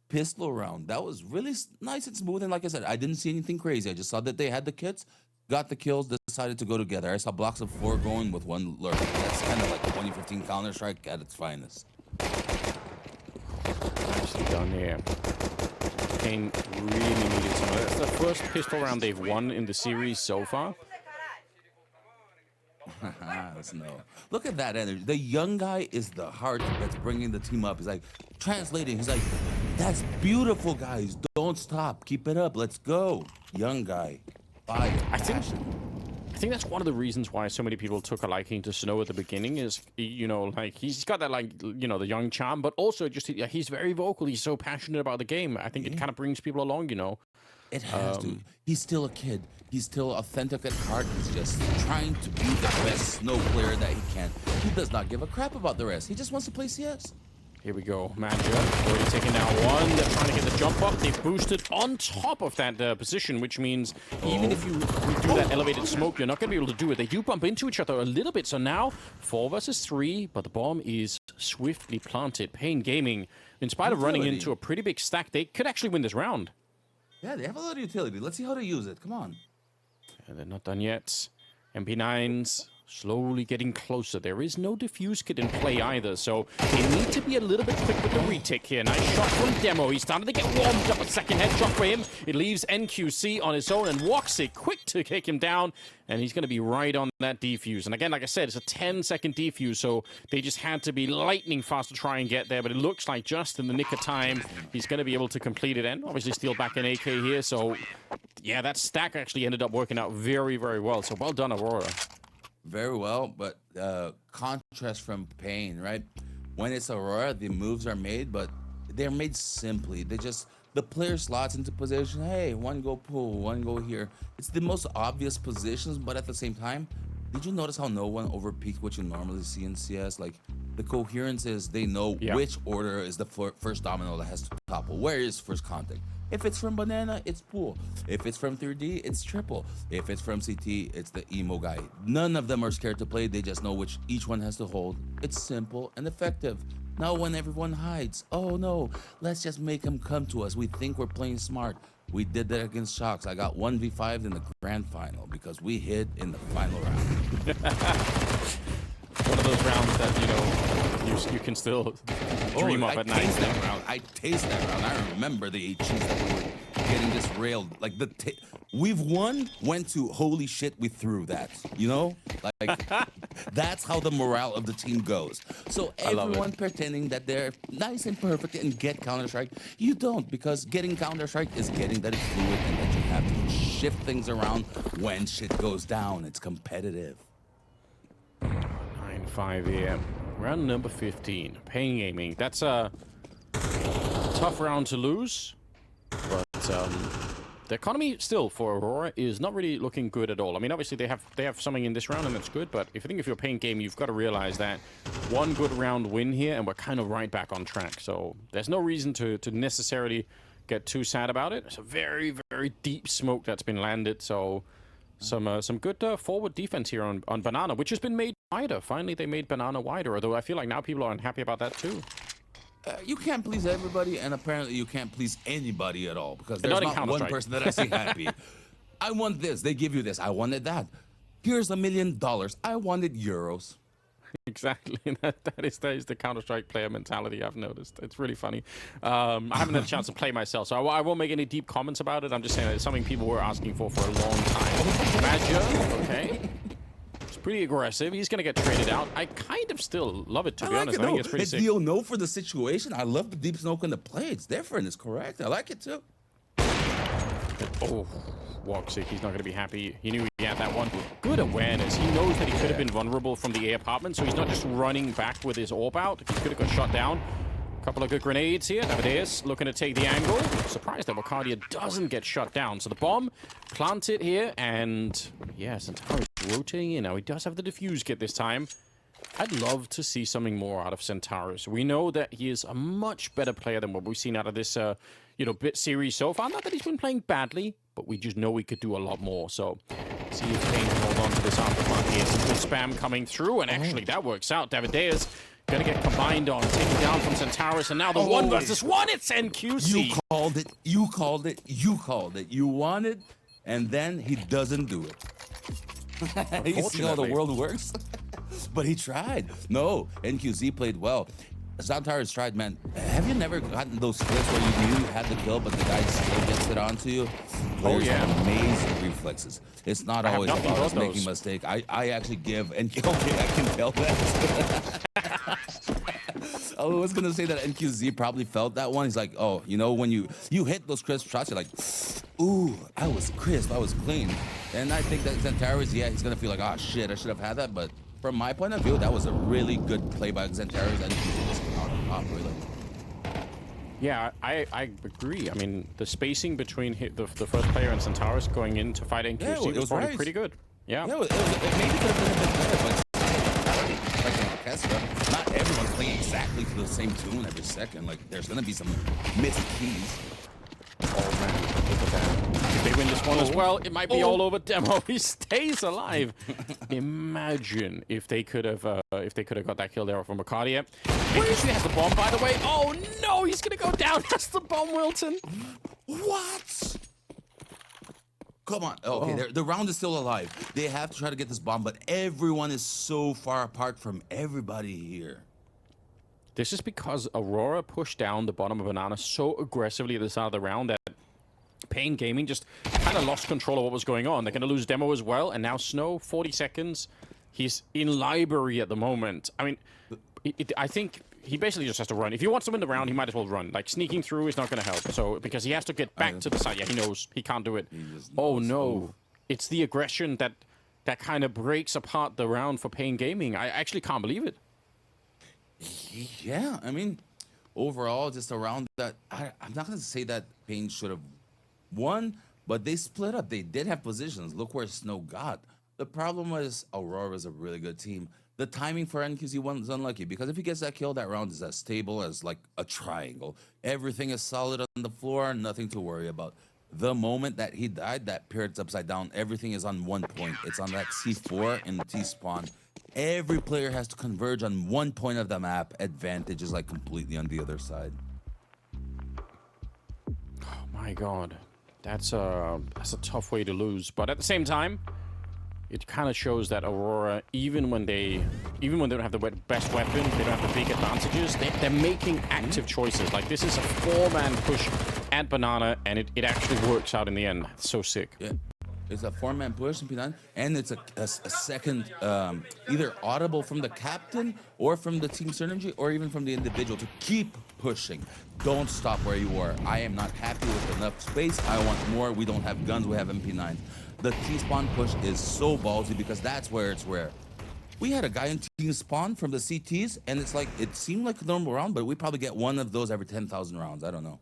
Pistol round. That was really nice and smooth. And like I said, I didn't see anything crazy. I just saw that they had the kits, got the kills, decided to go together. I saw blocks of 4 going with 1 lurk. That's kind of like 2015 Counter-Strike at its finest. Nicely done here. paiN really needed some of that. It's the first pistol round they've won in the series so far. No. Look at that energy. The young guy is the heart that's bringing the team up. He's like translating. He's like, that's beautiful, guys. Don't stop. Keep it up. Let's go. Young guy. Fire. I think that's one of the reasons why so many people took a liking to Snow at the beginning is, you know, like he's got that, like, you know, the young charm, but also just he's very vocal. He's so passionate about the game. I think it kind of brings people along, you know. It has to. He's still a kid. He's still authentic at heart. He's just trying to be the best Snow player that he can. He does not give a crap about the rest. He just wants to play CS. Here we go. Magia already taking down one. They're trying to get the jump up. They've boosted on top of that position, which means even if you do that elevated smoke, you're not going to be able to do it. They do bump into each other a little bit. So now 4 versus 3, but the bomb is swiftly planted. paiN Gaming, in spite of running into a pretty big stack, they could actually win this round. Yeah, they have a lot of utility. Let's see how to use it. Come on. And they're not done yet. MP9s slowly getting closer. There is no defuse kit in play either, so they need to be a little bit quick with the retake here. Nice shot from Demo. He's starting to get warmed up. A second headshot for him. It leaves NQC on his own, and Woxic quick to kick him down, and he's going to be right on that defuse. And again, like I said, it's a 10-second defuse, so they just had to be lightning fast to try and get there, but it looks like just in the nick of time, he's going to be able to complete it, and obviously steal back an AK here, so yeah, that stack actually ended up working out very, very well, so well done, Aurora. Very well, but contrast from paiN, right? When it's Aurora, the moves are made, but they're made simply. The player slots into position. Hey, one go pull, one go here. It's the most obvious positions, but at the same time, did you notice how no one overpeaked what you normally see in CS? Like, the coherence is they know which order is the first domino that has to topple. Where is first contact? If it's from Banana, it's pool. If it's from 3D, it's triple. If it's from CT, it's the emo guy. None of them are scared to play. They just know which each one has to hold. It's simple and effective. Now when everyone hides, oh no, let's just make them come to us. We think we're playing smart. We did that against Shocks. I got 1v5'd in the grand final because we hid in the final round. One of those rounds that, you know, you can still dream of at night. I taste that round. I remember the 8 cheese that we were getting just railed. Like, we've won, went to, holy shit, we threw that. You know? Like, that's how the morale of the team goes. So everyone pretending that they're nice and perfect and get Counter-Strike, you don't, because getting Counter-Strike is getting that it's fluid and that you have to shift things around when shit goes down. It's competitive. 9-5 here. Round number 15. paiN Gaming. That's a tough round to lose, but the economy still for Aurora is not really looking good at all. I mean, obviously they have something in this round and that's good, but if you're paiN Game, you've got to realize that one good round win here and we're kind of right back on track. So there's no reason to necessarily get too sad about it. It's a very, very deep smoke that's been landed, so some good forward defense here on Banana, which has been made wider. Finally, they made Banana wider, although I feel like now people are unhappy about that too. You can't please everybody, and apparently you can't please anybody at all, because there's not one person that I see happy. I want this. They give you this. I wanted that. Here's $1 million. I wanted euros. Exactly. That is the Counter-Strike player mentality, I've noticed. It's really funny. I haven't had a chance to play myself, so I won't make any deep comments about it. I'm just saying that it's something people were asking for a long time. Badger, okay. It's pretty aggressive. He's going to get traded out. I kind of still love it, to be honest. I think it's pretty sick. You'll know for the situation. I love the deep smoke in the play. It's different. It's correct. I like it, too. Oh, Woxic, he's not going to be happy. He knew he had that one. Good awareness. He knows that he could have been vulnerable from the A apartment, so he's not just running back with his AWP out. He could have got shot down. Couple of good grenades here. Davideus looking to take the angle. Surprised that Wakadia doesn't get shut down. So the bomb planted here, and yeah, Centaurus rotating in. Now he does have the defuse kit this time. I'd love to see something more out of Centaurus. We know that he is a much better player than what we've seen out of this, bit series so far. Not that he's been playing badly, but we just know we could do a lot more. So see if paiN can hold on to this aftermarket here. Some good spam coming through, and actually that works out. Davideus gonna get combined on, taken down from Centaurus, and now the 1 versus 1, it's NQC. You called it, you called it, you called it. You wanted, and then he doesn't do it. You see how the world works? But he tried. No, NQZ played well. Centaurus tried, man. Have you never gotten those splits where you knew you had the kill, but the guy still gets it onto you? Players have amazing reflexes. It's not always about us making a mistake. I actually give, and okay, I can tell that. I was gonna say that NQZ probably felt that one. He's like, oh, you know, when you hit those crisp shots, you're like, ooh, I was crisp, I was clean. And I think that Centaurus, yeah, he's gonna feel like, oh shit, I should have had that. But from my point of view, that was a really good play by Centaurus, and he just came out on top, really. Yeah, I agree. I mean, the spacing between the first player and Centaurus going in to fight NQC was probably pretty good. Yeah. Yeah, it maybe could have been a bit better, but like an orchestra, not everyone's playing exactly to the same tune every second. Like, there's gonna be some missed keys. Oh man, look at that. If they win this one as well, it might be all over Demo. He stays alive. Imagine if they could have got that kill there from Arcadia. He has the bomb, by the way. Oh no, he's gonna go down. That's the bomb, Wilton. What? Come on. Okay, the round is still alive. They have to try to get this bomb, but everyone is so far apart from everybody here. This is because Aurora pushed down the bottom of Banana so aggressively at the start of the round that paiN Gaming just kind of lost control of what was going on. They're going to lose Demo as well, and now Snow, 40 seconds. He's in library at the moment. I mean, I think he basically just has to run. If he wants to win the round, he might as well run. Like, sneaking through is not going to help. So, because he has to get back to the side. Yeah, he knows he can't do it. Oh, no. It's the aggression that kind of breaks apart the round for paiN Gaming. I actually can't believe it. Yeah, I mean, overall, just a round that... I'm not going to say that paiN should have won, but they split up. They did have positions. Look where Snow got. The problem was Aurora is a really good team. The timing for NQZ was unlucky because if he gets that kill, that round is as stable as like a triangle. Everything is solid on the floor, nothing to worry about. The moment that he died, that pyramid's upside down. Everything is on 1 point. It's on that C4 in the T-spawn. Every player has to converge on 1 point of the map. Advantage is like completely on the other side. Oh my god. That's a tough way to lose. But at the same time, it kind of shows that Aurora, even when they don't have the best weapon, they don't have the big advantages, they're making active choices. Like, this is a 4-man push at Banana, and it actually works out in the end. It's so sick. Yeah. It's a 4-man push in P9, and it's a second, either audible from the captain or from the team synergy or even from the individual to keep pushing. Don't stop where you are. I am not happy with enough space. I want more. We don't have guns. We have MP9. The T-spawn push is so ballsy because that's where it's rare. We had a guy in T-spawn from the CTs, and it's like, it seemed like a normal round, but we probably get one of those every 10,000 rounds. I don't know.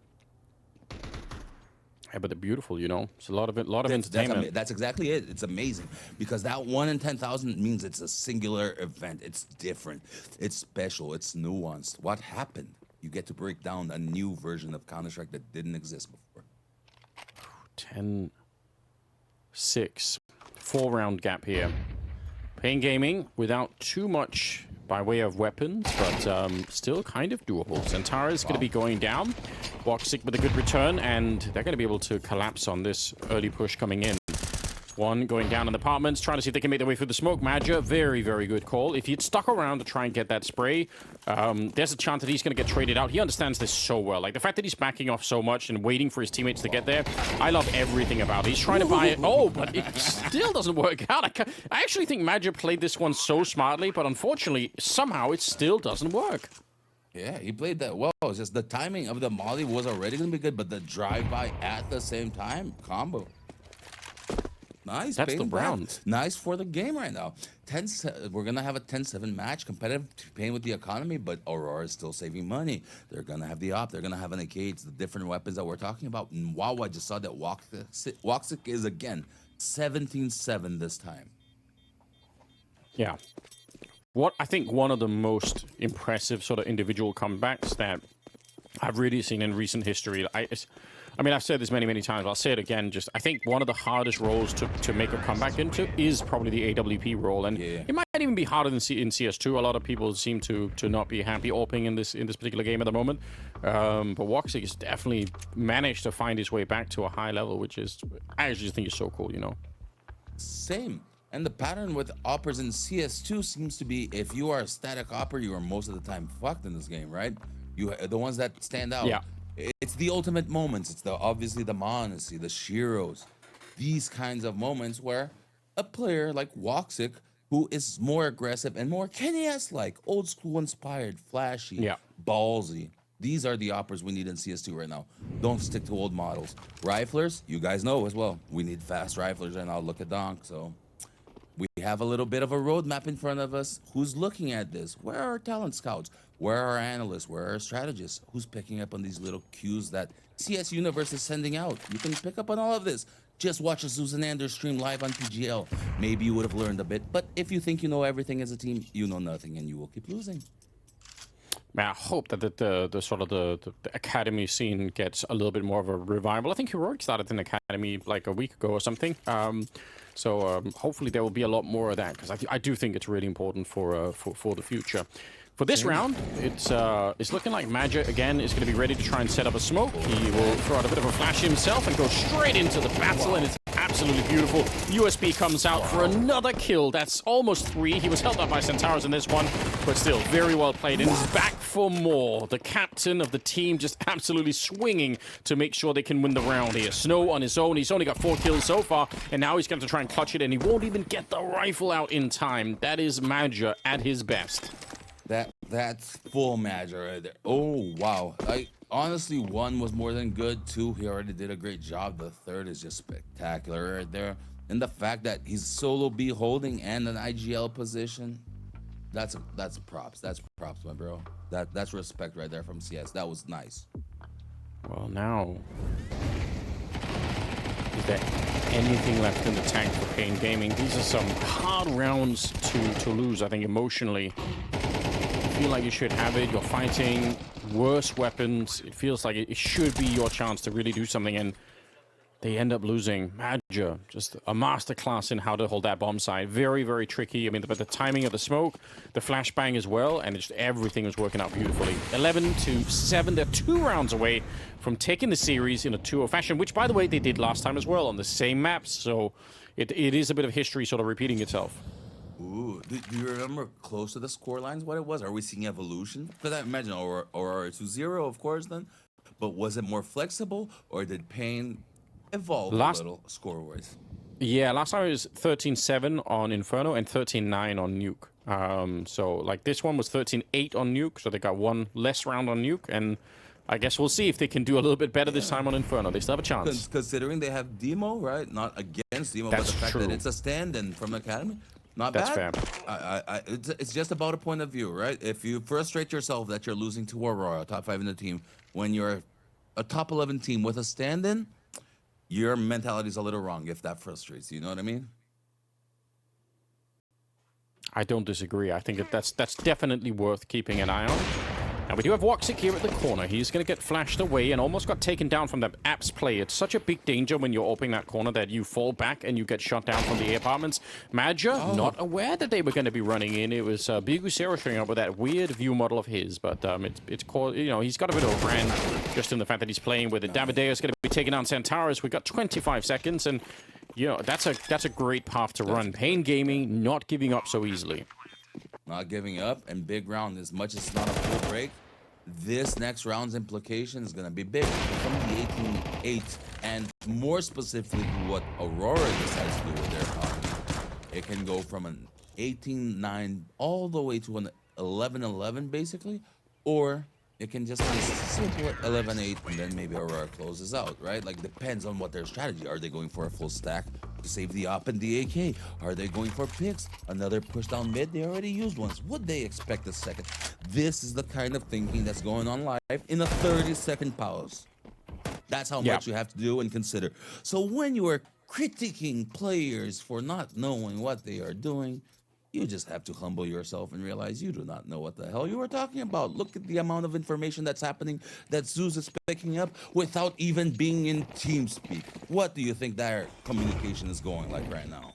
Yeah, but they're beautiful, you know. It's a lot of entertainment. That's exactly it. It's amazing because that 1 in 10,000 means it's a singular event. It's different. It's special. It's nuanced. What happened? You get to break down a new version of Counter-Strike that didn't exist before. 10-6, 4-round gap here. paiN Gaming without too much by way of weapons, but still kind of doable. Zentara is going to be going down. Woxic with a good return, and they're going to be able to collapse on this early push coming in. One going down in the apartments, trying to see if they can make their way through the smoke. Madja, very, very good call. If he'd stuck around to try and get that spray, there's a chance that he's going to get traded out. He understands this so well. Like, the fact that he's backing off so much and waiting for his teammates to get there, I love everything about it. He's trying to buy it. Oh, but it still doesn't work out. I actually think Madja played this one so smartly, but unfortunately, somehow it still doesn't work. Yeah, he played that well. It's just the timing of the molly was already going to be good, but the drive-by at the same time, combo. Nice. That's the round. Nice for the game right now. We're going to have a 10-7 match, competitive, paiN with the economy, but Aurora is still saving money. They're going to have the op. They're going to have an AK. It's the different weapons that we're talking about. And wow, I just saw that Woxic is, again, 17-7 this time. Yeah. What I think one of the most impressive sort of individual comebacks that I've really seen in recent history, I mean, I've said this many, many times, but I'll say it again. Just, I think one of the hardest roles to make a comeback into is probably the AWP role, and it might even be harder than in CS2. A lot of people seem to not be happy AWPing in this particular game at the moment. But Woxic has definitely managed to find his way back to a high level, which is, I actually think is so cool, you know. Same. And the pattern with oppers in CS2 seems to be, if you are a static opper, you are most of the time fucked in this game, right? The ones that stand out. Yeah. It's the ultimate moments. It's obviously the Monacy, the Shiros, these kinds of moments where a player like Woxic, who is more aggressive and more KNS-like, old school inspired, flashy, ballsy. These are the oppers we need in CS2 right now. Don't stick to old models. Riflers, you guys know as well. We need fast riflers right now. Look at Donk. So we have a little bit of a roadmap in front of us. Who's looking at this? Where are our talent scouts? Where are our analysts? Where are our strategists? Who's picking up on these little cues that CS Universe is sending out? You can pick up on all of this. Just watch a Susan Anders stream live on PGL. Maybe you would have learned a bit, but if you think you know everything as a team, you know nothing and you will keep losing. Man, I hope that the academy scene gets a little bit more of a revival. I think Heroic started an academy like a week ago or something. So hopefully there will be a lot more of that, because I do think it's really important for the future. For this round, it's looking like Madja, again, is going to be ready to try and set up a smoke. He will throw out a bit of a flash himself and go straight into the battle, and it's absolutely beautiful. USB comes out for another kill. That's almost 3. He was held up by Centauros in this one, but still very well played. And he's back for more. The captain of the team just absolutely swinging to make sure they can win the round here. Snow on his own. He's only got 4 kills so far, and now he's going to try and clutch it, and he won't even get the rifle out in time. That is Major at his best. That's full Major right there. Oh, wow. Honestly, 1 was more than good. 2, he already did a great job. The 3rd is just spectacular right there. And the fact that he's solo B holding and an IGL position, that's props. That's props, my bro. That's respect right there from CS. That was nice. Well, now, is there anything left in the tank for paiN Gaming? These are some hard rounds to lose, I think, emotionally. You feel like you should have it. You're fighting worse weapons. It feels like it should be your chance to really do something, and they end up losing. Major, just a masterclass in how to hold that bomb site. Very, very tricky. I mean, but the timing of the smoke, the flashbang as well, and just everything was working out beautifully. 11-7. They're 2 rounds away from taking the series in a 2-0 fashion, which, by the way, they did last time as well on the same maps. So it is a bit of history sort of repeating itself. Ooh, do you remember close to the score lines what it was? Are we seeing evolution? Because I imagine Aurora 2-0, of course, then. But was it more flexible, or did paiN evolve a little score-wise? Yeah, last time it was 13-7 on Inferno and 13-9 on Nuke. So, like, this one was 13-8 on Nuke, so they got 1 less round on Nuke, and I guess we'll see if they can do a little bit better this time on Inferno. They still have a chance. Considering they have Demo, right? Not against Demo, but the fact that it's a stand-in from Academy. Not bad. That's fair. It's just about a point of view, right? If you frustrate yourself that you're losing to Aurora, top 5 in the team, when you're a top 11 team with a stand-in, your mentality is a little wrong if that frustrates you. You know what I mean? I don't disagree. I think that's definitely worth keeping an eye on. Now, we do have Woxic here at the corner. He's going to get flashed away and almost got taken down from the Apps play. It's such a big danger when you're opening that corner that you fall back and you get shot down from the apartments. Major, not aware that they were going to be running in. It was biguzera showing up with that weird view model of his, but it's called, you know, he's got a bit of a brand just in the fact that he's playing with it. Davideo's going to be taking down Centauros. We've got 25 seconds, and, you know, that's a great path to run. paiN Gaming not giving up so easily. Not giving up, and big round, as much as it's not a full break, this next round's implication is going to be big. From the 18-8, and more specifically what Aurora decides to do with their economy. It can go from an 18-9 all the way to an 11-11, basically, or it can just be simple 11-8, and then maybe Aurora closes out, right? Like, depends on what their strategy. Are they going for a full stack to save the op and the AK? Are they going for picks? Another push down mid? They already used once. Would they expect a second? This is the kind of thinking that's going on live in a 30-second pause. That's how much you have to do and consider. So when you are critiquing players for not knowing what they are doing, you just have to humble yourself and realize you do not know what the hell you are talking about. Look at the amount of information that's happening that Zeus is picking up without even being in TeamSpeak. What do you think their communication is going like right now?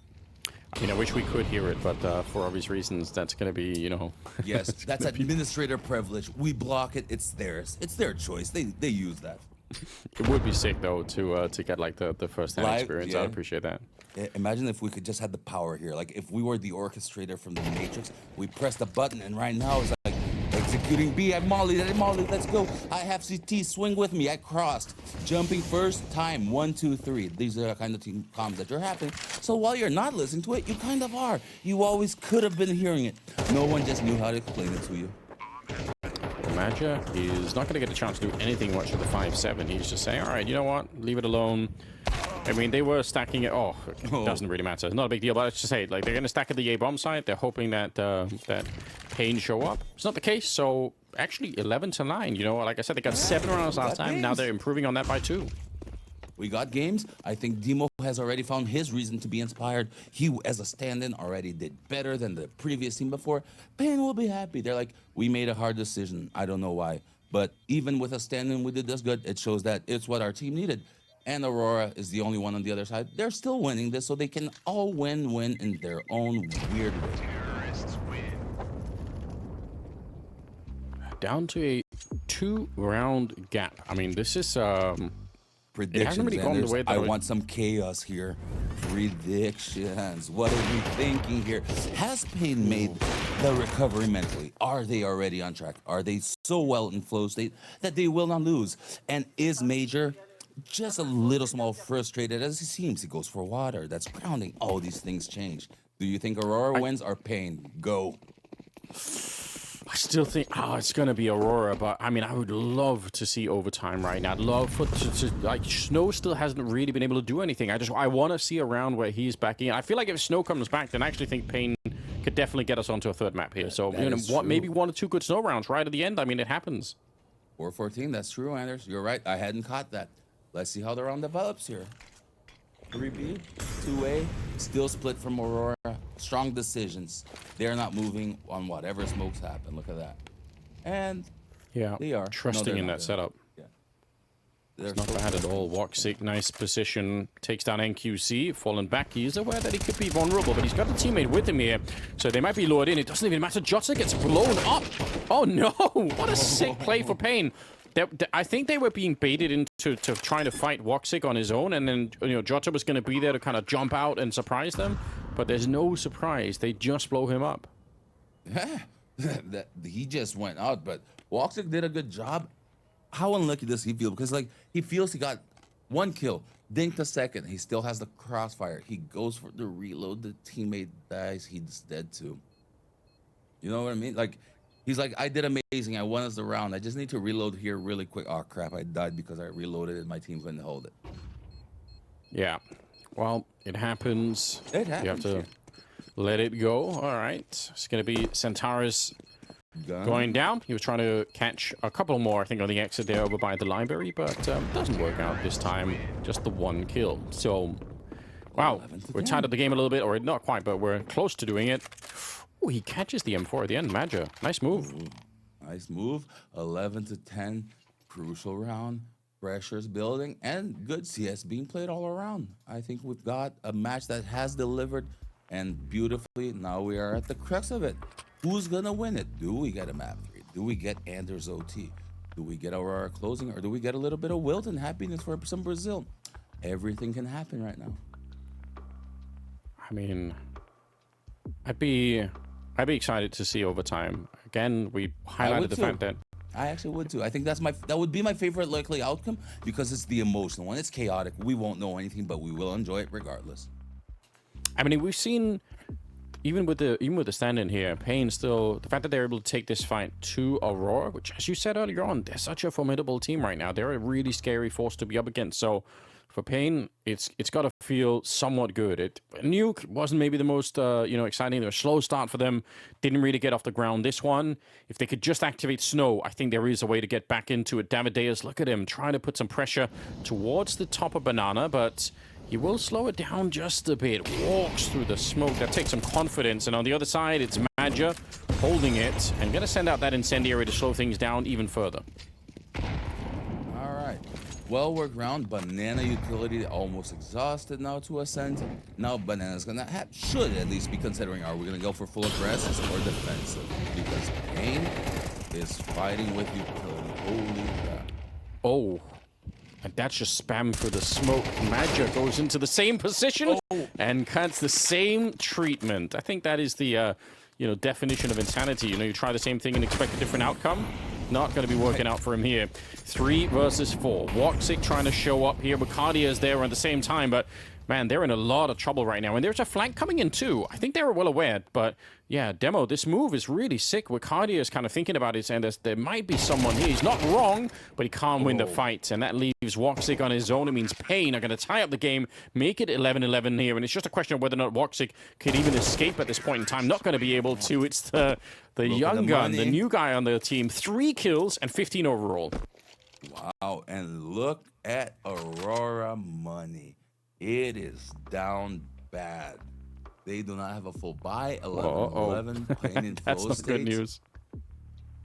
I mean, I wish we could hear it, but for obvious reasons, that's going to be, you know... Yes, that's administrator privilege. We block it. It's theirs. It's their choice. They use that. It would be sick, though, to get, like, the first-hand experience. I'd appreciate that. Imagine if we could just have the power here. Like, if we were the orchestrator from the Matrix, we press the button, and right now it's like, executing B, I molly, let's go. I have CT, swing with me, I crossed. Jumping first, time, 1, 2, 3. These are the kind of team comms that are happening. So while you're not listening to it, you kind of are. You always could have been hearing it. No one just knew how to explain it to you. Major is not going to get a chance to do anything much with the 5-7. He's just saying, all right, you know what, leave it alone. I mean, they were stacking it. It doesn't really matter. It's not a big deal, but let's just say, like, they're going to stack at the A bomb site. They're hoping that that paiN show up. It's not the case. So actually, 11-9. You know, like I said, they got 7 rounds last time. Now they're improving on that by 2. We got games. I think Demo has already found his reason to be inspired. He, as a stand-in, already did better than the previous team before. paiN will be happy. They're like, we made a hard decision. I don't know why. But even with a stand-in, we did this good. It shows that it's what our team needed. And Aurora is the only one on the other side. They're still winning this, so they can all win in their own weird way. Down to a 2-round gap. I mean, this is Predictions. really gone the way that I want some chaos here. Predictions. What are we thinking here? Has paiN made the recovery mentally? Are they already on track? Are they so well in flow state that they will not lose? And is Major just a little small frustrated as he seems? He goes for water. That's grounding. All these things change. Do you think Aurora wins or paiN? Go. I still think, it's going to be Aurora, but I mean, I would love to see overtime right now. I'd love for like, Snow still hasn't really been able to do anything. I want to see a round where he's back in. I feel like if Snow comes back, then I actually think paiN could definitely get us onto a third map here. So, you know, maybe 1 or 2 good Snow rounds right at the end. I mean, it happens. 4-14, that's true, Anders. You're right. I hadn't caught that. Let's see how the round develops here. 3B, 2A, still split from Aurora. Strong decisions. They're not moving on whatever smokes happen. Look at that. And yeah, they are trusting in that setup. Yeah. It's not bad at all. Woxic, nice position. Takes down NQC. Fallen back. He is aware that he could be vulnerable, but he's got a teammate with him here. So they might be lured in. It doesn't even matter. Jota gets blown up. Oh no! What a sick play for paiN. I think they were being baited into trying to fight Woxic on his own, and then, you know, Jota was going to be there to kind of jump out and surprise them. But there's no surprise. They just blow him up. Yeah, he just went out, but Woxic did a good job. How unlucky does he feel? Because, like, he feels he got 1 kill, dinked a second. He still has the crossfire. He goes for the reload. The teammate dies. He's dead too. You know what I mean? Like, he's like, I did amazing. I won us the round. I just need to reload here really quick. Oh, crap. I died because I reloaded and my team couldn't hold it. Yeah. Well, it happens. It happens. You have to let it go. All right. It's going to be Centaurus going down. He was trying to catch a couple more, I think, on the exit there over by the library, but doesn't work out this time. Just the 1 kill. So, wow. We're tied up the game a little bit, or not quite, but we're close to doing it. Oh, he catches the M4 at the end. Major. Nice move. Ooh, nice move. 11-10. Crucial round. Pressure's building. And good CS being played all around. I think we've got a match that has delivered. And beautifully, now we are at the crux of it. Who's going to win it? Do we get a map 3? Do we get Anders OT? Do we get Aurora closing? Or do we get a little bit of Wilton happiness for some Brazil? Everything can happen right now. I mean, I'd be excited to see overtime. Again, we highlighted the fact that I actually would too. I think that would be my favorite likely outcome because it's the emotional one. It's chaotic. We won't know anything, but we will enjoy it regardless. I mean, we've seen even with the stand-in here, paiN still, the fact that they're able to take this fight to Aurora, which, as you said earlier on, they're such a formidable team right now. They're a really scary force to be up against. So for paiN, it's got to feel somewhat good. Nuke wasn't maybe the most exciting. There was a slow start for them. Didn't really get off the ground. This one, if they could just activate Snow, I think there is a way to get back into it. Davideus, look at him, trying to put some pressure towards the top of Banana, but he will slow it down just a bit. Walks through the smoke. That takes some confidence. And on the other side, it's Major holding it and going to send out that incendiary to slow things down even further. All right. Well-worked round. Banana utility almost exhausted now to ascend. Now Banana's going to should at least be considering, are we going to go for full aggressive or defensive? Because paiN is fighting with utility. Holy crap. Oh. And that's just spam for the smoke. Major goes into the same position and cuts the same treatment. I think that is the definition of insanity. You try the same thing and expect a different outcome. Not going to be working out for him here. 3 versus 4. Woxic trying to show up here. Bacardia is there at the same time, but man, they're in a lot of trouble right now. And there's a flank coming in too. I think they were well aware, but yeah, Demo, this move is really sick. Bacardia is kind of thinking about it, and there might be someone here. He's not wrong, but he can't win the fight, and that leaves Woxic on his own. It means paiN are going to tie up the game, make it 11-11 here, and it's just a question of whether or not Woxic could even escape at this point in time. Not going to be able to. It's the young gun, the new guy on the team. 3 kills and 15 overall. Wow, and look at Aurora money. It is down bad. They do not have a full buy. 11-11 paiN in That's flow not states. good news.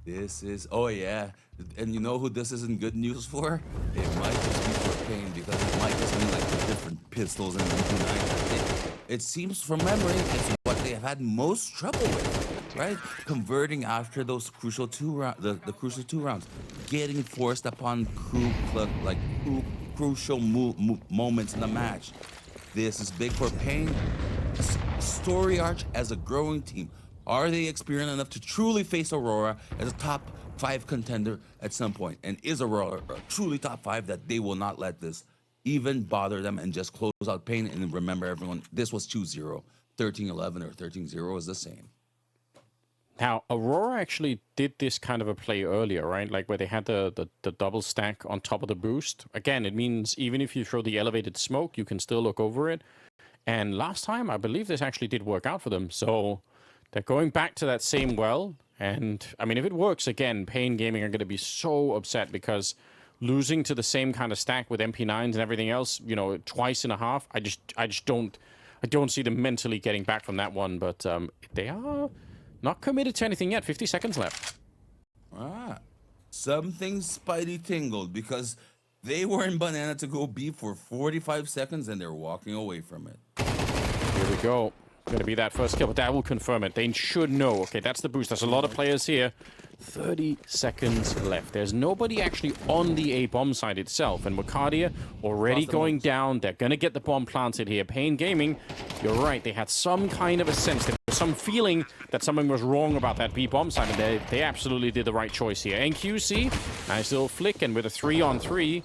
This is, oh yeah. And you know who this isn't good news for? It might just be for paiN because it might just be like the different pistols and it seems from memory it's what they have had most trouble with, right? Converting after those crucial 2 rounds, the crucial 2 rounds, getting forced upon crew crucial moments in the match. This is big for paiN. Story Arch as a growing team. Are they experienced enough to truly face Aurora as a top 5 contender at some point? And is Aurora truly top 5 that they will not let this even bother them and just close out paiN? And remember, everyone, this was 2-0. 13-11 or 13-0 is the same. Now, Aurora actually did this kind of a play earlier, right? Like where they had the double stack on top of the boost. Again, it means even if you throw the elevated smoke, you can still look over it. And last time, I believe this actually did work out for them. So they're going back to that same well. And, I mean, if it works again, paiN Gaming are going to be so upset because losing to the same kind of stack with MP9s and everything else, you know, twice and a half, I just don't see them mentally getting back from that one. But they are not committed to anything yet. 50 seconds left. Ah, something Spidey tingled because they were in banana to go B for 45 seconds and they're walking away from it. Here we go. Going to be that first kill, but that will confirm it. They should know. Okay, that's the boost. There's a lot of players here. 30 seconds left. There's nobody actually on the A bomb side itself. And Wakadia already going down. They're going to get the bomb planted here. paiN Gaming, you're right. They had some kind of a sense. There was some feeling that something was wrong about that B bomb side. And they absolutely did the right choice here. NQC, nice little flick. And with a 3-on-3,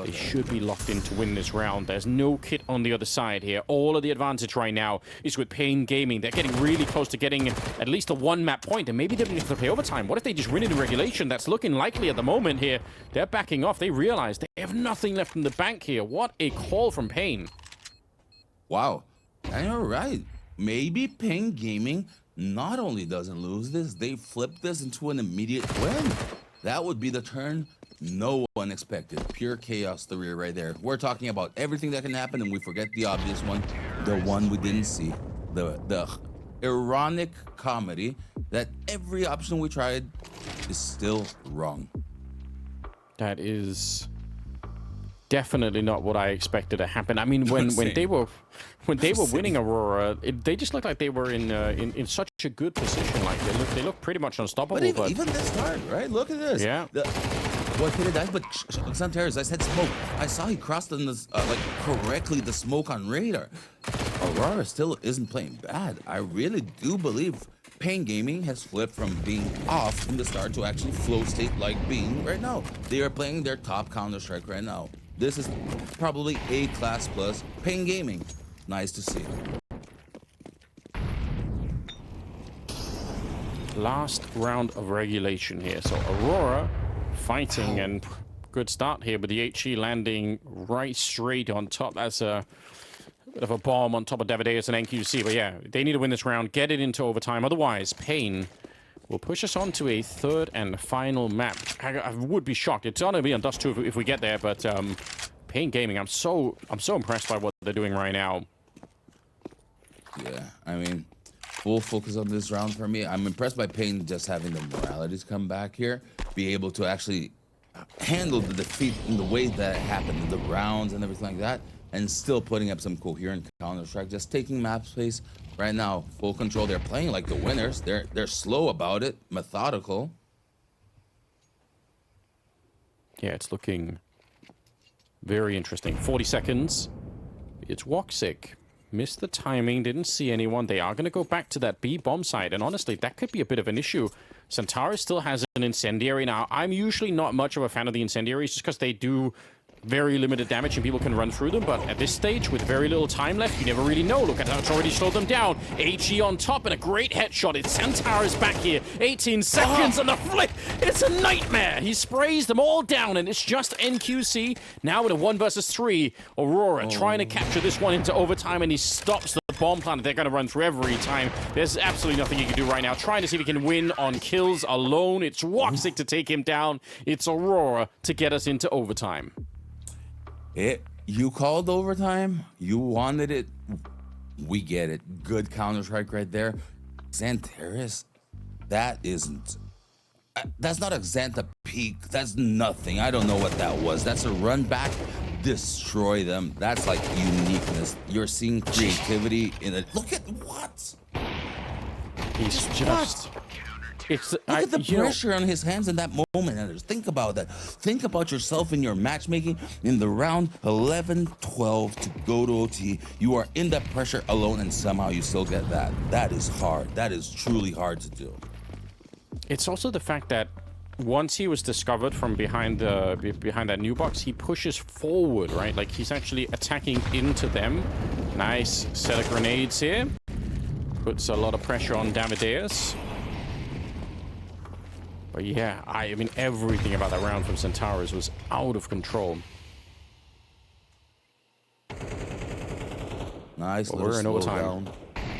they should be locked in to win this round. There's no kit on the other side here. All of the advantage right now is with paiN Gaming. They're getting really close to getting at least a 1-map point, and maybe they're going to play overtime. What if they just win it in regulation? That's looking likely at the moment here. They're backing off. They realize they have nothing left in the bank here. What a call from paiN. Wow. And you're right. Maybe paiN Gaming not only doesn't lose this, they flip this into an immediate win. That would be the turn no one expected. Pure chaos theory right there. We're talking about everything that can happen and we forget the obvious one, the one we didn't see. The ironic comedy that every option we tried is still wrong. That is definitely not what I expected to happen. I mean, when they were winning Aurora, they just looked like they were in such a good position. Like they look pretty much unstoppable. But even this start, right? Look at this. Yeah. What hit it? But Santaris, I said smoke. I saw he crossed in this like correctly the smoke on radar. Aurora still isn't playing bad. I really do believe paiN Gaming has flipped from being off from the start to actually flow state like being right now. They are playing their top Counter-Strike right now. This is probably A-class plus paiN Gaming. Nice to see. Last round of regulation here. So Aurora fighting and good start here with the HE landing right straight on top. That's a bit of a bomb on top of Davideus and NQC. But yeah, they need to win this round, get it into overtime. Otherwise, paiN will push us on to a third and final map. I would be shocked. It's going to be on Dust2 if we get there, but paiN Gaming, I'm so impressed by what they're doing right now. Yeah, I mean, full focus on this round for me. I'm impressed by paiN just having the morality to come back here, be able to actually handle the defeat in the way that it happened, in the rounds and everything like that, and still putting up some coherent Counter-Strike, just taking map space. Right now, full control. They're playing like the winners. They're slow about it, methodical. Yeah, it's looking very interesting. 40 seconds. It's Woxic. Missed the timing, didn't see anyone. They are going to go back to that B bomb site, and honestly, that could be a bit of an issue. Centaurus still has an incendiary. Now, I'm usually not much of a fan of the incendiaries just because they do very limited damage and people can run through them, but at this stage, with very little time left, you never really know. Look at how it's already slowed them down. HE on top and a great headshot. It's Centaurus back here. 18 seconds on the flick. It's a nightmare. He sprays them all down, and it's just NQC. Now with a 1 versus 3. Aurora trying to capture this one into overtime, and he stops the bomb plant. They're going to run through every time. There's absolutely nothing he can do right now. Trying to see if he can win on kills alone. It's Woxic to take him down. It's Aurora to get us into overtime. You called overtime. You wanted it. We get it. Good Counter-Strike right there. Xantaris, that isn't. That's not a Xanta peak. That's nothing. I don't know what that was. That's a run back. Destroy them. That's like uniqueness. You're seeing creativity in it. Look at what? He's just It's Look at the pressure on his hands in that moment, Anders. Think about that. Think about yourself in your matchmaking in the round 11, 12 to go to OT. You are in that pressure alone, and somehow you still get that. That is hard. That is truly hard to do. It's also the fact that once he was discovered from behind that new box, he pushes forward, right? Like he's actually attacking into them. Nice set of grenades here. Puts a lot of pressure on Davideus. But yeah, I mean, everything about that round from Centaurus was out of control. Nice. Well, we're in overtime. Down.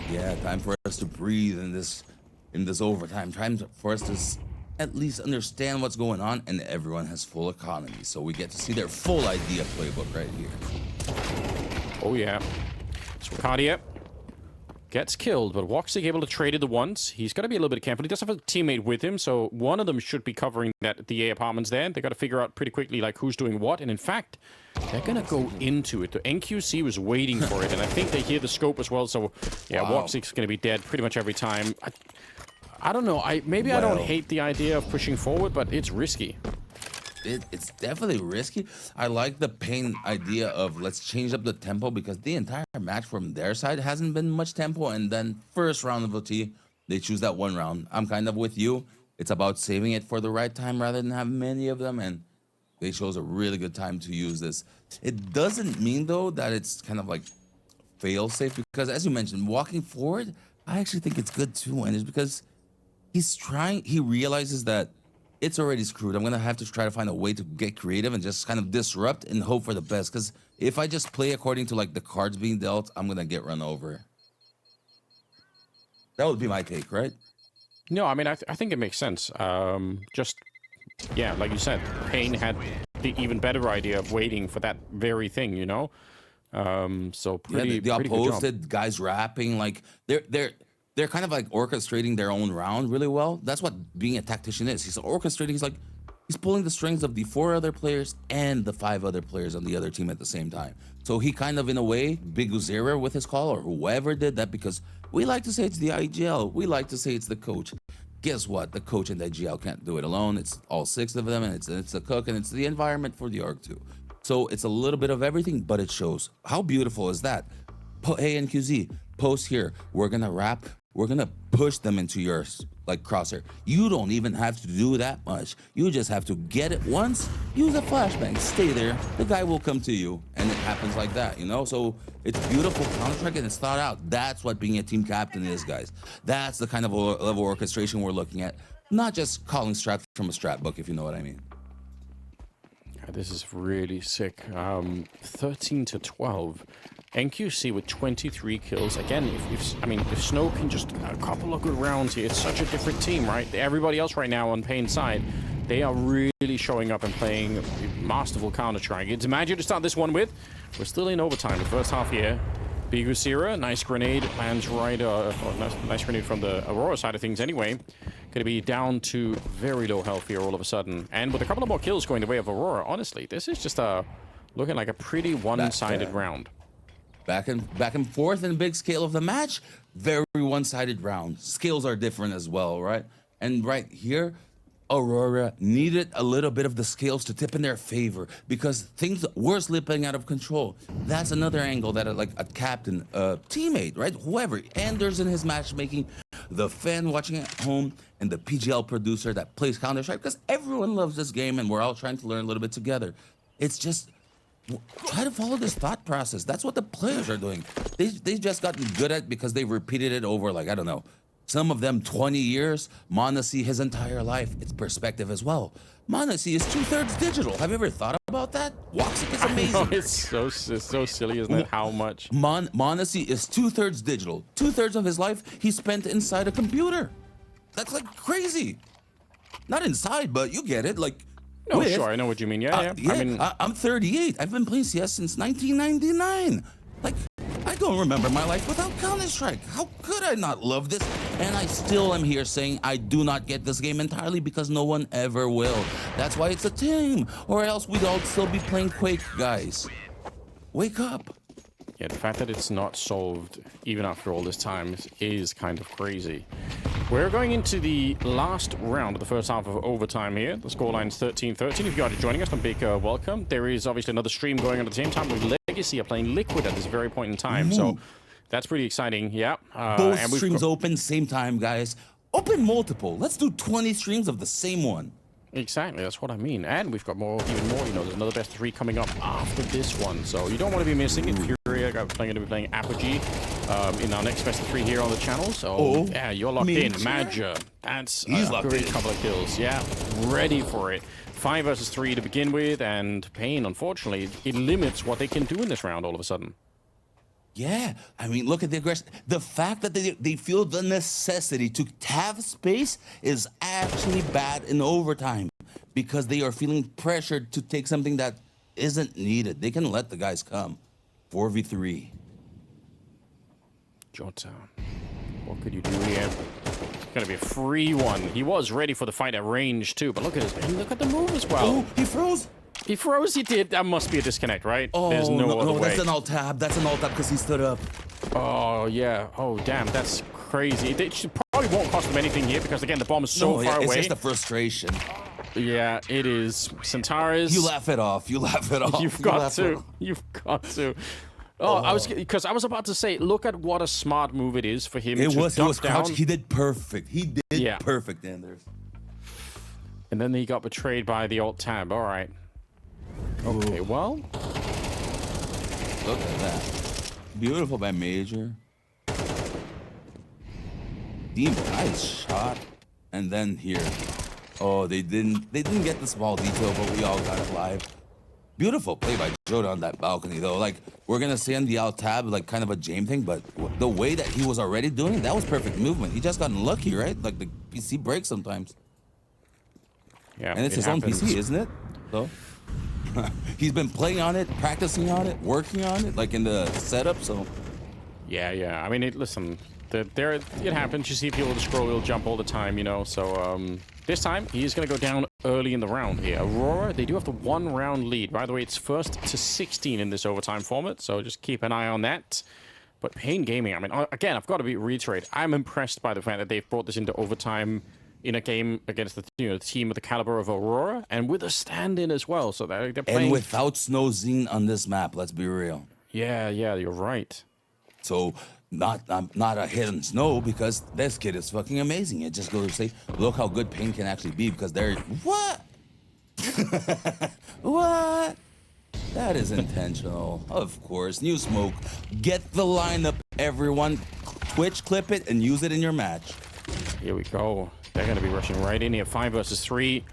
Yeah, time for us to breathe in this overtime. Time for us to at least understand what's going on, and everyone has full economy, so we get to see their full idea playbook right here. Oh yeah. So Cardia gets killed, but Woxic able to trade it the once. He's got to be a little bit careful. He does have a teammate with him, so one of them should be covering the A apartments there. They got to figure out pretty quickly like who's doing what, and in fact, they're going to go into it. The NQC was waiting for it, and I think they hear the scope as well, so yeah, wow. Woxic's going to be dead pretty much every time. I don't know. I don't hate the idea of pushing forward, but it's risky. It's definitely risky. I like the paiN idea of let's change up the tempo, because the entire match from their side hasn't been much tempo, and then first round of OT, they choose that one round. I'm kind of with you. It's about saving it for the right time rather than having many of them, and they chose a really good time to use this. It doesn't mean, though, that it's kind of like fail-safe, because as you mentioned, walking forward, I actually think it's good too, and it's because he realizes that it's already screwed. I'm going to have to try to find a way to get creative and just kind of disrupt and hope for the best. Because if I just play according to like the cards being dealt, I'm going to get run over. That would be my take, right? No, I mean, I think it makes sense. Just, yeah, like you said, paiN had the even better idea of waiting for that very thing, you know? So pretty, the pretty opposed guys rapping, like they're kind of like orchestrating their own round really well. That's what being a tactician is. He's orchestrating. He's pulling the strings of the 4 other players and the 5 other players on the other team at the same time. So he kind of, in a way, biguzera with his call, or whoever did that, because we like to say it's the IGL. We like to say it's the coach. Guess what? The coach and the IGL can't do it alone. It's all 6 of them, and it's the cook, and it's the environment for the org too. So it's a little bit of everything, but it shows. How beautiful is that? Hey, NQZ, post here. We're going to rap. We're going to push them into your like crosshair. You don't even have to do that much. You just have to get it once, use a flashbang, stay there. The guy will come to you, and it happens like that, you know? So it's beautiful Counter-Strike, and it's thought out. That's what being a team captain is, guys. That's the kind of level of orchestration we're looking at. Not just calling strats from a strat book, if you know what I mean. This is really sick. 13 to 12. NQC with 23 kills. Again, if Snow can just a couple of good rounds here, it's such a different team, right? Everybody else right now on paiN side, they are really showing up and playing masterful Counter-Strike. It's Magic to start this one with. We're still in overtime, the first half here. biguzera, nice grenade, lands right, nice grenade from the Aurora side of things anyway. Gonna be down to very low health here all of a sudden. And with a couple of more kills going the way of Aurora, honestly, this is just looking like a pretty one-sided round. Back and forth in the big scale of the match, very one-sided round. Skills are different as well, right? And right here, Aurora needed a little bit of the scales to tip in their favor, because things were slipping out of control. That's another angle that like a captain, a teammate, right? Whoever, Anders in his matchmaking, the fan watching at home, and the PGL producer that plays Counter-Strike, because everyone loves this game and we're all trying to learn a little bit together. It's just, try to follow this thought process. That's what the players are doing. They've just gotten good at it because they've repeated it over, like, I don't know, some of them 20 years. MongolZ his entire life. It's perspective as well. MongolZ is 2/3 digital. Have you ever thought about that? Woxic is amazing. It's so silly, isn't it? How much? MongolZ is 2/3 digital. 2/3 of his life he spent inside a computer. That's like crazy. Not inside, but you get it. Like, no, sure, I know what you mean. Yeah. I mean, I'm 38. I've been playing CS since 1999. Like, I don't remember my life without Counter-Strike. How could I not love this? And I still am here saying I do not get this game entirely, because no one ever will. That's why it's a team, or else we'd all still be playing Quake, guys. Wake up. Yeah, the fact that it's not solved even after all this time is kind of crazy. We're going into the last round of the first half of overtime here. The scoreline's 13-13. If you guys are joining us, a big welcome. There is obviously another stream going on at the same time with Legacy are playing Liquid at this very point in time. Ooh. So that's pretty exciting. Yeah. Both streams open same time, guys. Open multiple. Let's do 20 streams of the same one. Exactly, that's what I mean. And we've got even more, you know, there's another best of 3 coming up after this one. So you don't want to be missing it. FURIA are going to be playing Apogee in our next best of 3 here on the channel. So yeah, you're locked in. Major. That's a great couple of kills. Yeah, ready for it. 5 versus 3 to begin with, and paiN, unfortunately, it limits what they can do in this round all of a sudden. Yeah, I mean, look at the aggression. The fact that they feel the necessity to have space is actually bad in overtime because they are feeling pressured to take something that isn't needed. They can let the guys come. 4v3. Georgetown. What could you do here? It's gonna be a free one. He was ready for the fight at range too, but look at his, and look at the move as well. Oh, he froze. He froze, he did. That must be a disconnect, right? Oh, there's no other way. That's an alt tab. That's an alt tab because he stood up. Oh, yeah. Oh, damn. That's crazy. It probably won't cost him anything here because, again, the bomb is so far away. It's just the frustration. Yeah, it is. Centaurus. You laugh it off. You laugh it off. You've got to. You've got to. Oh, because I was about to say, look at what a smart move it is for him to duck down. He did perfect. He did perfect, Anders. And then he got betrayed by the alt tab. All right. Okay, well. Look at that. Beautiful by Major. Deep, nice shot. And then here. Oh, they didn't get the small detail, but we all got it live. Beautiful play by Joda on that balcony, though. Like, we're going to see on the alt tab, like, kind of a Jame thing, but the way that he was already doing it, that was perfect movement. He just got unlucky, right? Like, the PC breaks sometimes. Yeah, and it's his own PC, isn't it? So he's been playing on it, practicing on it, working on it, like in the setup, so. Yeah. I mean, listen, it happens. You see people with the scroll wheel jump all the time, you know, so this time he's going to go down early in the round here. Aurora, they do have the 1-round lead. By the way, it's 1st to 16 in this overtime format, so just keep an eye on that. But paiN Gaming, I mean, again, I've got to reiterate, I'm impressed by the fact that they've brought this into overtime in a game against the team of the caliber of Aurora, and with a stand-in as well. So they're playing. And without Snowzine on this map, let's be real. Yeah, you're right. So not a hit on Snow because this kid is fucking amazing. It just goes to say, look how good paiN can actually be because they're what? What? That is intentional, of course. New smoke. Get the lineup, everyone. Twitch clip it and use it in your match. Here we go. They're going to be rushing right in here. 5 versus 3.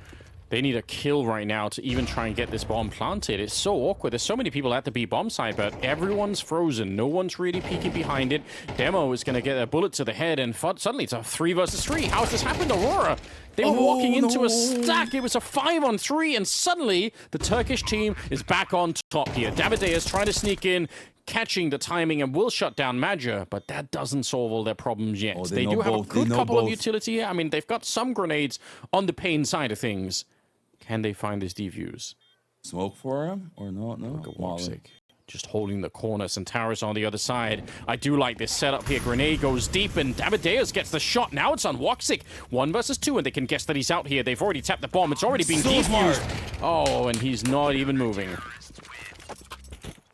They need a kill right now to even try and get this bomb planted. It's so awkward. There's so many people at the B bomb site, but everyone's frozen. No one's really peeking behind it. Demo is going to get a bullet to the head, and suddenly it's a 3 versus 3. How has this happened, Aurora? They were walking into a stack. It was a 5-on-3, and suddenly the Turkish team is back on top here. Davideus trying to sneak in, catching the timing, and will shut down Major, but that doesn't solve all their problems yet. They do have a good couple of utility here. I mean, they've got some grenades on the paiN side of things. Can they find this defuse? Smoke for him or no? Look at Woxic. Just holding the corner. Centaurus on the other side. I do like this setup here. Grenade goes deep, and Davideus gets the shot. Now it's on Woxic. 1 versus 2, and they can guess that he's out here. They've already tapped the bomb. It's already been defused. Oh, and he's not even moving.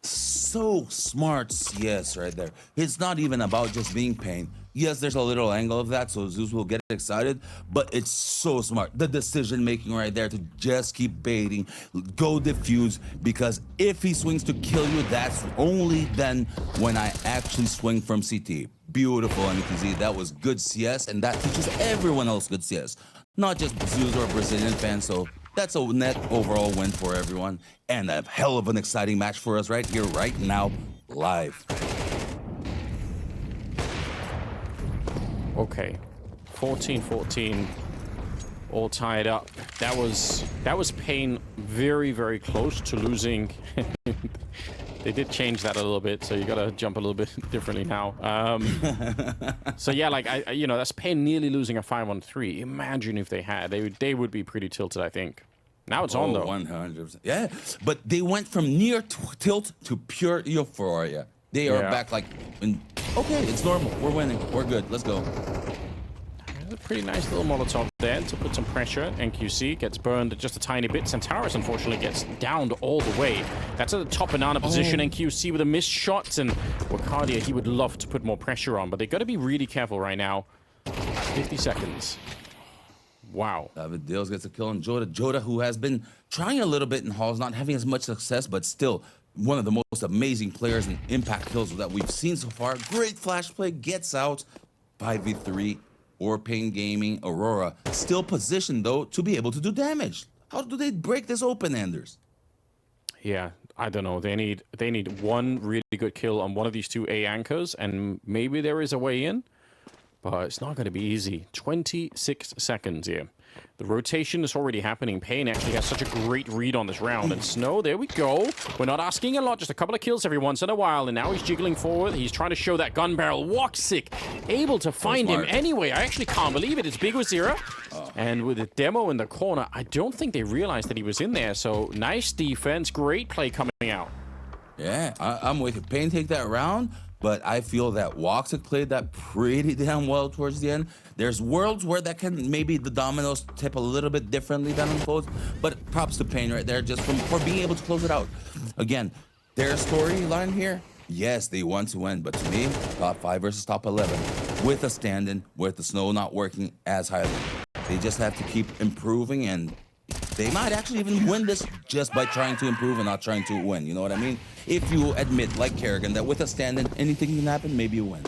So smart CS right there. It's not even about just being paiN. Yes, there's a little angle of that, so Zeus will get excited, but it's so smart. The decision making right there to just keep baiting, go diffuse, because if he swings to kill you, that's only then when I actually swing from CT. Beautiful, and you can see that was good CS, and that teaches everyone else good CS. Not just Zeus or Brazilian fans, so that's a net overall win for everyone, and a hell of an exciting match for us right here, right now, live. Okay, 14-14, all tied up. That was paiN very, very close to losing. They did change that a little bit, so you gotta jump a little bit differently now. So yeah, like you know, that's paiN nearly losing a 5-on-3. Imagine if they had, they would be pretty tilted, I think. Now it's on though. 100%. Yeah, but they went from near tilt to pure euphoria. They are back like, okay, it's normal. We're winning. We're good. Let's go. a pretty nice little Molotov there to put some pressure. NQC gets burned just a tiny bit. Centaurus, unfortunately, gets downed all the way. That's at the top banana position. NQC with a missed shot. And Wakadia, he would love to put more pressure on, but they got to be really careful right now. 50 seconds. Wow. David gets a kill on Joda. Joda, who has been trying a little bit in halls, not having as much success, but still one of the most amazing players in impact kills that we've seen so far. Great flash play, gets out. 5v3 or paiN Gaming. Aurora still positioned, though, to be able to do damage. How do they break this open, Anders? Yeah, I don't know. They need one really good kill on one of these two A anchors, and maybe there is a way in. But it's not going to be easy. 26 seconds here. The rotation is already happening. paiN actually has such a great read on this round. And Snow, there we go. We're not asking a lot, just a couple of kills every once in a while. And now he's jiggling forward. He's trying to show that gun barrel. Woxic able to find him anyway. I actually can't believe it. It's biguzera. And with the demo in the corner, I don't think they realized that he was in there. So nice defense. Great play coming out. Yeah, I'm with you. paiN take that round. But I feel that Woxic played that pretty damn well towards the end. There's worlds where that can maybe the dominoes tip a little bit differently than unfolds. But props to paiN right there just for being able to close it out. Again, their storyline here, yes, they want to win. But to me, top 5 versus top 11 with a stand-in, with the Snow not working as highly. They just have to keep improving, and they might actually even win this just by trying to improve and not trying to win. You know what I mean? If you admit, like Kerrigan, that with a stand-in, anything can happen, maybe you win.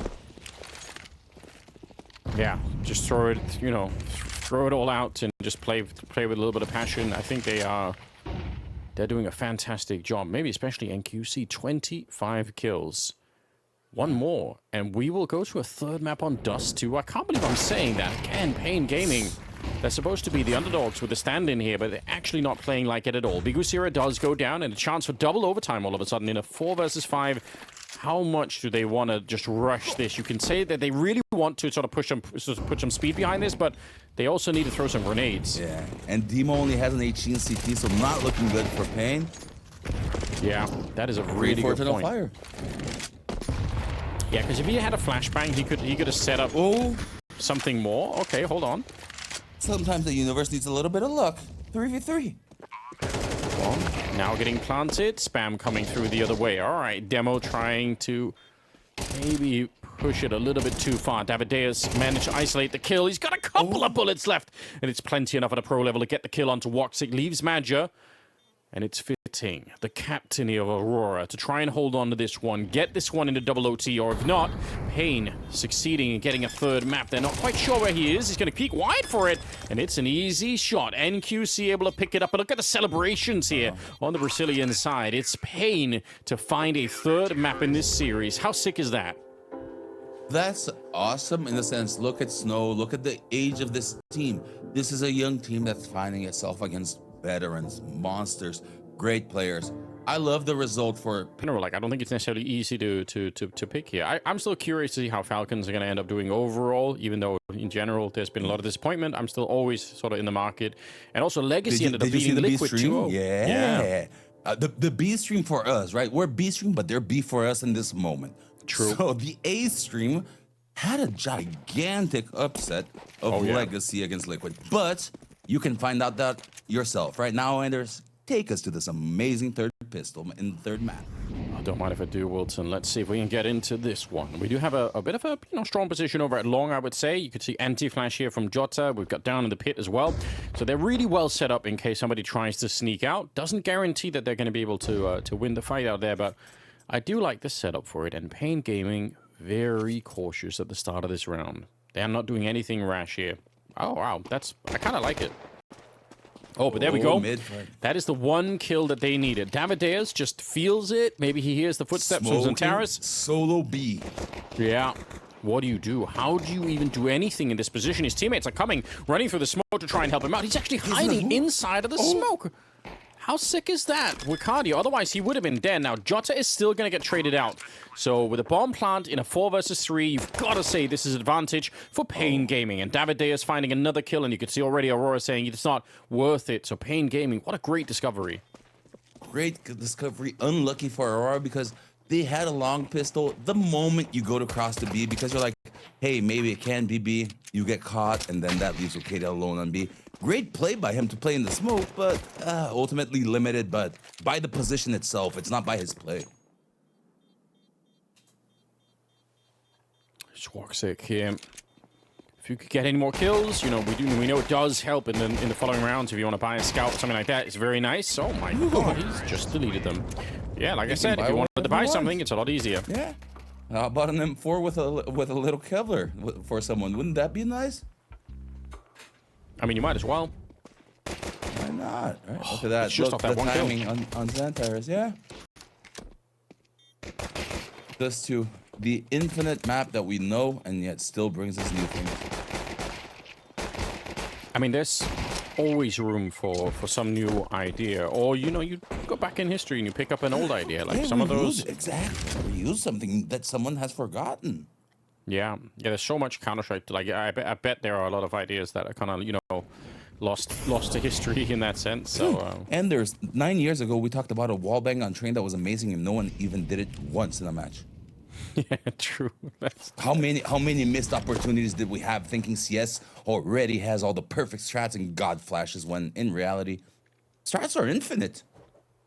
Yeah, just throw it, you know, throw it all out and just play with a little bit of passion. I think they're doing a fantastic job. Maybe especially NQC, 25 kills. One more, and we will go to a third map on Dust2. I can't believe I'm saying that. Again, paiN Gaming. They're supposed to be the underdogs with the stand-in here, but they're actually not playing like it at all. biguzera does go down, and a chance for double overtime all of a sudden in a 4 versus 5. How much do they want to just rush this? You can say that they really want to sort of put some speed behind this, but they also need to throw some grenades. Yeah, and Demo only has an 18 CT, so not looking good for paiN. Yeah, that is a really good point. Fire. Yeah, because if he had a flashbang, he could have set up something more. Okay, hold on. Sometimes the universe needs a little bit of luck. 3v3. Well, now getting planted. Spam coming through the other way. All right, Demo trying to maybe push it a little bit too far. Davideus managed to isolate the kill. He's got a couple of bullets left, and it's plenty enough at a pro level to get the kill onto Woxic. Leaves Madger. And it's fitting, the captainy of Aurora, to try and hold on to this one, get this one into double OT, or if not, paiN succeeding in getting a third map. They're not quite sure where he is. He's going to peek wide for it, and it's an easy shot. NQC able to pick it up, but look at the celebrations here on the Brazilian side. It's paiN to find a third map in this series. How sick is that? That's awesome in the sense, look at Snow, look at the age of this team. This is a young team that's finding itself against veterans, monsters, great players. I love the result for... Like, I don't think it's necessarily easy to pick here. I'm still curious to see how Falcons are going to end up doing overall, even though in general there's been a lot of disappointment. I'm still always sort of in the market. And also Legacy ended up beating Liquid 2-0. Yeah. The B stream for us, right? We're B stream, but they're B for us in this moment. True. So the A stream had a gigantic upset of Legacy against Liquid. But you can find out that yourself. Right now, Anders, take us to this amazing third pistol in the third map. I don't mind if I do, Wilson. Let's see if we can get into this one. We do have a bit of a strong position over at long, I would say. You could see anti-flash here from Jota. We've got down in the pit as well. So they're really well set up in case somebody tries to sneak out. Doesn't guarantee that they're going to be able to win the fight out there, but I do like the setup for it. And paiN Gaming, very cautious at the start of this round. They're not doing anything rash here. Oh, wow. I kind of like it. Oh, but there we go. That is the one kill that they needed. Davideus just feels it. Maybe he hears the footsteps from Centaurus. Solo B. Yeah. What do? How do you even do anything in this position? His teammates are coming, running through the smoke to try and help him out. He's actually hiding inside of the smoke. How sick is that? Wakadia, otherwise he would have been dead. Now, Jota is still going to get traded out. So with a bomb plant in a 4 versus 3, you've got to say this is advantage for paiN Gaming. And Davideus finding another kill, and you can see already Aurora saying it's not worth it. So paiN Gaming, what a great discovery. Great discovery. Unlucky for Aurora because they had a long pistol the moment you go to cross the B because you're like, hey, maybe it can be B. You get caught, and then that leaves KD alone on B. Great play by him to play in the smoke, but ultimately limited, but by the position itself. It's not by his play. Schwarzik here. If you could get any more kills, you know, we know it does help in the following rounds. If you want to buy a scout, something like that, it's very nice. Oh my god, he's just deleted them. Yeah, like I said, if you wanted to buy something, it's a lot easier. Yeah. How about an M4 with a little Kevlar for someone? Wouldn't that be nice? I mean, you might as well. Why not? Right, look at that. It's just Look, off that the one timing on Xanthars, yeah. Dust2, the infinite map that we know and yet still brings us new things. I mean, there's always room for some new idea, or you know, you go back in history and you pick up an old idea, like some of those. Exactly, use something that someone has forgotten. Yeah, there's so much Counter-Strike. Like I bet there are a lot of ideas that are kind of, you know, lost to history in that sense. So and there's 9 years ago we talked about a wallbang on train that was amazing and no one even did it once in a match. Yeah, true. How many missed opportunities did we have thinking CS already has all the perfect strats and god flashes when in reality strats are infinite.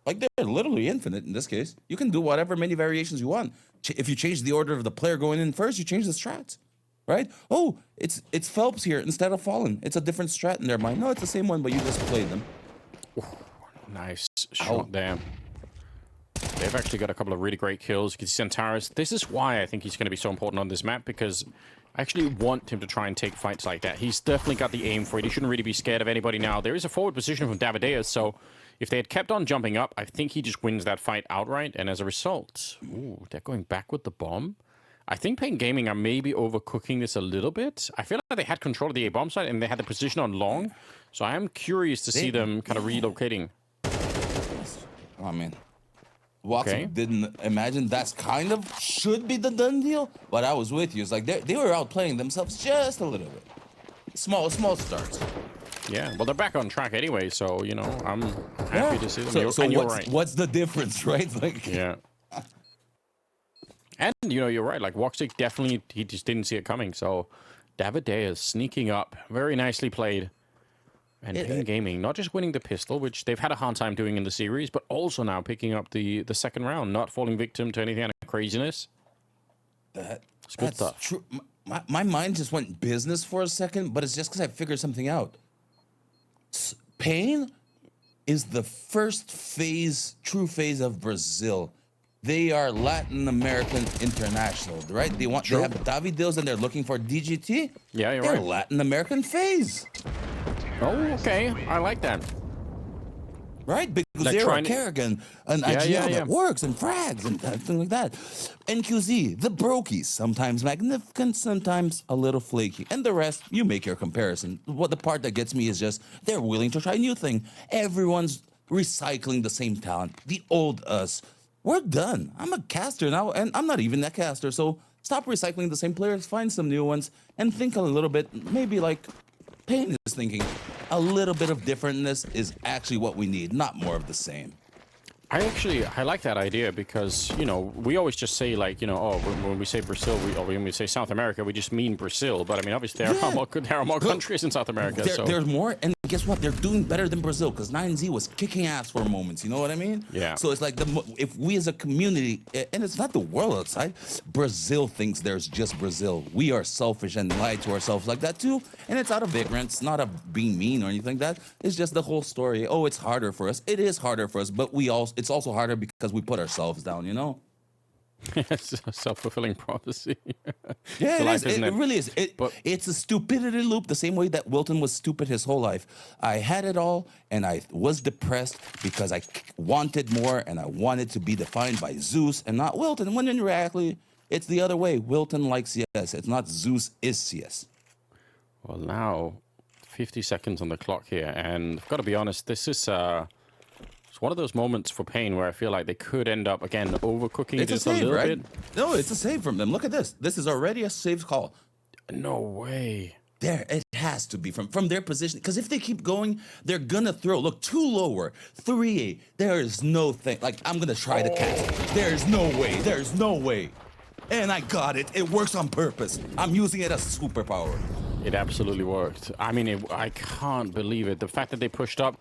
Like they're literally infinite in this case. You can do whatever many variations you want. If you change the order of the player going in first, you change the strats, right? Oh, it's Phelps here instead of Fallen. It's a different strat in their mind. No, it's the same one, but you just played them. Ooh, nice shot there. They've actually got a couple of really great kills. You can see Xanthars. This is why I think he's going to be so important on this map, because I actually want him to try and take fights like that. He's definitely got the aim for it. He shouldn't really be scared of anybody now. There is a forward position from Davideus, so if they had kept on jumping up, I think he just wins that fight outright. And as a result, ooh, they're going back with the bomb. I think paiN Gaming are maybe overcooking this a little bit. I feel like they had control of the A-bomb side and they had the position on long. So I am curious to see them kind of relocating. Oh, man. Watson didn't imagine that's kind of should be the done deal, but I was with you. It's like they were outplaying themselves just a little bit. Small starts. Yeah, well, they're back on track anyway, so, you know, I'm happy to see them. So you're right. What's the difference, right? Like, yeah. And, you know, you're right. Like, Woxic definitely, he just didn't see it coming. So, Davideus sneaking up. Very nicely played. And paiN Gaming, not just winning the pistol, which they've had a hard time doing in the series, but also now picking up the second round, not falling victim to anything kind of craziness. It's good stuff. True. My mind just went business for a second, but it's just because I figured something out. paiN is the first true phase of Brazil. They are Latin American international, right? They have Davideus and they're looking for DGT. Yeah, you're they're right. Latin American phase. Oh, okay. I like that. Right? Biguzera, Kerrigan, and IGL that works, and frags, and things like that. NQZ, the brokies, sometimes magnificent, sometimes a little flaky. And the rest, you make your comparison. What the part that gets me is just they're willing to try new thing. Everyone's recycling the same talent. The old us. We're done. I'm a caster now, and I'm not even that caster, so stop recycling the same players, find some new ones, and think a little bit, maybe like paiN is thinking. A little bit of differentness is actually what we need, not more of the same. I like that idea because, you know, we always just say, like, you know, oh, when we say Brazil, when we say South America, we just mean Brazil. But I mean, obviously, there are more countries in South America. There's more, and guess what? They're doing better than Brazil because 9Z was kicking ass for moments. You know what I mean? Yeah. So it's like if we as a community, and it's not the world outside, Brazil thinks there's just Brazil. We are selfish and lie to ourselves like that too, and it's out of ignorance, not of being mean or anything like that. It's just the whole story. Oh, it's harder for us. It is harder for us, but it's also harder because we put ourselves down, you know? It's a self-fulfilling prophecy. Yeah, it really is. It's a stupidity loop, the same way that Wilton was stupid his whole life. I had it all, and I was depressed because I wanted more, and I wanted to be defined by Zeus and not Wilton, when in reality, it's the other way. Wilton likes CS. It's not Zeus is CS. Well, now, 50 seconds on the clock here, and I've got to be honest, this is... It's one of those moments for paiN where I feel like they could end up, again, overcooking just a little bit. No, it's a save from them. Look at this. This is already a saved call. No way. There, it has to be from their position. Because if they keep going, they're going to throw. Look, 2 lower, 3A. There is no thing. Like, I'm going to try to catch it. There's no way. There's no way. And I got it. It works on purpose. I'm using it as a superpower. It absolutely worked. I mean, I can't believe it. The fact that they pushed up,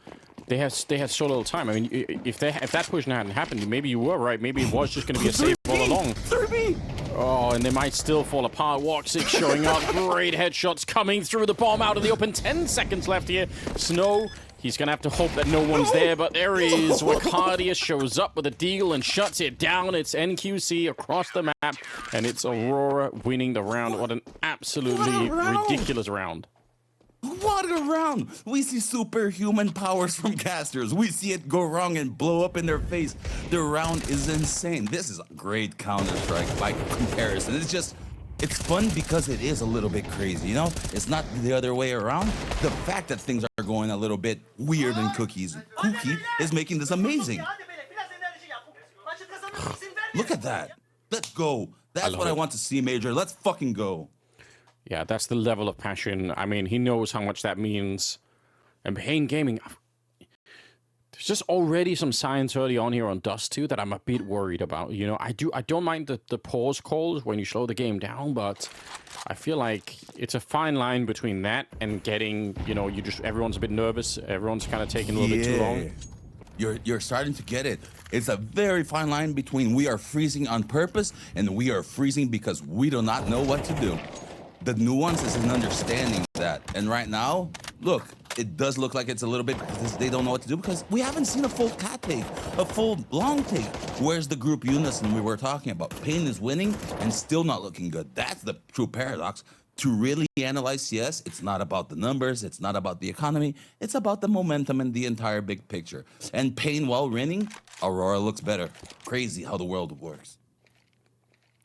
they had so little time. I mean, if that push hadn't happened, maybe you were right. Maybe it was just going to be a save all along. 3B. Oh, and they might still fall apart. Walk6 showing up. Great headshots coming through the bomb out in the open. 10 seconds left here. Snow, he's going to have to hope that no one's there, but there he is. Wakardia shows up with a deagle and shuts it down. It's NQC across the map, and it's Aurora winning the round. What an absolutely ridiculous round. What a round! We see superhuman powers from casters. We see it go wrong and blow up in their face. The round is insane. This is a great Counter-Strike by comparison. It's fun because it is a little bit crazy, you know? It's not the other way around. The fact that things are going a little bit weird and kooky is making this amazing. Look at that. Let's go. That's what I want to see, Major. Let's fucking go. Yeah, that's the level of passion. I mean, he knows how much that means. And paiN Gaming, there's just already some signs early on here on Dust2 that I'm a bit worried about. You know, I don't mind the pause calls when you slow the game down, but I feel like it's a fine line between that and getting, you know, everyone's a bit nervous. Everyone's kind of taking a little bit too long. You're starting to get it. It's a very fine line between we are freezing on purpose and we are freezing because we do not know what to do. The nuance is in understanding that. And right now, look, it does look like it's a little bit because they don't know what to do because we haven't seen a full cat take, a full long take. Where's the group unison we were talking about? paiN is winning and still not looking good. That's the true paradox. To really analyze CS, it's not about the numbers, it's not about the economy, it's about the momentum and the entire big picture. And paiN, while winning, Aurora looks better. Crazy how the world works.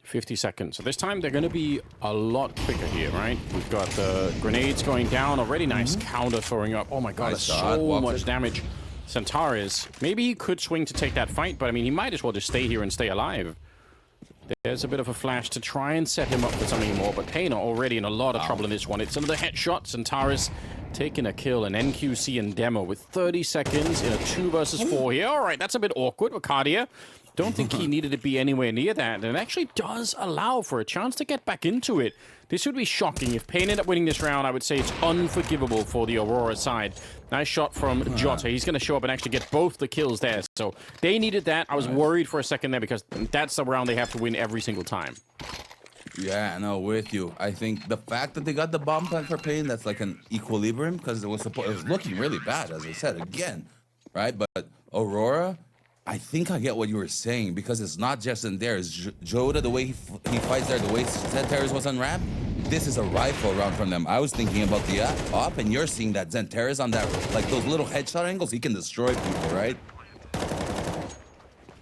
50 seconds. So this time they're going to be a lot quicker here, right? We've got the grenades going down. Already nice counter throwing up. Oh my god, so much damage. Centaurus, maybe he could swing to take that fight, but I mean, he might as well just stay here and stay alive. There's a bit of a flash to try and set him up for something more, but paiN are already in a lot of trouble in this one. It's another headshot. Centaurus taking a kill, and NQC and Demo with 30 seconds in a 2 versus 4 here. All right, that's a bit awkward. Wakardia, don't think he needed to be anywhere near that, and it actually does allow for a chance to get back into it. This would be shocking. If paiN end up winning this round, I would say it's unforgivable for the Aurora side. Nice shot from Jota. He's going to show up and actually get both the kills there. So they needed that. I was worried for a second there because that's the round they have to win every single time. Yeah, no, with you. I think the fact that they got the bomb plant for paiN, that's like an equilibrium because it was looking really bad, as I said, again, right? But Aurora, I think I get what you were saying because it's not just in there. It's Jota, the way he fights there, the way Zentaris was unwrapped. This is a rifle round from them. I was thinking about the op, and you're seeing that Zentaris on that, like those little headshot angles, he can destroy people, right?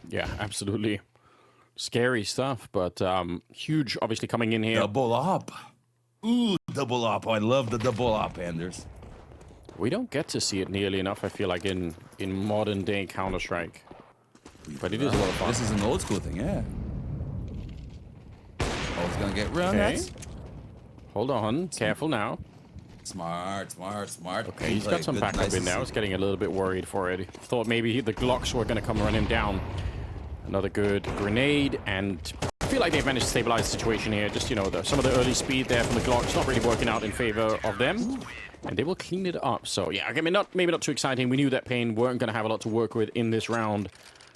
Yeah, absolutely. Scary stuff, but huge, obviously, coming in here. Double op. Ooh, double op. I love the double op, Anders. We don't get to see it nearly enough, I feel like, in modern-day Counter-Strike. But it is a lot of fun. This is an old school thing, yeah. Oh, it's gonna get run. Okay. Hold on. Careful now. Smart. Okay, he's got some backup in now. He's getting a little bit worried for it. Thought maybe the Glocks were going to come run him down. Another good grenade, and I feel like they've managed to stabilize the situation here. Just, you know, some of the early speed there from the Glocks not really working out in favor of them. And they will clean it up. So, yeah, I mean, maybe not too exciting. We knew that paiN weren't going to have a lot to work with in this round.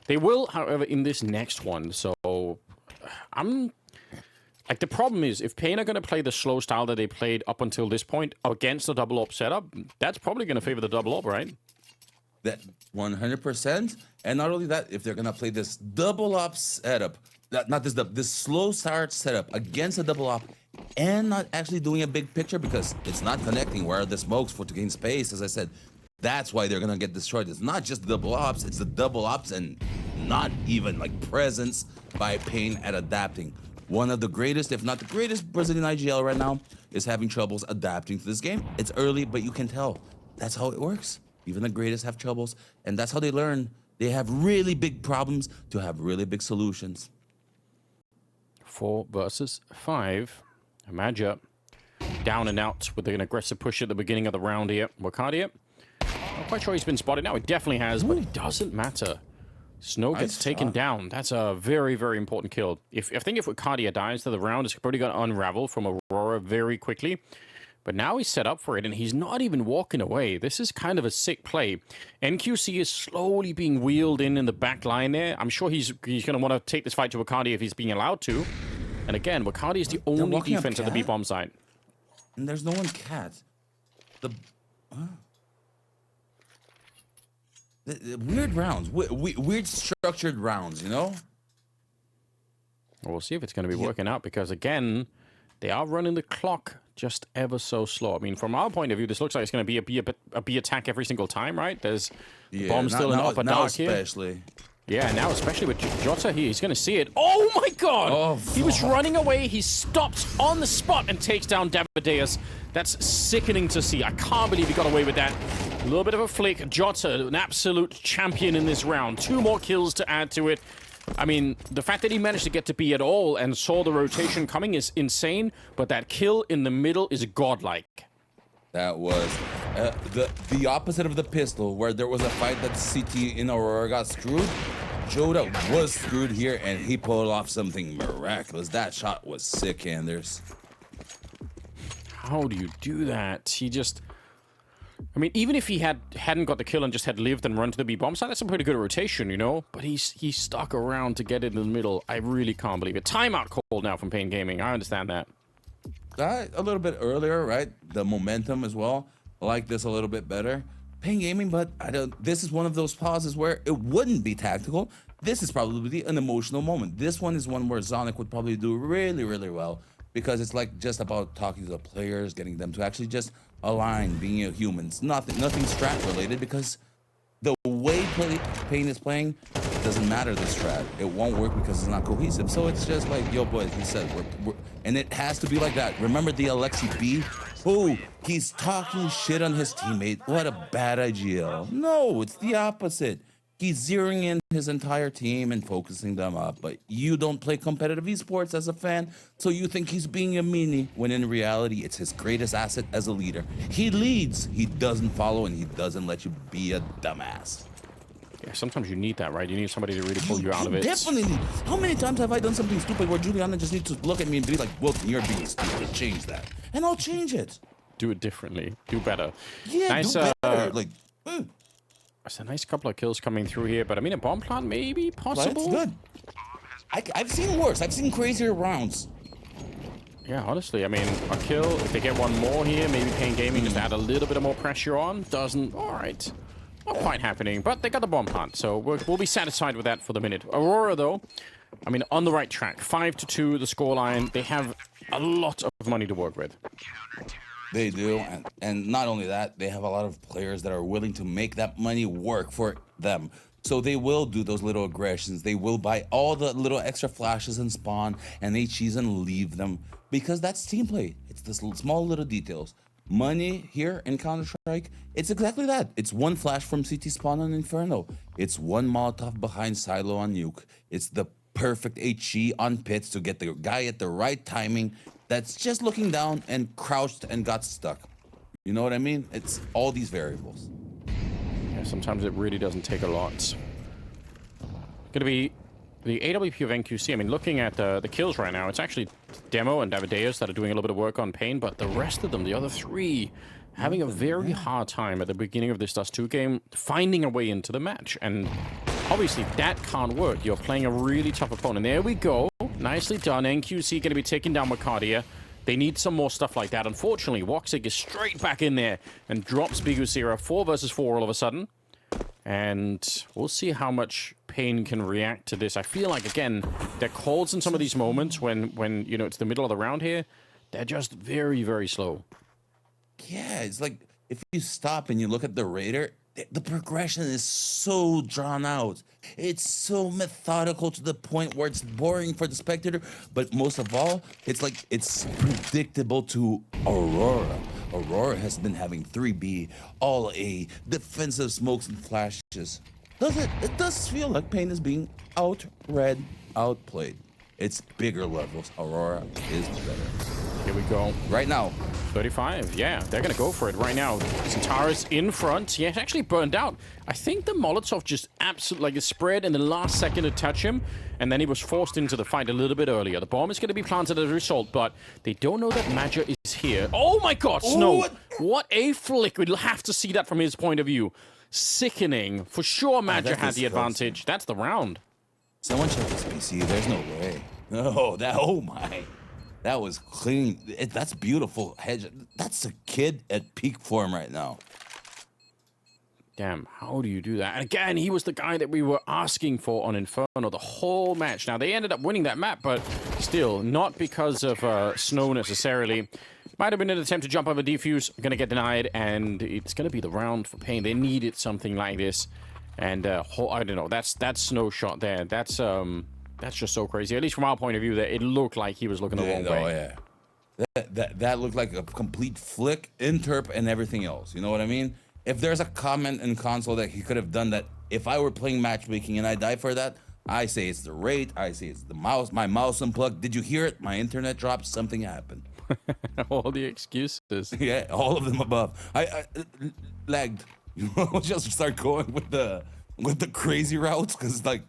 They will, however, in this next one. So, like, the problem is, if paiN are going to play the slow style that they played up until this point against the double op setup, that's probably going to favor the double op, right? That 100%. And not only that, if they're going to play this double op setup, this slow start setup against a double op, and not actually doing a big picture because it's not connecting where are the smokes for to gain space, as I said, that's why they're going to get destroyed. It's not just double ops, it's the double ops and not even like presence by paiN at adapting. One of the greatest, if not the greatest Brazilian IGL right now is having troubles adapting to this game. It's early, but you can tell. That's how it works. Even the greatest have troubles, and that's how they learn. They have really big problems to have really big solutions. 4 versus 5. Maja down and out with an aggressive push at the beginning of the round here. Wakardia, not quite sure he's been spotted now. It definitely has, but it doesn't matter. Snow gets taken down. That's a very, very important kill. I think if Arcadia dies to the round, it's probably going to unravel from Aurora very quickly. But now he's set up for it, and he's not even walking away. This is kind of a sick play. NQC is slowly being wheeled in the back line there. I'm sure he's going to want to take this fight to Arcadia if he's being allowed to. And again, Arcadia is the only defense at the B-bomb side. And there's no one cat. The weird rounds. Weird structured rounds, you know? Well, we'll see if it's going to be working out, because again, they are running the clock just ever so slow. I mean, from our point of view, this looks like it's going to be a B attack every single time, right? There's the bomb still in upper dark here. Especially. Yeah, now especially with Jota here, he's going to see it. Oh my god! Oh, he was running away, he stopped on the spot and takes down Davideus. That's sickening to see. I can't believe he got away with that. A little bit of a flick. Jota, an absolute champion in this round. 2 more kills to add to it. I mean, the fact that he managed to get to B at all and saw the rotation coming is insane, but that kill in the middle is godlike. That was the opposite of the pistol, where there was a fight that CT in Aurora got screwed. Jota was screwed here, and he pulled off something miraculous. That shot was sick, Anders. How do you do that? He just... I mean, even if he hadn't got the kill and just had lived and run to the B-bomb side, that's a pretty good rotation, you know? But he stuck around to get it in the middle. I really can't believe it. Timeout called now from paiN Gaming. I understand that. A little bit earlier, right? The momentum as well. I like this a little bit better. paiN Gaming, but this is one of those pauses where it wouldn't be tactical. This is probably an emotional moment. This one is one where Zonic would probably do really, really well, because it's like just about talking to the players, getting them to actually just align, being humans. Nothing strat related, because the way paiN is playing, it doesn't matter the strat. It won't work because it's not cohesive. So it's just like, yo, boys, he said, and it has to be like that. Remember the Alexi B? Oh, he's talking shit on his teammate. What a bad idea. No, it's the opposite. He's zeroing in his entire team and focusing them up. But you don't play competitive esports as a fan, so you think he's being a meanie, when in reality, it's his greatest asset as a leader. He leads, he doesn't follow, and he doesn't let you be a dumbass. Yeah, sometimes you need that, right? You need somebody to really pull you out of it. Definitely. How many times have I done something stupid where Juliana just needs to look at me and be like, Wilson, you're being stupid, change that. And I'll change it. Do it differently. Do better. Yeah, nice, do better. Like, It's a nice couple of kills coming through here, but I mean, a bomb plant maybe possible. That's good. I've seen worse. I've seen crazier rounds. Yeah, honestly, I mean, a kill. If they get one more here, maybe paiN Gaming just add a little bit of more pressure on. Doesn't. All right. Not quite happening, but they got the bomb plant, so we'll be satisfied with that for the minute. Aurora, though, I mean, on the right track. 5-2, the scoreline. They have a lot of money to work with. They do, and not only that, they have a lot of players that are willing to make that money work for them. So they will do those little aggressions. They will buy all the little extra flashes and spawn, and they cheese and leave them, because that's team play. It's the small little details. Money here in Counter-Strike, it's exactly that. It's one flash from CT spawn on Inferno. It's one Molotov behind silo on Nuke. It's the perfect HE on pits to get the guy at the right timing that's just looking down and crouched and got stuck. You know what I mean? It's all these variables. Yeah, sometimes it really doesn't take a lot. It's gonna be the AWP of NQC. I mean, looking at the kills right now, it's actually Demo and Davideus that are doing a little bit of work on paiN, but the rest of them, the other 3, having a very hard time at the beginning of this Dust2 game, finding a way into the match. And obviously, that can't work. You're playing a really tough opponent. There we go. Nicely done. NQC going to be taking down Arcadia. They need some more stuff like that. Unfortunately, Woxic is straight back in there and drops biguzera 4 versus 4 all of a sudden. And we'll see how much paiN can react to this. I feel like, again, their calls in some of these moments when you know, it's the middle of the round here, they're just very, very slow. Yeah, it's like, if you stop and you look at the radar, the progression is so drawn out. It's so methodical to the point where it's boring for the spectator. But most of all, it's like, it's predictable to Aurora. Aurora has been having 3B, all A, defensive smokes and flashes. It does feel like paiN is being outread, outplayed. It's bigger levels. Aurora is better. Here we go. Right now. 35, yeah, they're gonna go for it right now. Zentara's in front. Yeah, it's actually burned out. I think the Molotov just absolutely, like, it spread in the last second to touch him, and then he was forced into the fight a little bit earlier. The bomb is gonna be planted as a result, but they don't know that Major is here. Oh my god, Snow! What a flick! We'll have to see that from his point of view. Sickening. For sure, Major had the advantage. That's the round. Someone check this PC. There's no way. No, oh my. That was clean. That's beautiful hedge. That's a kid at peak form right now. Damn, how do you do that? And again, he was the guy that we were asking for on Inferno the whole match. Now, they ended up winning that map, but still, not because of Snow necessarily. Might have been an attempt to jump over defuse, gonna get denied, and it's gonna be the round for paiN. They needed something like this. And, I don't know, that Snow shot there, that's just so crazy. At least from our point of view, that it looked like he was looking the wrong way. Yeah. That looked like a complete flick, interp, and everything else. You know what I mean? If there's a comment in console that he could have done that, if I were playing matchmaking and I die for that, I say it's the rate, I say it's the mouse, my mouse unplugged. Did you hear it? My internet dropped, something happened. All the excuses. Yeah, all of them above. I lagged. Just start going with the crazy routes, because like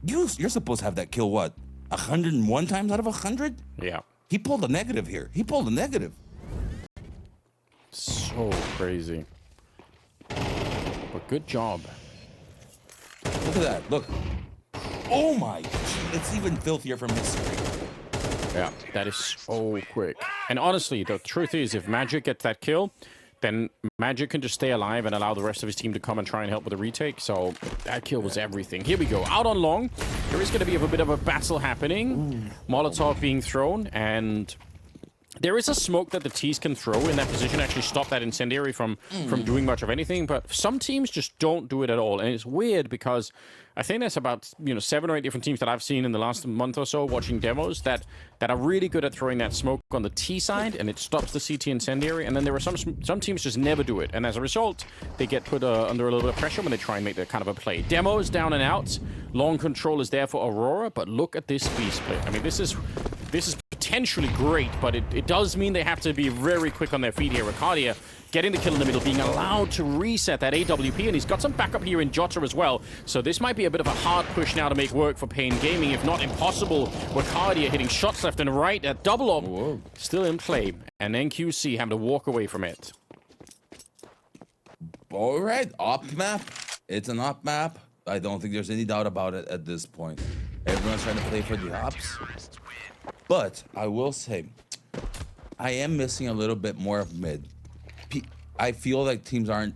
you're supposed to have that kill, what, 101 times out of 100? Yeah. He pulled a negative here. He pulled a negative. So crazy. But good job. Look at that. Look. Oh my. It's even filthier from history. Yeah, that is so quick. And honestly, the truth is, if Magic gets that kill, then Magic can just stay alive and allow the rest of his team to come and try and help with the retake. So that kill was everything. Here we go. Out on long. There is going to be a bit of a battle happening. Molotov being thrown, and there is a smoke that the T's can throw in that position, actually stop that incendiary from doing much of anything. But some teams just don't do it at all. And it's weird because I think there's about 7 or 8 different teams that I've seen in the last month or so watching demos that are really good at throwing that smoke on the T side, and it stops the CT incendiary. And then there are some teams just never do it, and as a result, they get put under a little bit of pressure when they try and make that kind of a play. Demos down and out. Long control is there for Aurora, but look at this beast play. I mean, this is potentially great, but it does mean they have to be very quick on their feet here. Ricardia getting the kill in the middle, being allowed to reset that AWP, and he's got some backup here in Jota as well. So this might be a bit of a hard push now to make work for paiN Gaming, if not impossible. Ricardia hitting shots left and right. That double up still in play, and NQC having to walk away from it. All right, op map. It's an op map. I don't think there's any doubt about it at this point. Everyone's trying to play for the ops. But I will say, I am missing a little bit more of mid. I feel like teams aren't,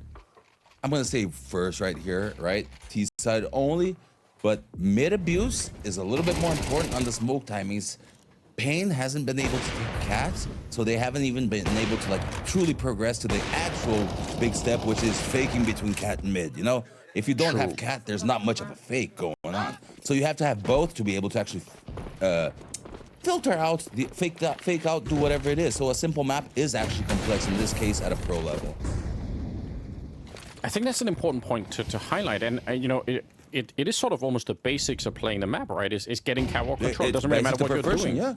I'm going to say first right here, right? T side only, but mid abuse is a little bit more important on the smoke timings. paiN hasn't been able to take cats, so they haven't even been able to like truly progress to the actual big step, which is faking between cat and mid, you know? If you don't have cat, there's not much of a fake going on. So you have to have both to be able to actually filter out, the fake out, do whatever it is. So a simple map is actually complex in this case at a pro level. I think that's an important point to highlight, and it is sort of almost the basics of playing the map, right? Is getting catwalk control. It doesn't really matter what you're doing. Yeah,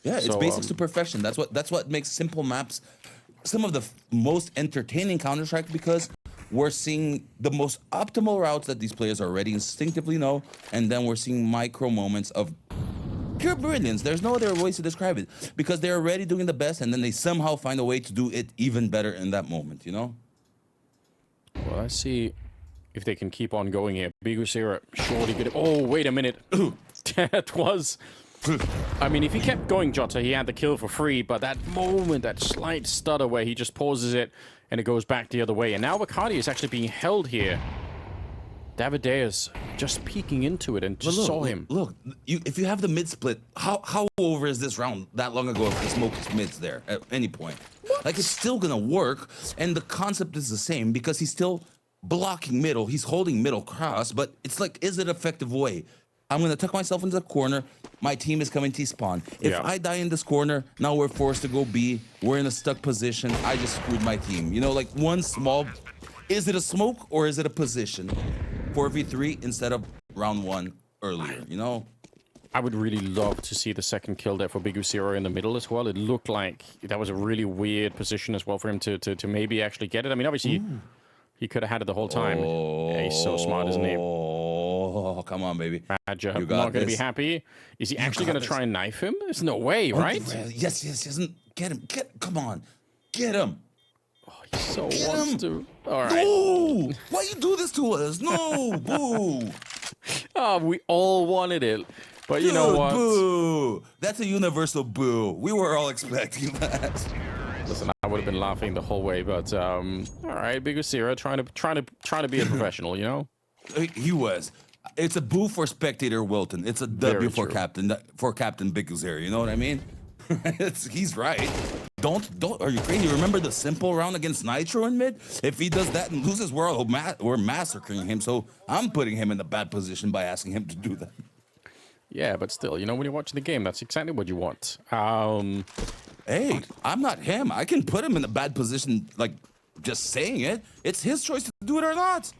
it's basics to perfection. That's what makes simple maps some of the most entertaining Counter-Strike, because we're seeing the most optimal routes that these players already instinctively know, and then we're seeing micro moments of pure brilliance. There's no other ways to describe it, because they're already doing the best, and then they somehow find a way to do it even better in that moment, you know? Well, let's see if they can keep on going here. biguzera, surely get it. Oh, wait a minute. That was... I mean, if he kept going, Jota, he had the kill for free, but that moment, that slight stutter where he just pauses it and it goes back the other way. And now Ricardia is actually being held here. Davideus just peeking into it and just saw him. Look, if you have the mid split, how over is this round that long ago if the smoke mid's there at any point? What? Like, it's still gonna work, and the concept is the same because he's still blocking middle, he's holding middle cross, but it's like, is it effective way? I'm gonna tuck myself into the corner, my team is coming to spawn. If I die in this corner, now we're forced to go B, we're in a stuck position, I just screwed my team. You know, like one small, is it a smoke or is it a position? 4v3 instead of round 1 earlier, you know? I would really love to see the second kill there for biguzera in the middle as well. It looked like that was a really weird position as well for him to maybe actually get it. I mean, obviously, he could have had it the whole time. Yeah, he's so smart, isn't he? Oh, come on, baby. Badger, not going to be happy. Is he actually going to try and knife him? There's no way, right? Yes. Get him. Come on. Get him. Oh, he so wants to. All right. No! Why you do this to us? No! Boo! Oh, we all wanted it. But you know what? Boo! That's a universal boo. We were all expecting that. Listen, I would have been laughing the whole way, but all right, biguzera trying to be a professional, you know? He was. It's a boo for spectator Wilton. It's a W for Captain biguzera. You know what I mean? He's right. Don't. Are you crazy? Remember the simple round against Nitro in mid? If he does that and loses, we're massacring him. So I'm putting him in the bad position by asking him to do that. Yeah, but still, you know, when you're watching the game, that's exactly what you want. Hey, I'm not him. I can put him in a bad position, like, just saying it. It's his choice to do it or not.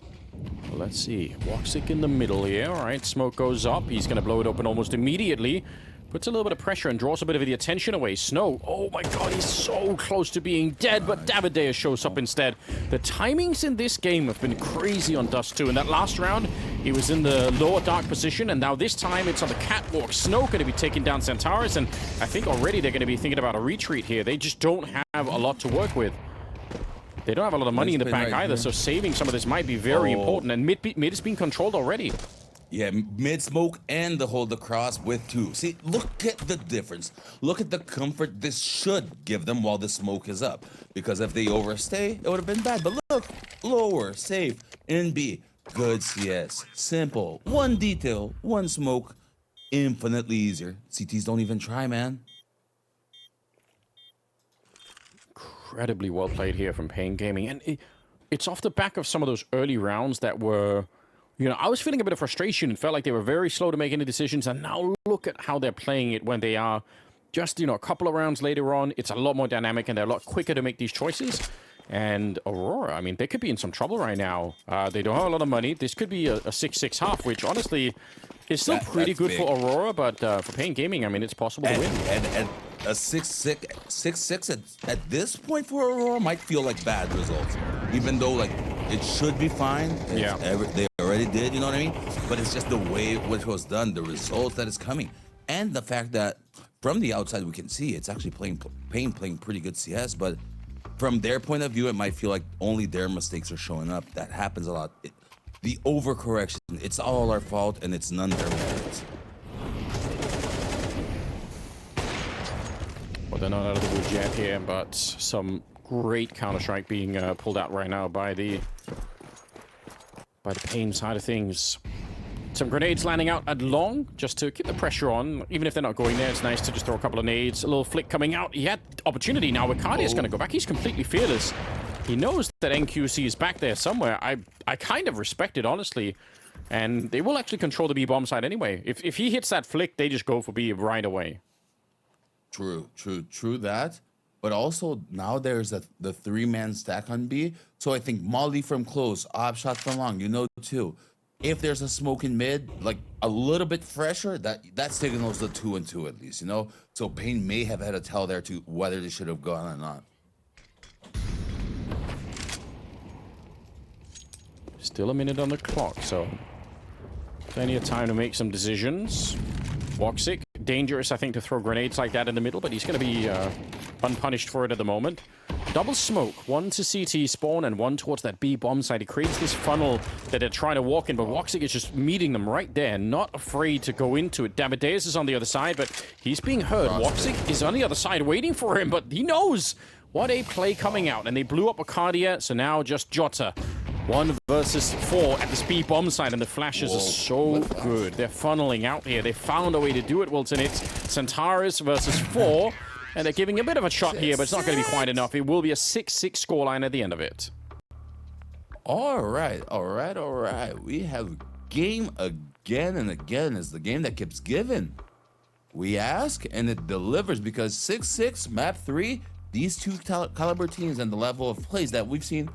Well, let's see. WOXIC in the middle here. All right, smoke goes up. He's going to blow it open almost immediately. Puts a little bit of pressure and draws a bit of the attention away. Snow, oh my god, he's so close to being dead, but Davideus shows up instead. The timings in this game have been crazy on Dust2. In that last round, he was in the lower dark position, and now this time it's on the catwalk. Snow going to be taking down Centaurus, and I think already they're going to be thinking about a retreat here. They just don't have a lot to work with. They don't have a lot of money in the bank either, so saving some of this might be very important, and mid is being controlled already. Yeah, mid smoke and the hold across with two. See, look at the difference. Look at the comfort this should give them while the smoke is up. Because if they overstay, it would have been bad. But look, lower, safe, NB, good CS, simple. One detail, one smoke, infinitely easier. CTs don't even try, man. Incredibly well played here from paiN Gaming, and it's off the back of some of those early rounds that were. You know, I was feeling a bit of frustration and felt like they were very slow to make any decisions. And now look at how they're playing it when they are just, you know, a couple of rounds later on. It's a lot more dynamic and they're a lot quicker to make these choices. And Aurora, I mean, they could be in some trouble right now. They don't have a lot of money. This could be a 6-6 half, which honestly is still pretty good for Aurora. But for paiN Gaming, I mean, it's possible to win. And a 6-6 at this point for Aurora might feel like bad results. Even though, like, it should be fine. Yeah. They already did, you know what I mean? But it's just the way it was done, the results that is coming. And the fact that from the outside we can see it's actually paiN playing pretty good CS, but from their point of view, it might feel like only their mistakes are showing up. That happens a lot. The overcorrection, it's all our fault and it's none their merit. Well, they're not out of the woods yet here, but some great Counter-Strike being pulled out right now by the paiN side of things. Some grenades landing out at long, just to keep the pressure on. Even if they're not going there, it's nice to just throw a couple of nades. A little flick coming out. He had opportunity now. Icardi is going to go back. He's completely fearless. He knows that NQC is back there somewhere. I kind of respect it, honestly. And they will actually control the B-bomb side anyway. If he hits that flick, they just go for B right away. True that. But also, now there's the 3-man stack on B. So I think Molly from close, op shot from long, you know, too. If there's a smoke in mid, like a little bit fresher, that signals the 2 and 2 at least, you know? So paiN may have had a tell there to whether they should have gone or not. Still a minute on the clock, so plenty of time to make some decisions. WOXIC, dangerous, I think, to throw grenades like that in the middle, but he's going to be unpunished for it at the moment. Double smoke, one to CT spawn and one towards that B bomb side. He creates this funnel that they're trying to walk in, but WOXIC is just meeting them right there, not afraid to go into it. Davideus is on the other side, but he's being heard. WOXIC is on the other side waiting for him, but he knows what a play coming out, and they blew up Arcadia, so now just Jota. 1 versus 4 at the speed bomb side, and the flashes are so good. They're funneling out here. They found a way to do it, Wilton. It's Centaurus versus 4, and they're giving a bit of a shot here, but it's not going to be quite enough. It will be a 6-6 scoreline at the end of it. All right. We have game again and again. It's the game that keeps giving. We ask, and it delivers, because 6-6, map 3, these two caliber teams and the level of plays that we've seen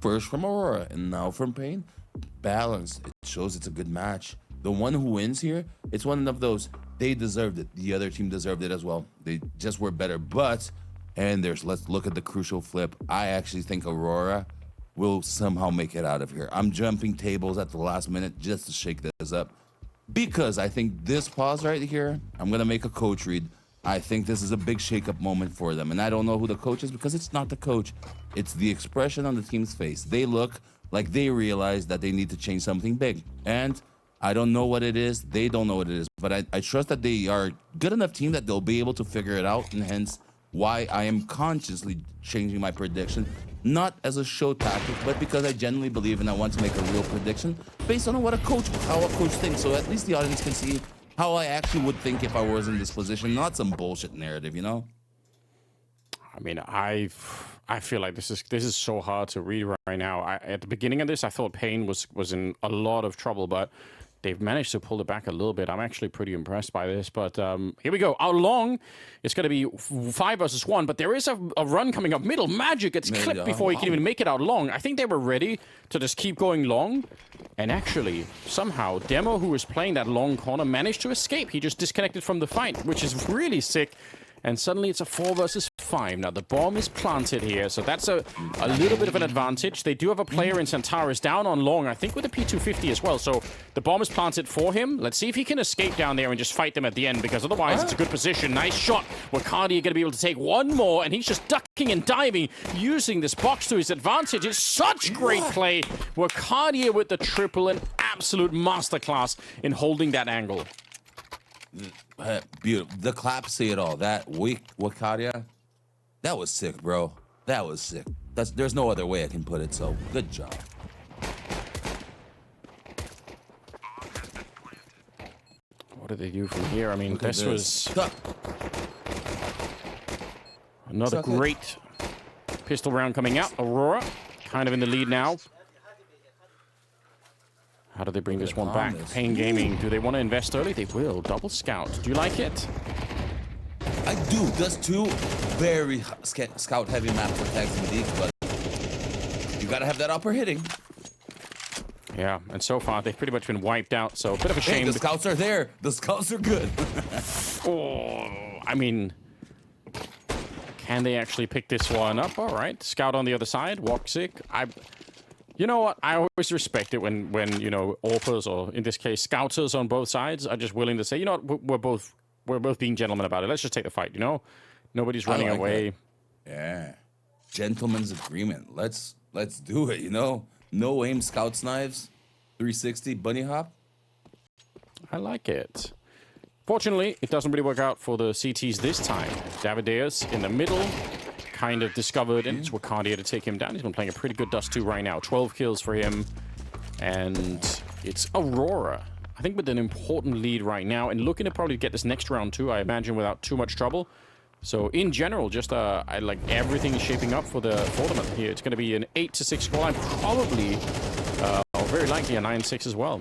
first from Aurora and now from paiN, balanced. It shows it's a good match. the one who wins here, it's one of those, they deserved it. The other team deserved it as well. They just were better. But, and let's look at the crucial flip. I actually think Aurora will somehow make it out of here. I'm jumping tables at the last minute just to shake this up. Because I think this pause right here, I'm going to make a coach read. I think this is a big shake-up moment for them. And I don't know who the coach is because it's not the coach. It's the expression on the team's face. They look like they realize that they need to change something big. And I don't know what it is. They don't know what it is. But I trust that they are a good enough team that they'll be able to figure it out. And hence why I am consciously changing my prediction. Not as a show tactic, but because I genuinely believe and I want to make a real prediction based on how a coach thinks. So at least the audience can see how I actually would think if I was in this position, not some bullshit narrative, you know? I mean, I feel like this is so hard to read right now. At the beginning of this, I thought paiN was in a lot of trouble, but they've managed to pull it back a little bit. I'm actually pretty impressed by this. But here we go. How long? It's going to be 5 versus 1, but there is a run coming up middle. Magic gets clipped before he can even make it out long. I think they were ready to just keep going long. And actually, somehow, Demo, who was playing that long corner, managed to escape. He just disconnected from the fight, which is really sick. And suddenly it's a 4 versus 5. Now, the bomb is planted here, so that's a little bit of an advantage. They do have a player in Centaurus down on long, I think with a P250 as well. So the bomb is planted for him. Let's see if he can escape down there and just fight them at the end, because otherwise it's a good position. Nice shot. Wakardia going to be able to take one more, and he's just ducking and diving, using this box to his advantage. It's such great play. Wakardia with the triple, an absolute masterclass in holding that angle. Beautiful. The claps say it all. That Wakardia, that was sick, bro. That was sick. There's no other way I can put it. So good job. What do they do from here? I mean, this was another great pistol round coming out. Aurora kind of in the lead now. How do they bring this one back? paiN Gaming, do they want to invest early? They will. Double scout. Do you like it? I do. Dust2, very scout-heavy map for tags and deeks, but you got to have that upper hitting. Yeah, and so far they've pretty much been wiped out, so a bit of a shame. Hey, the scouts are there. The scouts are good. Oh, I mean, can they actually pick this one up? All right, scout on the other side. Woxic. You know what? I always respect it when you know, AWPers, or in this case, scouters on both sides are just willing to say, you know what, we're both being gentlemen about it. Let's just take the fight, you know? Nobody's running away. Yeah. Gentleman's agreement. Let's do it, you know? No aim, scouts knives, 360, bunny hop. I like it. Fortunately, it doesn't really work out for the CTs this time. Davideus in the middle, kind of discovered, and it's Wakardia to take him down. He's been playing a pretty good Dust2 right now. 12 kills for him. And it's Aurora, I think, with an important lead right now, and looking to probably get this next round too, I imagine, without too much trouble. So in general, just I like everything is shaping up for them here. It's going to be an 8-6 scoreline, probably, or very likely a 9-6 as well.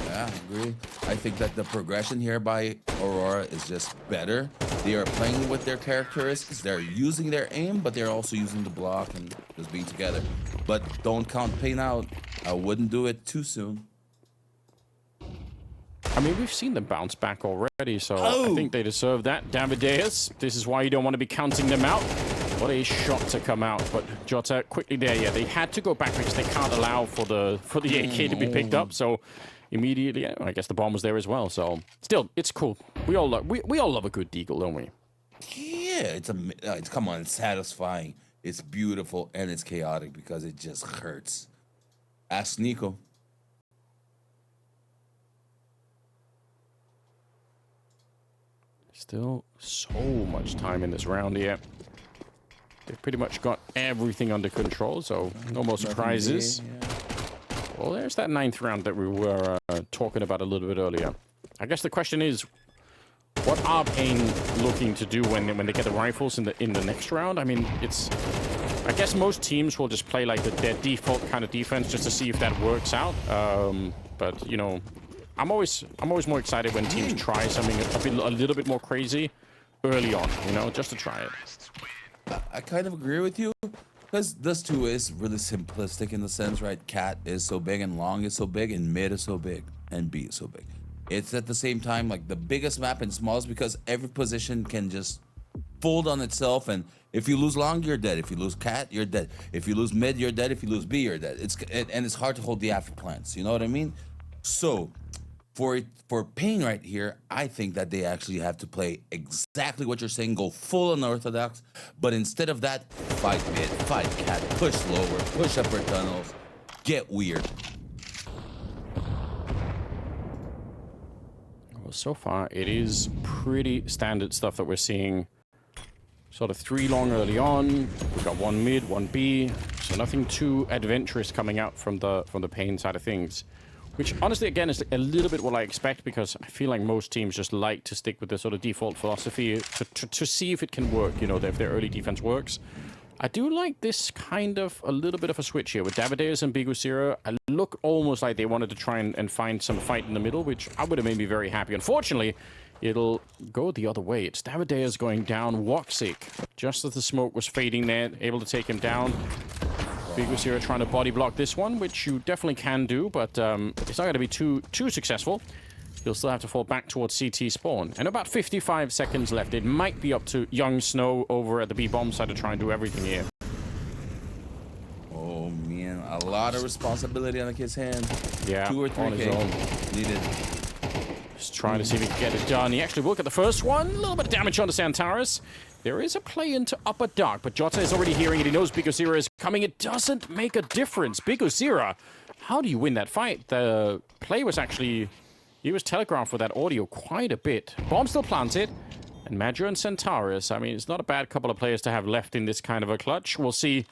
Yeah, I agree. I think that the progression here by Aurora is just better. They are playing with their characteristics. They're using their aim, but they're also using the block and just being together. But don't count paiN out. I wouldn't do it too soon. I mean, we've seen them bounce back already, so I think they deserve that. Davideus, this is why you don't want to be counting them out. What a shot to come out, but Jota quickly there. Yeah, they had to go back because they can't allow for the AK to be picked up. So immediately, yeah, I guess the bomb was there as well. So still, it's cool. We all love a good deagle, don't we? Yeah, it's come on, it's satisfying, it's beautiful, and it's chaotic because it just hurts. Ask Nico. Still so much time in this round here. They've pretty much got everything under control, so no more surprises. Well, there's that 9th round that we were talking about a little bit earlier. I guess the question is, what are paiN looking to do when they get the rifles in the next round? I mean, I guess most teams will just play like their default kind of defense just to see if that works out. But you know, I'm always more excited when teams try something a little bit more crazy early on, you know, just to try it. I kind of agree with you, because Dust2 is really simplistic in the sense, right? Cat is so big, and long is so big, and mid is so big. and B is so big. It's at the same time like the biggest map and smallest because every position can just fold on itself, and if you lose long, you're dead. If you lose cat, you're dead. If you lose mid, you're dead. If you lose B, you're dead. And it's hard to hold the after plants. You know what I mean? So for paiN right here, I think that they actually have to play exactly what you're saying, go full unorthodox, but instead of that, fight mid, fight cat, push lower, push upper tunnels, get weird. Well, so far it is pretty standard stuff that we're seeing. Sort of 3 long early on. We've got 1 mid, 1 B. So nothing too adventurous coming out from the paiN side of things. Which honestly, again, is a little bit what I expect, because I feel like most teams just like to stick with the sort of default philosophy to see if it can work, you know, if their early defense works. I do like this kind of a little bit of a switch here with Davideus and biguzera. I look almost like they wanted to try and find some fight in the middle, which I would have made me very happy. Unfortunately, it'll go the other way. It's Davideus going down, Woxic, just as the smoke was fading there, able to take him down. biguzera trying to body block this one, which you definitely can do, but it's not going to be too successful. You'll still have to fall back towards CT spawn. And about 55 seconds left. It might be up to Young Snow over at the B-bomb side to try and do everything here. Oh, man. A lot of responsibility on the kid's hand. Yeah, 2 or 3 on his own. Needed. Just trying to see if he can get it done. He actually will get the first one. A little bit of damage onto Santaris. There is a play into upper dark, but Jota is already hearing it. He knows biguzera is coming. It doesn't make a difference. biguzera, how do you win that fight? The play was actually... He was telegraphed for that audio quite a bit. Bomb still planted. And Madra and Centaurus, I mean, it's not a bad couple of players to have left in this kind of a clutch. We'll see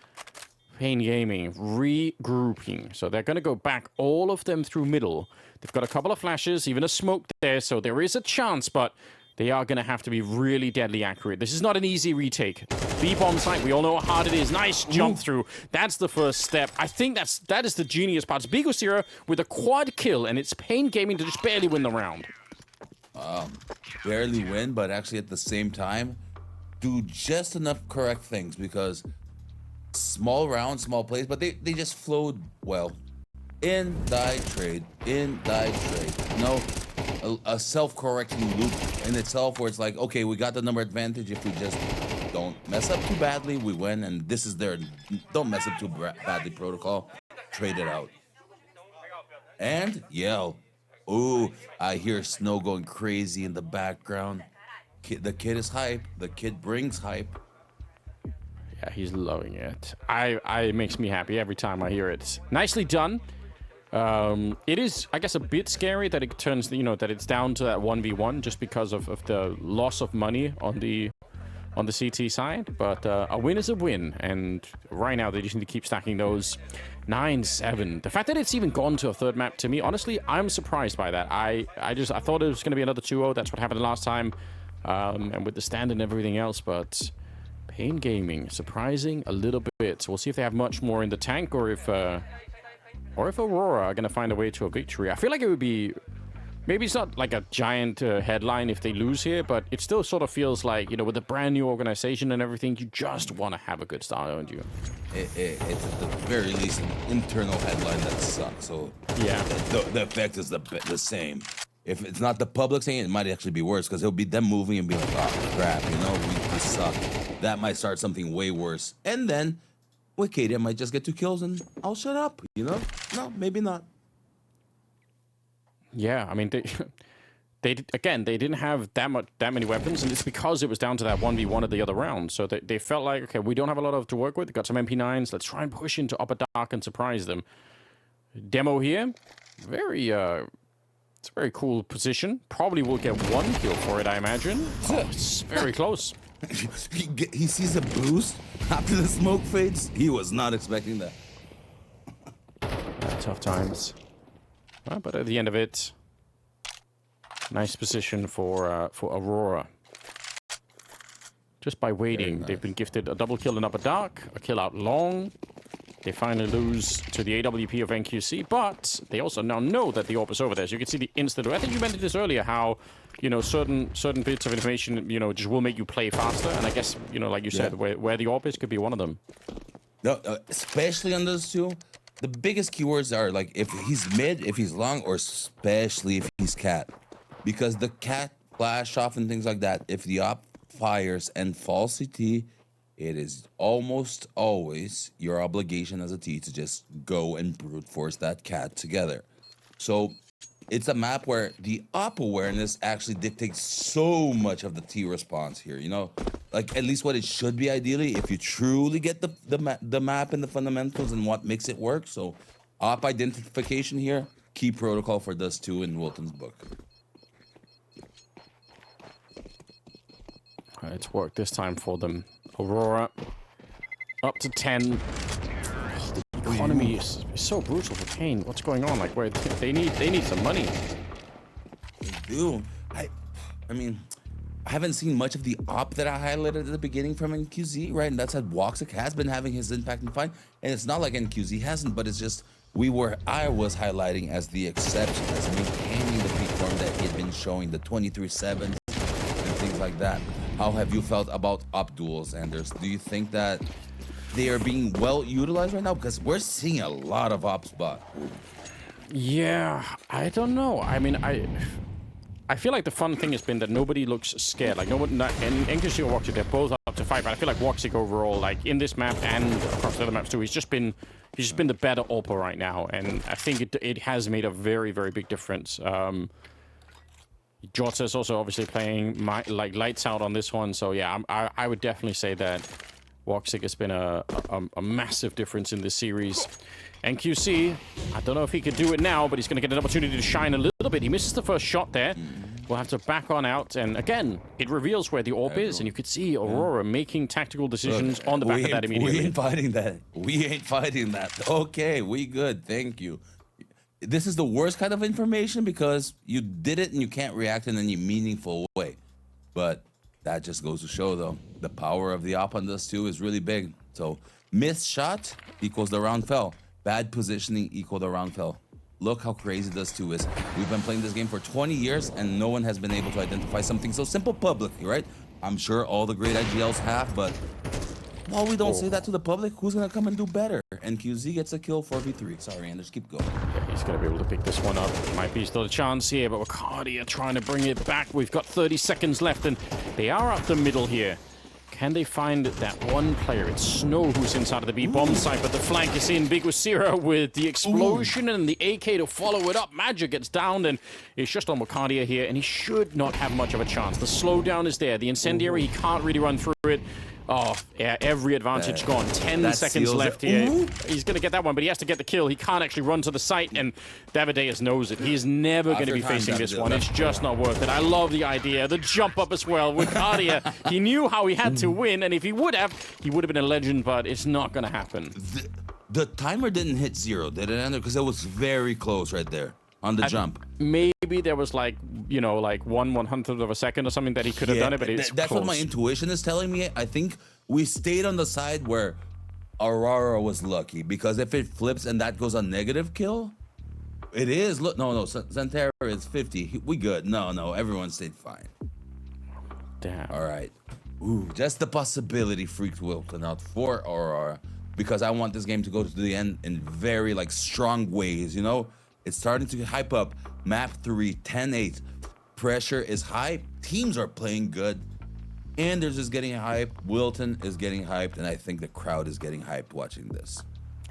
paiN Gaming regrouping. So they're going to go back, all of them through middle. They've got a couple of flashes, even a smoke there, so there is a chance, but they are going to have to be really deadly accurate. This is not an easy retake. B-bomb site, we all know how hard it is. Nice jump through. That's the first step. I think that is the genius part. It's biguzera with a quad kill, and it's paiN Gaming to just barely win the round. Barely win, but actually at the same time, do just enough correct things, because small round, small plays, but they just flowed well. In, die, trade. In, die, trade. No, a self-correcting loop in itself where it's like, okay, we got the number advantage. If we just don't mess up too badly, we win. And this is their don't mess up too badly protocol. Trade it out. And yell. Ooh, I hear Snow going crazy in the background. The kid is hype. The kid brings hype. Yeah, he's loving it. It makes me happy every time I hear it. Nicely done. It is, I guess, a bit scary that it turns, you know, that it's down to that 1v1 just because of the loss of money on the CT side. But a win is a win, and right now they just need to keep stacking those. 9-7. The fact that it's even gone to a third map, to me, honestly, I'm surprised by that. I thought it was going to be another 2-0. That's what happened last time, and with the stand and everything else. But paiN Gaming surprising a little bit. We'll see if they have much more in the tank, or if Aurora are going to find a way to a victory. I feel like it would be... Maybe it's not like a giant headline if they lose here, but it still sort of feels like, you know, with a brand new organization and everything, you just want to have a good start, don't you? It's at the very least an internal headline that sucks. So yeah, the effect is the same. If it's not the public saying it, it might actually be worse, because it'll be them moving and being like, oh, crap, you know, we suck. That might start something way worse. And then Wikidia might just get 2 kills and I'll shut up, you know? No, maybe not. Yeah, I mean, they didn't have that many weapons, and it's because it was down to that 1v1 of the other round. So they felt like, okay, we don't have a lot to work with. They got some MP9s. Let's try and push into upper dark and surprise them. Demo here, it's a very cool position. Probably will get 1 kill for it, I imagine. Oh, it's very close. He sees a boost after the smoke fades. He was not expecting that. Tough times. Well, but at the end of it, nice position for Aurora. Just by waiting, nice. They've been gifted a double kill in upper dark, a kill out long. They finally lose to the AWP of NQC, but they also now know that the AWP is over there. So you can see the instant. I think you mentioned this earlier, how, you know, certain bits of information, you know, just will make you play faster. And I guess, you know, like you said, where the AWP is could be one of them. No, especially on those two. the biggest keywords are like if he's mid, if he's long, or especially if he's cat. Because the cat flash off and things like that, if the op fires and falls CT, it is almost always your obligation as a T to just go and brute force that cat together. So it's a map where the op awareness actually dictates so much of the T response here, you know? Like, at least what it should be ideally, if you truly get the map and the fundamentals and what makes it work. So op identification here, key protocol for Dust2 in Wilton's book. It's worked this time for them. Aurora up to 10. The economy is so brutal for paiN. What's going on? Like, where they need some money. They do. I mean, I haven't seen much of the op that I highlighted at the beginning from NQZ, right? And that's how Woxic has been having his impact in fight. And it's not like NQZ hasn't, but it's just I was highlighting as the exception, as maintaining the peak form that he had been showing, the 23-7 and things like that. How have you felt about op duels, Anders? Do you think that they are being well utilized right now? Because we're seeing a lot of ops bot. Yeah, I don't know. I mean, I feel like the fun thing has been that nobody looks scared. Like, and NQC or Woxic, they're both up to fight. But I feel like Woxic overall, like in this map and across the other maps too, he's just been the better AWPer right now, and I think it has made a very, very big difference. Jota is also obviously playing like lights out on this one, so yeah, I would definitely say that Woxic has been a massive difference in this series. NQC, I don't know if he could do it now, but he's going to get an opportunity to shine a little bit. He misses the first shot there. We'll have to back on out, and again, it reveals where the AWP is, and you could see Aurora making tactical decisions on the back of that immediately. We ain't fighting that. We ain't fighting that. Okay, we good. Thank you. This is the worst kind of information because you did it and you can't react in any meaningful way. But that just goes to show, though, the power of the op on this too is really big. So missed shot equals the round fell. Bad positioning equal the round fell. Look how crazy Dust2 is. We've been playing this game for 20 years and no one has been able to identify something so simple publicly, right? I'm sure all the great IGLs have, but while we don't say that to the public, who's gonna come and do better? And QZ gets a kill 4v3. Sorry, Anders, keep going. Yeah, he's gonna be able to pick this one up. Might be still a chance here, but Wacardia trying to bring it back. We've got 30 seconds left, and they are up the middle here. Can they find that one player? It's Snow who's inside of the B bomb site, but the flank is in. biguzera with the explosion and the AK to follow it up. Magic gets downed, and it's just on Wacardia here, and he should not have much of a chance. The slowdown is there. The incendiary, he can't really run through it. Oh, yeah, every advantage gone. 10 seconds left here. He's going to get that one, but he has to get the kill. He can't actually run to the site, and Davideus knows it. He's never going to be facing this one. It's just not worth it. I love the idea. The jump up as well. Wacardia, he knew how he had to win, and if he would have been a legend, but it's not going to happen. The timer didn't hit 0, did it, Andrew? Because it was very close right there on the jump. Maybe there was like, you know, like 1/100th of a second or something that he could have done it, but it's that's close. what my intuition is telling me. I think we stayed on the side where Aurora was lucky, because if it flips and that goes a negative kill, it is. Look, no, Zantera is 50. We good. No, everyone stayed fine. Damn. All right. Ooh, just the possibility freaked Wilton out for Aurora, because I want this game to go to the end in very like strong ways, you know? It's starting to hype up. Map 3, 10-8. Pressure is high. Teams are playing good. Anders is getting hyped. Wilton is getting hyped. And I think the crowd is getting hyped watching this.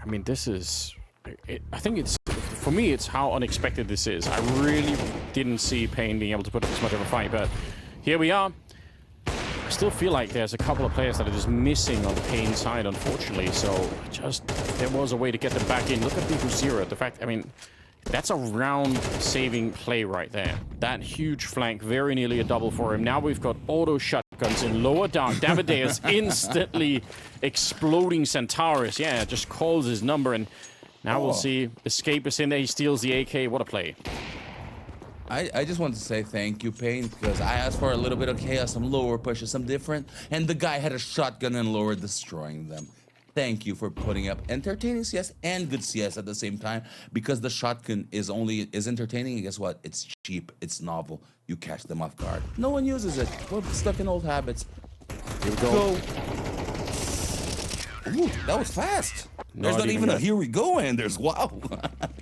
I mean, this is... I think it's... For me, it's how unexpected this is. I really didn't see paiN being able to put up this much of a fight. But here we are. I still feel like there's a couple of players that are just missing on the paiN side, unfortunately. So, there was a way to get them back in. Look at biguzera. The fact... I mean... That's a round-saving play right there. That huge flank, very nearly a double for him. Now we've got auto shotguns in lower dark. Davideus instantly exploding Centaurus. Yeah, just calls his number, and now we'll see. Escape is in there. He steals the AK. What a play. I just want to say thank you, paiN, because I asked for a little bit of chaos, some lower pushes, some different, and the guy had a shotgun and lower, destroying them. Thank you for putting up entertaining CS and good CS at the same time, because the shotgun is entertaining, and guess what? It's cheap, it's novel. You catch them off guard. No one uses it. We're stuck in old habits. Here we go. Ooh, that was fast. There's not even a here we go, Anders. Wow.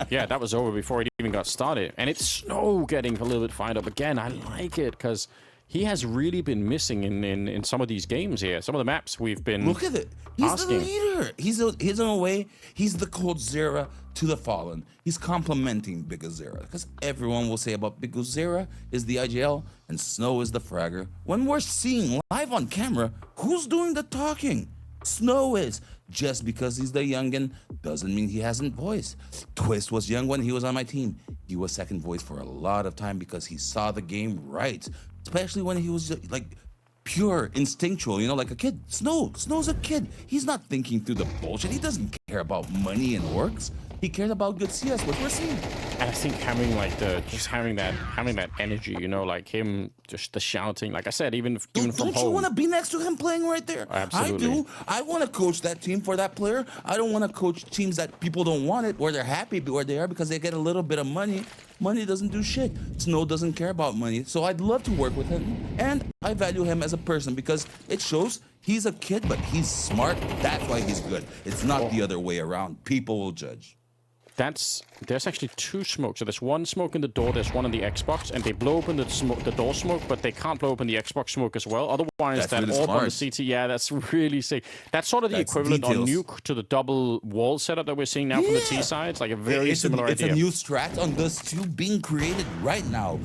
Yeah, that was over before it even got started. And it's Snow getting a little bit fired up again. I like it because he has really been missing in some of these games here. Some of the maps we've been Look at it. He's asking. the leader. He's in a way, he's the coldzera to the Fallen. He's complementing biguzera because everyone will say about biguzera is the IGL and Snow is the fragger. When we're seeing live on camera, who's doing the talking? Snow is. Just because he's the youngin doesn't mean he hasn't voice. Twist was young when he was on my team. He was second voice for a lot of time because he saw the game right. Especially when he was like pure instinctual, you know, like a kid. Snow's a kid. He's not thinking through the bullshit. He doesn't care about money and works. He cares about good CS, which we're seeing. And I think having like having that energy, you know, like him, just the shouting, like I said, even from home. Don't you want to be next to him playing right there? Absolutely. I do. I want to coach that team for that player. I don't want to coach teams that people don't want it, where they're happy where they are because they get a little bit of money. Money doesn't do shit. Snow doesn't care about money. So I'd love to work with him. And I value him as a person because it shows he's a kid, but he's smart. That's why he's good. It's not the other way around. People will judge. There's actually two smokes. So there's one smoke in the door, there's one in the Xbox, and they blow open the door smoke, but they can't blow open the Xbox smoke as well. Otherwise, that's that really orb on the smart. CT, yeah, that's really sick. That's sort of the equivalent on Nuke to the double wall setup that we're seeing now from the T side. It's like a very similar idea. It's a new strat on Dust2 being created right now.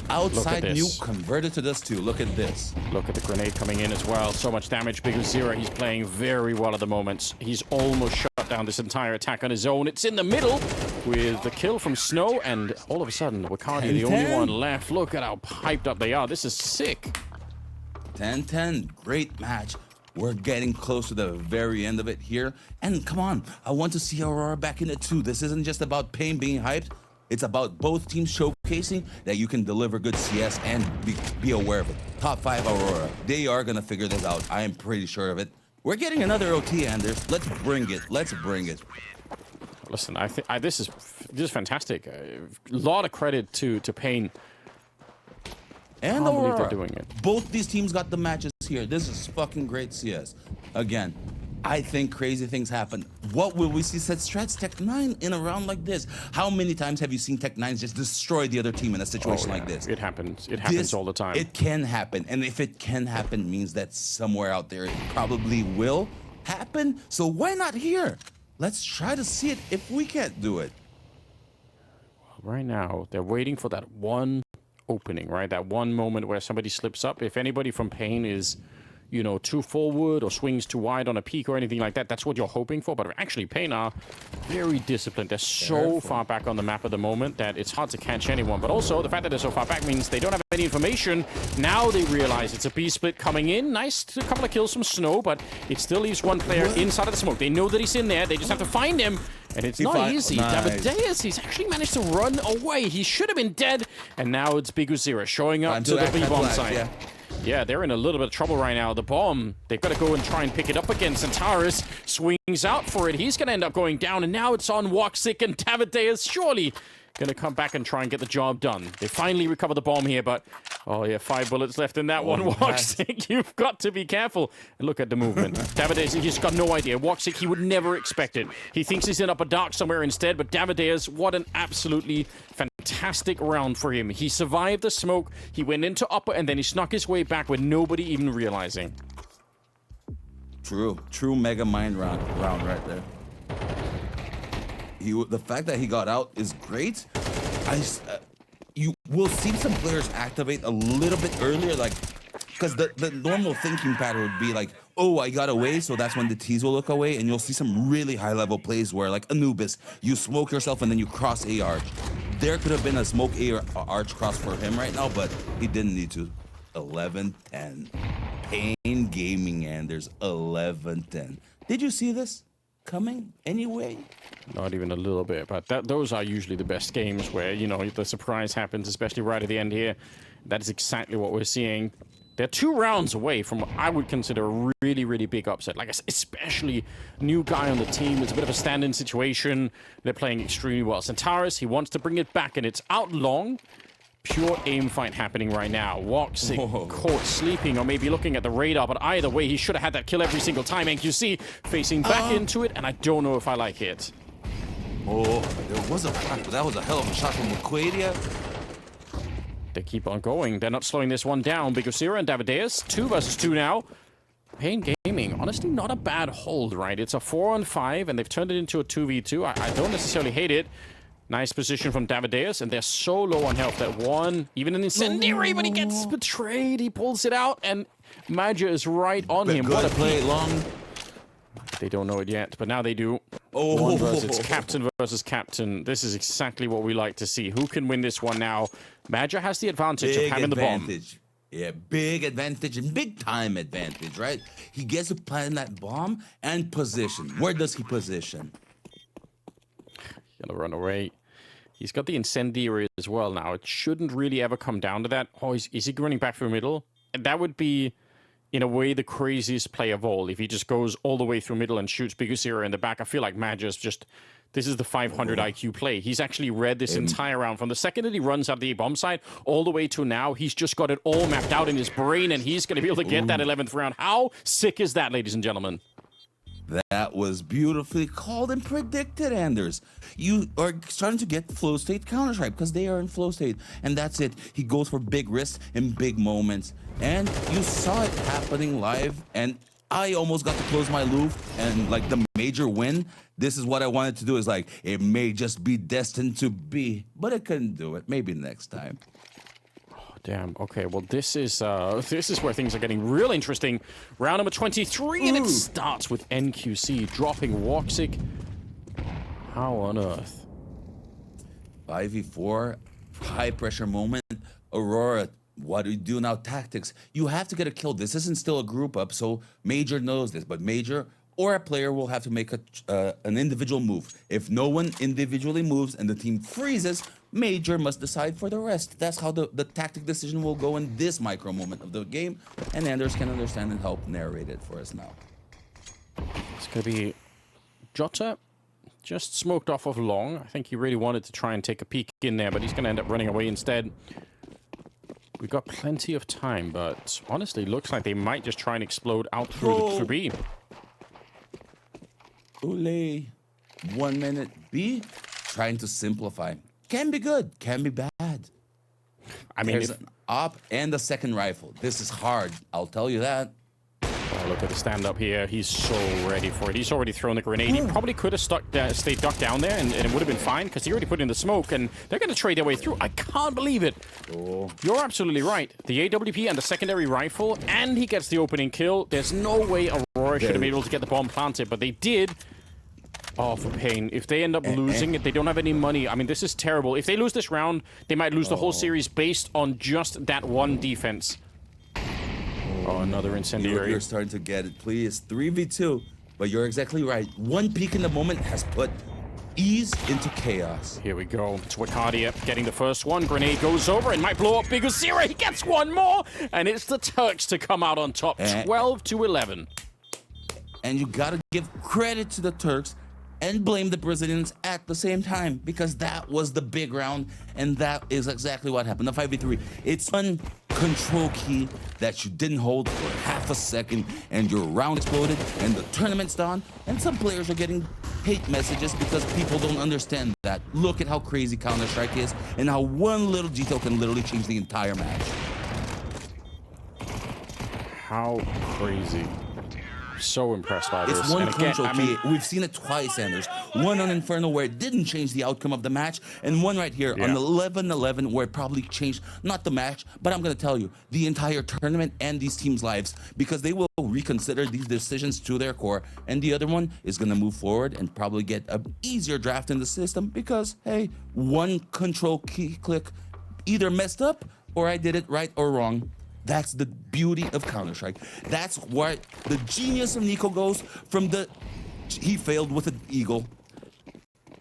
Outside Nuke converted to Dust2. Look at this. Look at the grenade coming in as well. So much damage. biguzera, he's playing very well at the moment. He's almost shut down this entire attack on his own. It's in the middle with the kill from Snow, and all of a sudden, Wacardi, the only one left. Look at how hyped up they are. This is sick. 10-10. Great match. We're getting close to the very end of it here. And come on, I want to see Aurora back in it too. This isn't just about paiN being hyped. It's about both teams showcasing that you can deliver good CS and be aware of it. Top 5 Aurora. They are going to figure this out. I am pretty sure of it. We're getting another OT, Anders. Let's bring it. Let's bring it. Listen, I think this is fantastic. A lot of credit to paiN. And Aurora. They're doing it. Both these teams got the matches here. This is fucking great CS. Again, I think crazy things happen. What will we see? Said Strats Tech9 in a round like this. How many times have you seen Tech9s just destroy the other team in a situation like this? It happens. It happens all the time. It can happen. And if it can happen, means that somewhere out there it probably will happen. So why not here? Let's try to see it if we can't do it. Right now, they're waiting for that one opening, right? That one moment where somebody slips up. If anybody from paiN is, you know, too forward or swings too wide on a peak or anything like that, that's what you're hoping for. But actually, paiN are very disciplined. They're so far back on the map at the moment that it's hard to catch anyone. But also, the fact that they're so far back means they don't have any information. Now they realize it's a B split coming in. Nice couple of kills from Snow, but it still leaves one player inside of the smoke. They know that he's in there. They just have to find him. And it's not easy. Nice. Davideus, he's actually managed to run away. He should have been dead. And now it's biguzera showing up to the B-bomb site. Yeah, they're in a little bit of trouble right now. The bomb, they've got to go and try and pick it up again. Centaurus swings out for it. He's going to end up going down. And now it's on Woxic, and Davideus surely going to come back and try and get the job done. They finally recover the bomb here, but oh yeah, 5 bullets left in that one. Woxic, you've got to be careful. And look at the movement. Davideus, he's got no idea. Woxic, he would never expect it. He thinks he's in upper dark somewhere instead, but Davideus, what an absolutely fantastic round for him. He survived the smoke, he went into upper, and then he snuck his way back with nobody even realizing. True mega mind round right there. The fact that he got out is great. You will see some players activate a little bit earlier, like, because the normal thinking pattern would be like, oh, I got away, so that's when the T's will look away, and you'll see some really high-level plays where, like Anubis, you smoke yourself and then you cross A arch. There could have been a smoke A arch cross for him right now, but he didn't need to. 11-10. paiN Gaming, and there's 11-10. Did you see this coming anyway? Not even a little bit, but those are usually the best games where, you know, the surprise happens, especially right at the end here. That is exactly what we're seeing. They're 2 rounds away from what I would consider a really, really big upset. Like I said, especially new guy on the team. It's a bit of a stand-in situation. They're playing extremely well. Centaurus, he wants to bring it back, and it's out long. pure aim fight happening right now. Woxic caught sleeping or maybe looking at the radar, but either way, he should have had that kill every single time. NQC facing back into it, and I don't know if I like it. Oh, there was a crack, but that was a hell of a shot from Aquadia. They keep on going. They're not slowing this one down. biguzera and Davideus, 2 versus 2 now. paiN Gaming, honestly, not a bad hold, right? It's a 4-on-5, and they've turned it into a 2v2. I don't necessarily hate it. Nice position from Davideus, and they're so low on health that one, even an incendiary, but he gets betrayed. He pulls it out, and Maja is right on him. What a play long. They don't know it yet, but now they do. It's captain versus captain. This is exactly what we like to see. Who can win this one now? Maja has the advantage of having the bomb. Yeah, big advantage and big time advantage, right? He gets to plant that bomb and position. Where does he position? Gonna run away. He's got the incendiary as well now. It shouldn't really ever come down to that. Oh, is he running back through middle? And that would be, in a way, the craziest play of all. If he just goes all the way through middle and shoots biguzera in the back, I feel like Maja's just... This is the 500 IQ play. He's actually read this entire round. From the second that he runs out the bomb side all the way to now, he's just got it all mapped out in his brain, and he's going to be able to get that 11th round. How sick is that, ladies and gentlemen? That was beautifully called and predicted, Anders. You are starting to get flow state counters right because they are in flow state, and that's it. He goes for big risks in big moments, and you saw it happening live, and I almost got to close my loop and like the major win. This is what I wanted to do, is like, it may just be destined to be, but I couldn't do it. Maybe next time. Damn. Okay. Well, this is where things are getting real interesting. Round number 23, and it starts with NQC dropping Woxic. How on earth? 5v4, high pressure moment. Aurora, what do you do now? Tactics. You have to get a kill. This isn't still a group up, so Major knows this, but Major or a player will have to make an individual move. If no one individually moves and the team freezes, Major must decide for the rest. That's how the tactic decision will go in this micro moment of the game, and Anders can understand and help narrate it for us now. It's going to be Jota, just smoked off of long. I think he really wanted to try and take a peek in there, but he's going to end up running away instead. We've got plenty of time, but honestly, looks like they might just try and explode out through the B. Ule, 1 minute B, trying to simplify. Can be good, can be bad. I mean, there's an op and a second rifle. This is hard, I'll tell you that. Oh, look at the stand-up here. He's so ready for it. He's already thrown the grenade. He probably could have stayed ducked down there, and it would have been fine, because he already put in the smoke, and they're going to trade their way through. I can't believe it. Oh. You're absolutely right. The AWP and the secondary rifle, and he gets the opening kill. There's no way Aurora should have been able to get the bomb planted, but they did. Oh, for paiN. If they end up losing it, they don't have any money. I mean, this is terrible. If they lose this round, they might lose the whole series based on just that one defense. Oh, another incendiary. You're starting to get it, please. 3v2, but you're exactly right. One peak in the moment has put ease into chaos. Here we go. It's Wakadia getting the first one. Grenade goes over and might blow up biguzera. He gets one more, and it's the Turks to come out on top, 12-11. And you gotta give credit to the Turks and blame the Brazilians at the same time, because that was the big round, and that is exactly what happened. The 5v3, it's one control key that you didn't hold for half a second, and your round exploded, and the tournament's done, and some players are getting hate messages because people don't understand that. Look at how crazy Counter-Strike is, and how one little detail can literally change the entire match. How crazy. So impressed by this. It's one control key. I mean, we've seen it twice, Anders. One on Inferno where it didn't change the outcome of the match, and one right here on 11-11 where it probably changed, not the match, but I'm going to tell you, the entire tournament and these teams' lives, because they will reconsider these decisions to their core, and the other one is going to move forward and probably get an easier draft in the system because, hey, one control key click either messed up or I did it right or wrong. That's the beauty of Counter-Strike. That's where the genius of Nico goes from the... He failed with an eagle.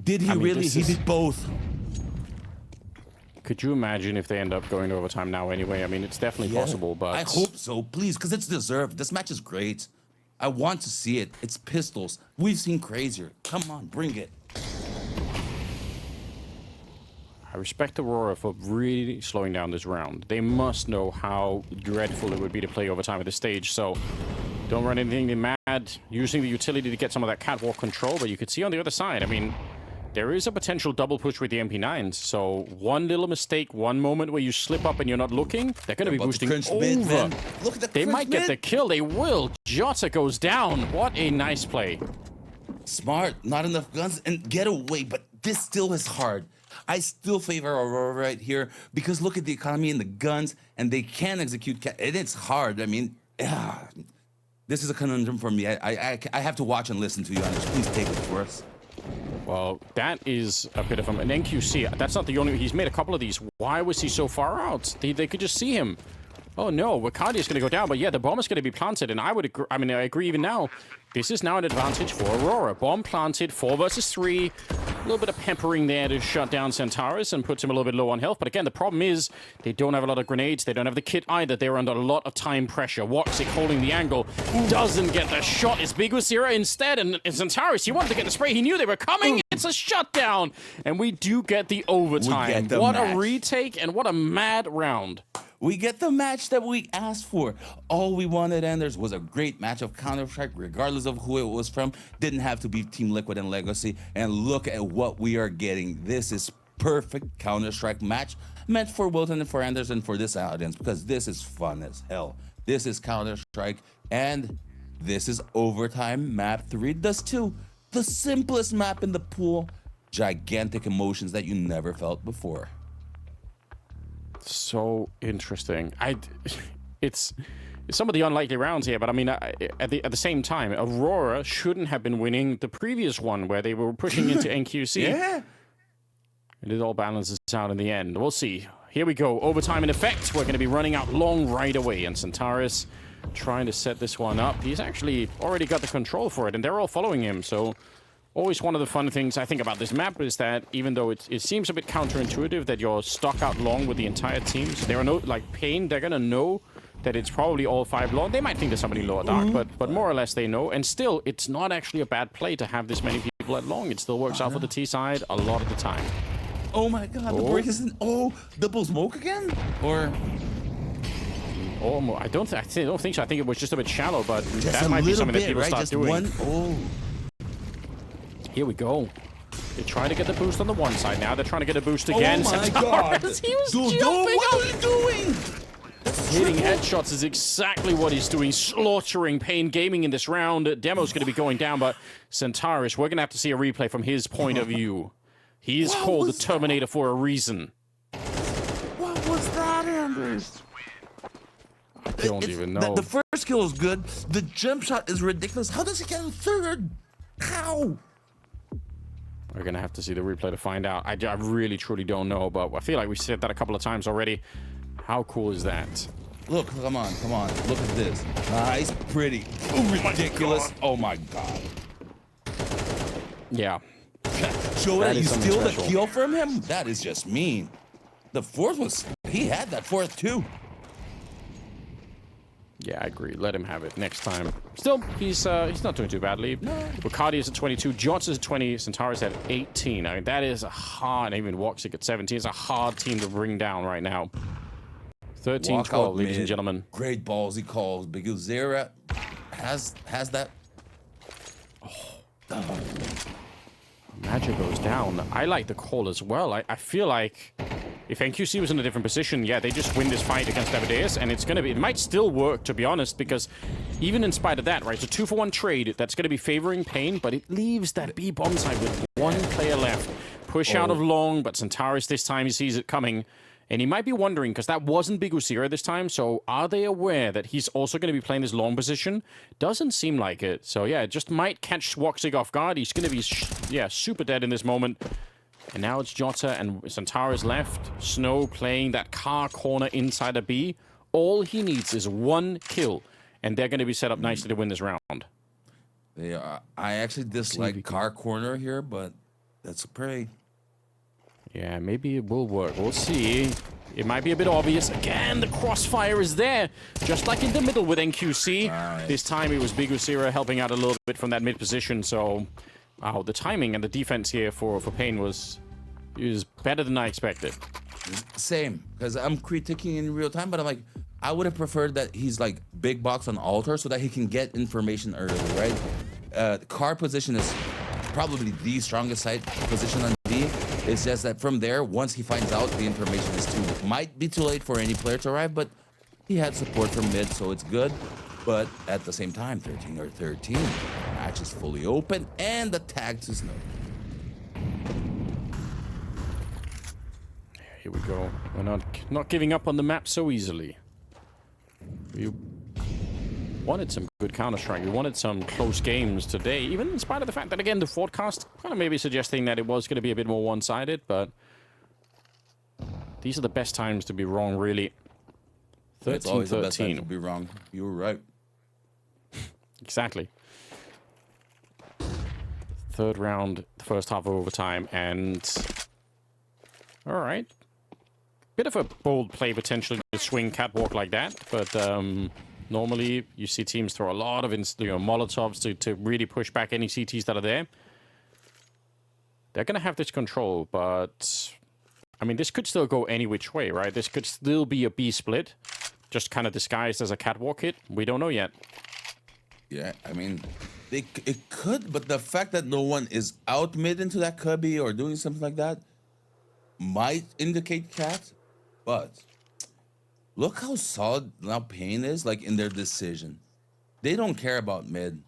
Did he really? He did both. Could you imagine if they end up going to overtime now anyway? I mean, it's definitely possible, but... I hope so, please, because it's deserved. This match is great. I want to see it. It's pistols. We've seen crazier. Come on, bring it. I respect Aurora for really slowing down this round. They must know how dreadful it would be to play overtime at this stage, so don't run anything mad, using the utility to get some of that catwalk control, but you could see on the other side, I mean, there is a potential double push with the MP9s, so one little mistake, one moment where you slip up and you're not looking, they're going to be boosting over. Look at the they might get the kill, they will. Jota goes down. What a nice play. Smart, not enough guns, and get away, but this still is hard. I still favor Aurora right here, because look at the economy and the guns, and they can execute, and it's hard. I mean, this is a conundrum for me. I have to watch and listen to you, Anders. Please take it for us. Well, that is a bit of an NQC. That's not the only... He's made a couple of these. Why was he so far out? They could just see him. Oh, no. Wakadi is going to go down. But yeah, the bomb is going to be planted. And I would agree... I mean, I agree even now. This is now an advantage for Aurora. Bomb planted, 4 versus 3. A little bit of peppering there to shut down Centaurus and puts him a little bit low on health. But again, the problem is they don't have a lot of grenades. They don't have the kit either. They're under a lot of time pressure. Woxic holding the angle. Doesn't get the shot. It's biguzera instead. And Centaurus, he wanted to get the spray. He knew they were coming. It's a shutdown. And we do get the overtime. What a retake and what a mad round. We get the match that we asked for. All we wanted, Anders, was a great match of Counter-Strike, regardless of who it was from. Didn't have to be Team Liquid and Legacy. And look at what we are getting. This is perfect Counter-Strike match meant for Wilton and for Anders and for this audience, because this is fun as hell. This is Counter-Strike, and this is overtime map 3 Dust2. The simplest map in the pool. Gigantic emotions that you never felt before. So interesting. It's some of the unlikely rounds here, but I mean, at the same time, Aurora shouldn't have been winning the previous one where they were pushing into NQC. Yeah. And it all balances out in the end. We'll see. Here we go. Overtime in effect. We're going to be running out long right away, and Centaurus trying to set this one up. He's actually already got the control for it, and they're all following him, so... Always one of the fun things I think about this map is that even though it seems a bit counterintuitive that you're stuck out long with the entire team, so there are no, like paiN, they're gonna know that it's probably all 5 long. They might think there's somebody lower dark, but more or less they know. And still, it's not actually a bad play to have this many people at long. It still works out for the T side a lot of the time. Oh my god, the break isn't... Oh, double smoke again? Or... Oh, I don't think so. I think it was just a bit shallow, but that might be something that people start doing. Here we go. They try to get the boost on the one side. Now they're trying to get a boost again. Oh my god! He was jumping what are you doing? Hitting headshots is exactly what he's doing. Slaughtering paiN Gaming in this round. Demo's going to be going down, but Centaurus, we're going to have to see a replay from his point of view. He is called the Terminator for a reason. What was that, Anders? I don't even know. The first kill is good. The jump shot is ridiculous. How does he get a third? How? We're going to have to see the replay to find out. I really, truly don't know, but I feel like we said that a couple of times already. How cool is that? Look, come on. Look at this. Nice, pretty, ridiculous. Oh my god. Yeah. Show that you steal the kill from him? That is just mean. The fourth was... He had that fourth too. Yeah, I agree. Let him have it next time. Still, he's not doing too badly. No. Wakadi is at 22, Jots is at 20, Centaurus at 18. I mean, that is a hard... Even Woxic at 17. It's a hard team to bring down right now. 13-12, ladies and gentlemen. Great balls he calls. biguzera has that... Oh. Magic goes down. I like the call as well. I feel like... If NQC was in a different position, yeah, they just win this fight against Amadeus, and it might still work, to be honest, because even in spite of that, right, it's a 2-for-1 trade that's going to be favoring paiN, but it leaves that B bomb side with one player left. Push out of long, but Centaurus this time he sees it coming, and he might be wondering, because that wasn't biguzera this time, so are they aware that he's also going to be playing this long position? Doesn't seem like it, so yeah, it just might catch Woxic off guard. He's going to be, super dead in this moment. And now it's Jota and Centaurus left. Snow playing that car corner inside a B. All he needs is one kill, and they're going to be set up nicely to win this round. They are. I actually dislike car corner here, but that's a pray. Yeah, maybe it will work. We'll see. It might be a bit obvious. Again, the crossfire is there, just like in the middle with NQC. Right. This time it was biguzera helping out a little bit from that mid position, so... Wow, the timing and the defense here for paiN was is better than I expected. Same, because I'm critiquing in real time, but I'm like, I would have preferred that he's like big box on altar so that he can get information early, right? Car position is probably the strongest side position on D. It's just that from there, once he finds out, the information is might be too late for any player to arrive, but he had support from mid, so it's good. But at the same time, 13 or 13, the match is fully open, and the tag to Snow. Here we go. We're not giving up on the map so easily. We wanted some good Counter-Strike. We wanted some close games today, even in spite of the fact that, again, the forecast kind of maybe suggesting that it was going to be a bit more one-sided, but these are the best times to be wrong, really. 13-13. It's always the best time to be wrong. You were right. Exactly. Third round, the first half of overtime, and... All right. Bit of a bold play, potentially, to swing catwalk like that, but normally you see teams throw a lot of Molotovs to really push back any CTs that are there. They're going to have this control, but... I mean, this could still go any which way, right? This could still be a B split, just kind of disguised as a catwalk hit. We don't know yet. Yeah, I mean, it could, but the fact that no one is out mid into that cubby or doing something like that might indicate cat, but look how solid now paiN is, like, in their decision. They don't care about mid.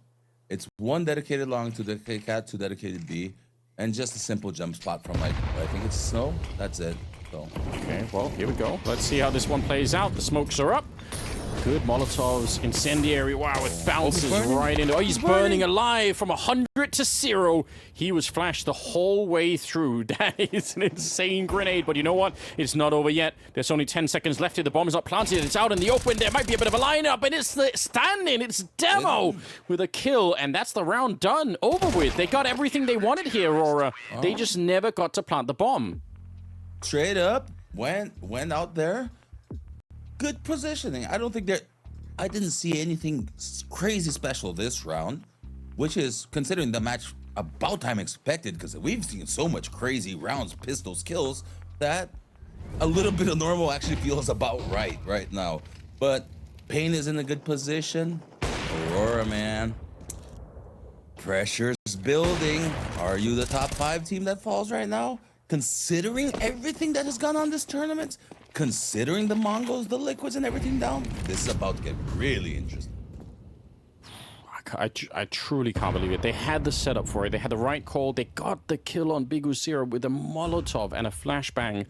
It's one dedicated long, two dedicated cat, two dedicated B, and just a simple jump spot from, like, I think it's Snow. That's it. So. Okay, well, here we go. Let's see how this one plays out. The smokes are up. Good Molotovs, incendiary. Wow, it bounces right into... Oh, he's burning alive from 100 to 0. He was flashed the whole way through. That is an insane grenade, but you know what? It's not over yet. There's only 10 seconds left here. The bomb is not planted. It's out in the open. There might be a bit of a lineup, and it's the stand-in. It's Demo with a kill, and that's the round done. Over with. They got everything they wanted here, Aurora. They just never got to plant the bomb. Straight up, went out there. Good positioning. I don't think I didn't see anything crazy special this round, which is, considering the match, about time expected, because we've seen so much crazy rounds, pistols, kills, that a little bit of normal actually feels about right now. But paiN is in a good position. Aurora, man. Pressure's building. Are you the top 5 team that falls right now? Considering everything that has gone on this tournament, considering the MongolZ, the liquids, and everything down, this is about to get really interesting. I truly can't believe it. They had the setup for it. They had the right call. They got the kill on biguzera with a Molotov and a flashbang,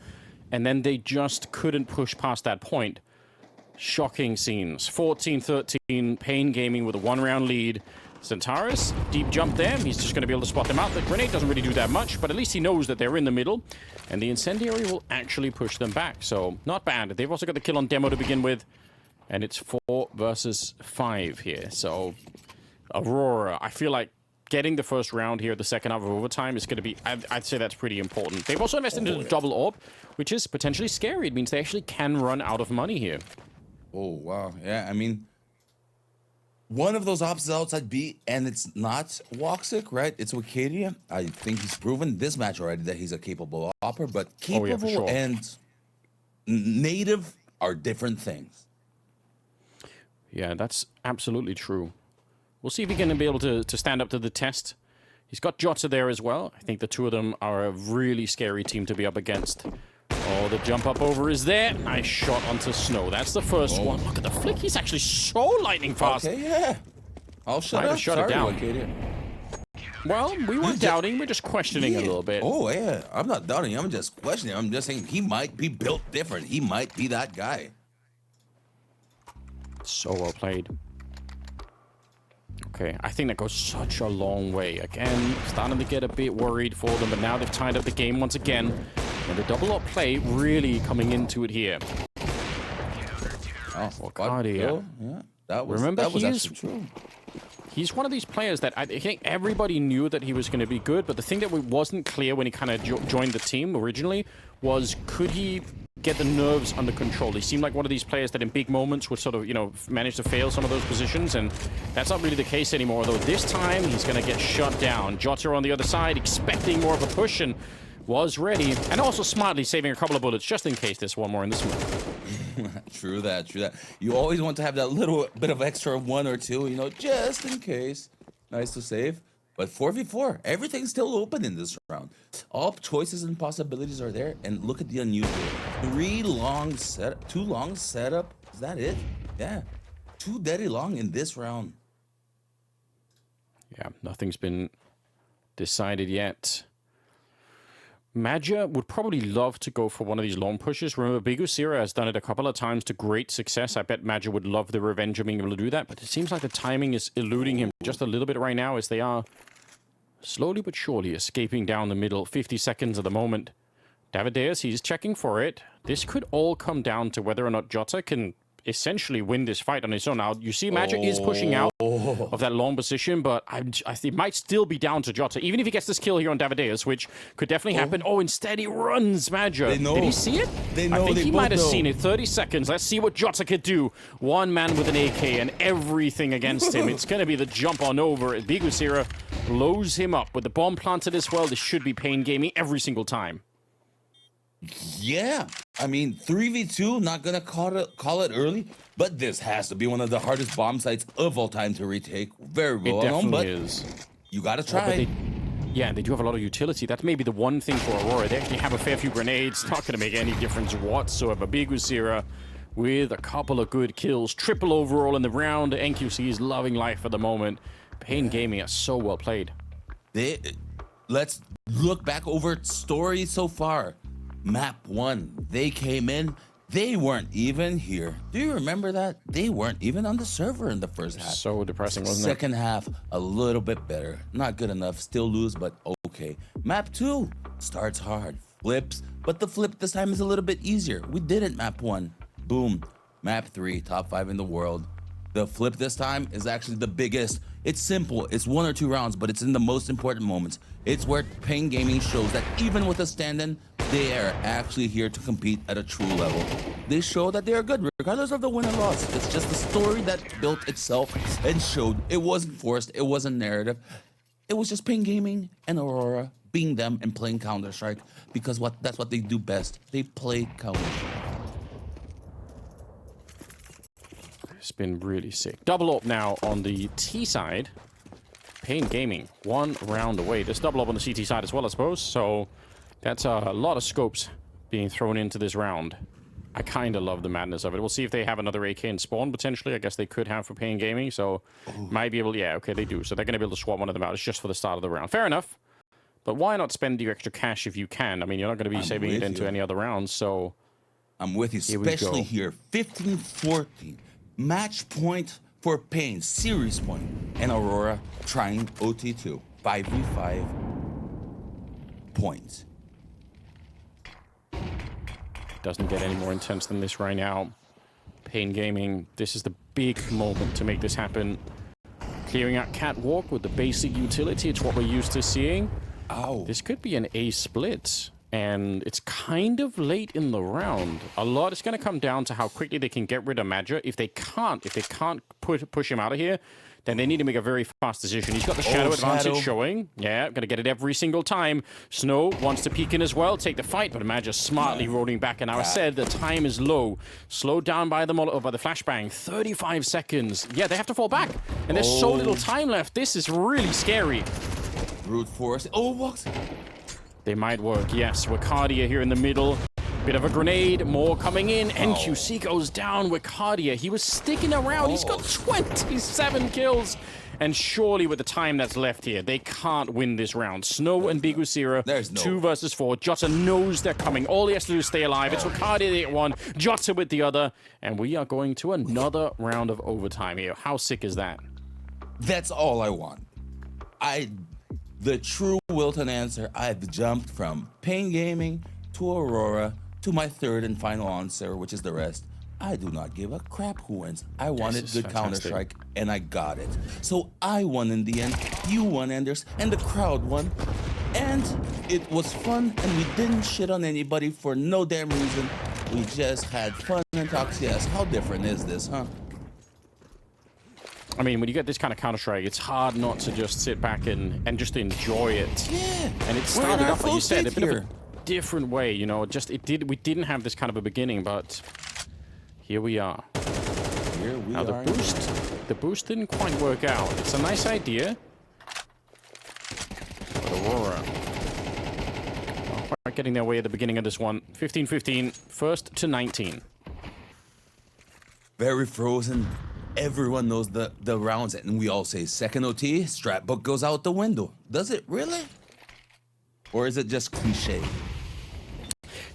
and then they just couldn't push past that point. Shocking scenes. 14-13, paiN Gaming with a 1-round lead. Centaurus, deep jump there. He's just going to be able to spot them out. The grenade doesn't really do that much, but at least he knows that they're in the middle. And the incendiary will actually push them back. So, not bad. They've also got the kill on Demo to begin with. And it's 4 versus 5 here. So, Aurora, I feel like getting the first round here, the second half of overtime, is going to be... I'd say that's pretty important. They've also invested into the double orb, which is potentially scary. It means they actually can run out of money here. Oh, wow. Yeah, I mean... One of those ops is outside B, and it's not Woxic, right? It's Wicadia. I think he's proven this match already that he's a capable opper, but capable and native are different things. Yeah, that's absolutely true. We'll see if he can be able to stand up to the test. He's got Jota there as well. I think the two of them are a really scary team to be up against. Oh, the jump up over is there. Nice shot onto Snow. That's the first one. Look at the flick. He's actually so lightning fast. Okay, yeah. I'll shut it down. Well, we weren't doubting. We're just questioning a little bit. Oh, yeah. I'm not doubting. I'm just questioning. I'm just saying he might be built different. He might be that guy. So well played. Okay, I think that goes such a long way. Again, starting to get a bit worried for them, but now they've tied up the game once again. And the double up play really coming into it here. Oh, Wicadia. Yeah, that was actually true. He's one of these players that I think everybody knew that he was going to be good, but the thing that wasn't clear when he kind of joined the team originally was, could he get the nerves under control? He seemed like one of these players that in big moments would sort of, manage to fail some of those positions, and that's not really the case anymore, though this time he's going to get shut down. Jota on the other side, expecting more of a push, and was ready, and also smartly saving a couple of bullets just in case there's one more in this one. True that, true that. You always want to have that little bit of extra 1 or 2, you know, just in case. Nice to save. But 4v4, everything's still open in this round. All choices and possibilities are there. And look at the unusual. 2 long setup. Is that it? Yeah. 2 deadly long in this round. Yeah, nothing's been decided yet. Magia would probably love to go for one of these long pushes. Remember, biguzera has done it a couple of times to great success. I bet Magia would love the revenge of being able to do that, but it seems like the timing is eluding him just a little bit right now as they are slowly but surely escaping down the middle. 50 seconds at the moment. Davideus, he's checking for it. This could all come down to whether or not Jota can essentially win this fight on his own. Now, you see Magic is pushing out of that long position, but I think it might still be down to Jota, even if he gets this kill here on Davideus, which could definitely happen. Oh, instead he runs, Magic. Did he see it? They know. I think he might have seen it. 30 seconds. Let's see what Jota could do. One man with an AK and everything against him. It's going to be the jump on over. biguzera blows him up. With the bomb planted as well, this should be paiN Gaming every single time. Yeah, I mean, 3v2, not gonna call it early, but this has to be one of the hardest bomb sites of all time to retake. Very well known, but is. You gotta try. Yeah, they do have a lot of utility. That's maybe the one thing for Aurora. They actually have a fair few grenades. Not gonna make any difference whatsoever. biguzera with a couple of good kills. Triple overall in the round. NQC is loving life at the moment. paiN Gaming is so well played. Let's look back over story so far. Map 1, they came in, they weren't even here. Do you remember that? They weren't even on the server in the first half. So depressing, wasn't it? Second half, a little bit better. Not good enough, still lose, but okay. Map 2 starts hard, flips, but the flip this time is a little bit easier. We didn't map 1. Boom. Map 3, top 5 in the world. The flip this time is actually the biggest. It's simple, it's 1 or 2 rounds, but it's in the most important moments. It's where paiN Gaming shows that even with a stand-in, they are actually here to compete at a true level. They show that they are good, regardless of the win or loss. It's just the story that built itself and showed it wasn't forced, it wasn't narrative. It was just paiN Gaming and Aurora being them and playing Counter-Strike, because that's what they do best. They play Counter-Strike. It's been really sick. Double up now on the T side. paiN Gaming, 1 round away. There's double up on the CT side as well, I suppose. So that's a lot of scopes being thrown into this round. I kind of love the madness of it. We'll see if they have another AK in spawn, potentially. I guess they could have for paiN Gaming. So might be able to... Yeah, okay, they do. So they're going to be able to swap one of them out. It's just for the start of the round. Fair enough. But why not spend your extra cash if you can? I mean, you're not going to be saving it into any other rounds, so... I'm with you, especially here. 15-14. Match point for paiN, series point, and Aurora trying OT2, 5v5 points. Doesn't get any more intense than this right now. paiN Gaming, this is the big moment to make this happen. Clearing out Catwalk with the basic utility, it's what we're used to seeing. Ow. This could be an A split. And it's kind of late in the round. A lot is going to come down to how quickly they can get rid of Magia. If they can't push him out of here, then they need to make a very fast decision. He's got the shadow advantage showing. Yeah, going to get it every single time. Snow wants to peek in as well, take the fight, but Magia smartly rolling back. And now I said the time is low. Slowed down by the flashbang. 35 seconds. Yeah, they have to fall back. And there's so little time left. This is really scary. Brute force. Oh, walks. They might work, yes. Wicardia here in the middle. Bit of a grenade, more coming in. NQC goes down. Wicardia, he was sticking around. He's got 27 kills. And surely with the time that's left here, they can't win this round. Snow and biguzera, 2 versus 4. Jota knows they're coming. All he has to do is stay alive. It's Wicardia they get 1, Jota with the other. And we are going to another round of overtime here. How sick is that? That's all I want. The true Wilton answer, I've jumped from paiN Gaming to Aurora to my third and final answer, which is the rest. I do not give a crap who wins. I wanted good Counter-Strike, and I got it. So I won in the end, you won, Anders, and the crowd won. And it was fun, and we didn't shit on anybody for no damn reason. We just had fun and talked. Yes, how different is this, huh? I mean, when you get this kind of Counter-Strike, it's hard not to just sit back and just enjoy it. Yeah. And it started off, like you said, a bit of a different way, you know. We didn't have this kind of a beginning, but here we are. Here we now are. The boost didn't quite work out. It's a nice idea. But Aurora not quite getting their way at the beginning of this one. 15-15, first to 19. Very frozen. Everyone knows the rounds, and we all say second OT, strat book goes out the window. Does it really? Or is it just cliche?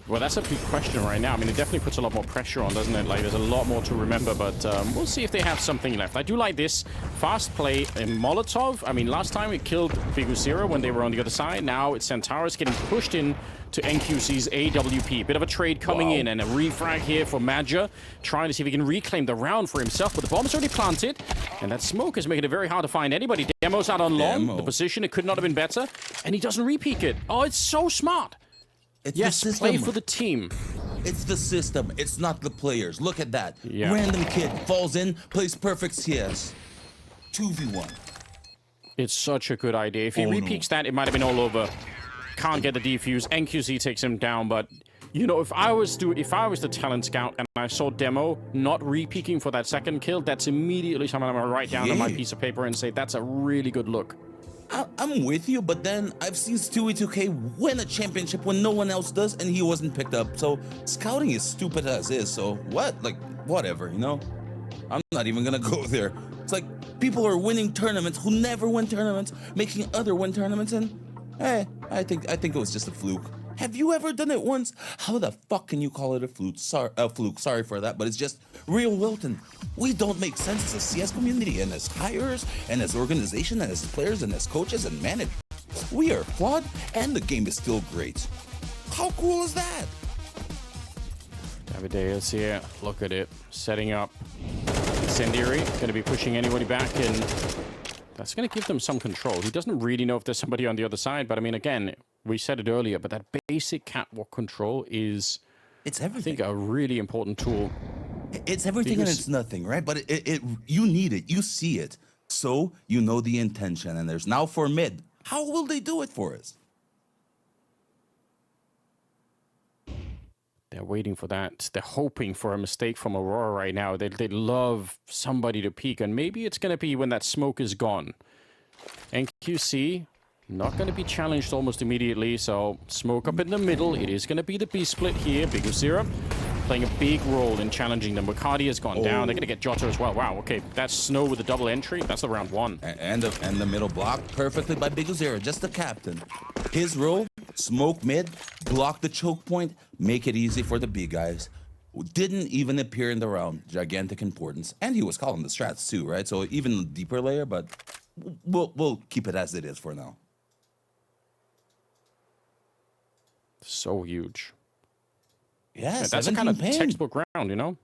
Well, that's a big question right now. I mean, it definitely puts a lot more pressure on, doesn't it? Like, there's a lot more to remember, but we'll see if they have something left. I do like this fast play in Molotov. I mean, last time it killed biguzera when they were on the other side. Now it's Centaurus getting pushed in to NQC's AWP. Bit of a trade coming in, and a refrag here for Madja, trying to see if he can reclaim the round for himself, but the bomb's already planted, and that smoke is making it very hard to find anybody. Demo's out on long. The position, it could not have been better, and he doesn't repeak it. Oh, it's so smart. It's yes, the system. Play for the team. It's the system. It's not the players. Look at that. Yeah. Random kid falls in, plays perfect CS. 2v1. It's such a good idea. If he repeaks that, it might have been all over. Can't get the defuse. NQC takes him down, but you know, if I was the talent scout and I saw Demo not repeaking for that second kill, that's immediately something I'm gonna write down on my piece of paper and say that's a really good look. I'm with you, but then I've seen Stewie 2K win a championship when no one else does, and he wasn't picked up. So scouting is stupid as is. So what? Like, whatever, you know? I'm not even gonna go there. It's like people are winning tournaments who never win tournaments, making other win tournaments, and I think it was just a fluke. Have you ever done it once? How the fuck can you call it a fluke? Sorry for that, but it's just real Wilton. We don't make sense as a CS community, and as hires, and as organization, and as players, and as coaches, and managers. We are flawed, and the game is still great. How cool is that? Davideus here. Look at it. Setting up. Incendiary. Going to be pushing anybody back, and that's going to give them some control. He doesn't really know if there's somebody on the other side, but I mean, again, we said it earlier, but that basic catwalk control is, it's everything. I think, a really important tool. It's everything and it's nothing, right? But you need it. You see it. So you know the intention. And there's now for mid. How will they do it for us? They're waiting for that. They're hoping for a mistake from Aurora right now. They love somebody to peek, and maybe it's going to be when that smoke is gone. NQC not going to be challenged almost immediately, so smoke up in the middle. It is going to be the B split here. biguzera playing a big role in challenging them. Bacardi has gone down. They're going to get Jota as well. Wow, okay. That's Snow with a double entry. That's the round one. And the middle block perfectly by biguzera, just the captain. His role, smoke mid, block the choke point, make it easy for the B guys. Didn't even appear in the round. Gigantic importance. And he was calling the strats too, right? So even deeper layer, but we'll keep it as it is for now. So huge. Yeah, that's a kind of textbook round, you know?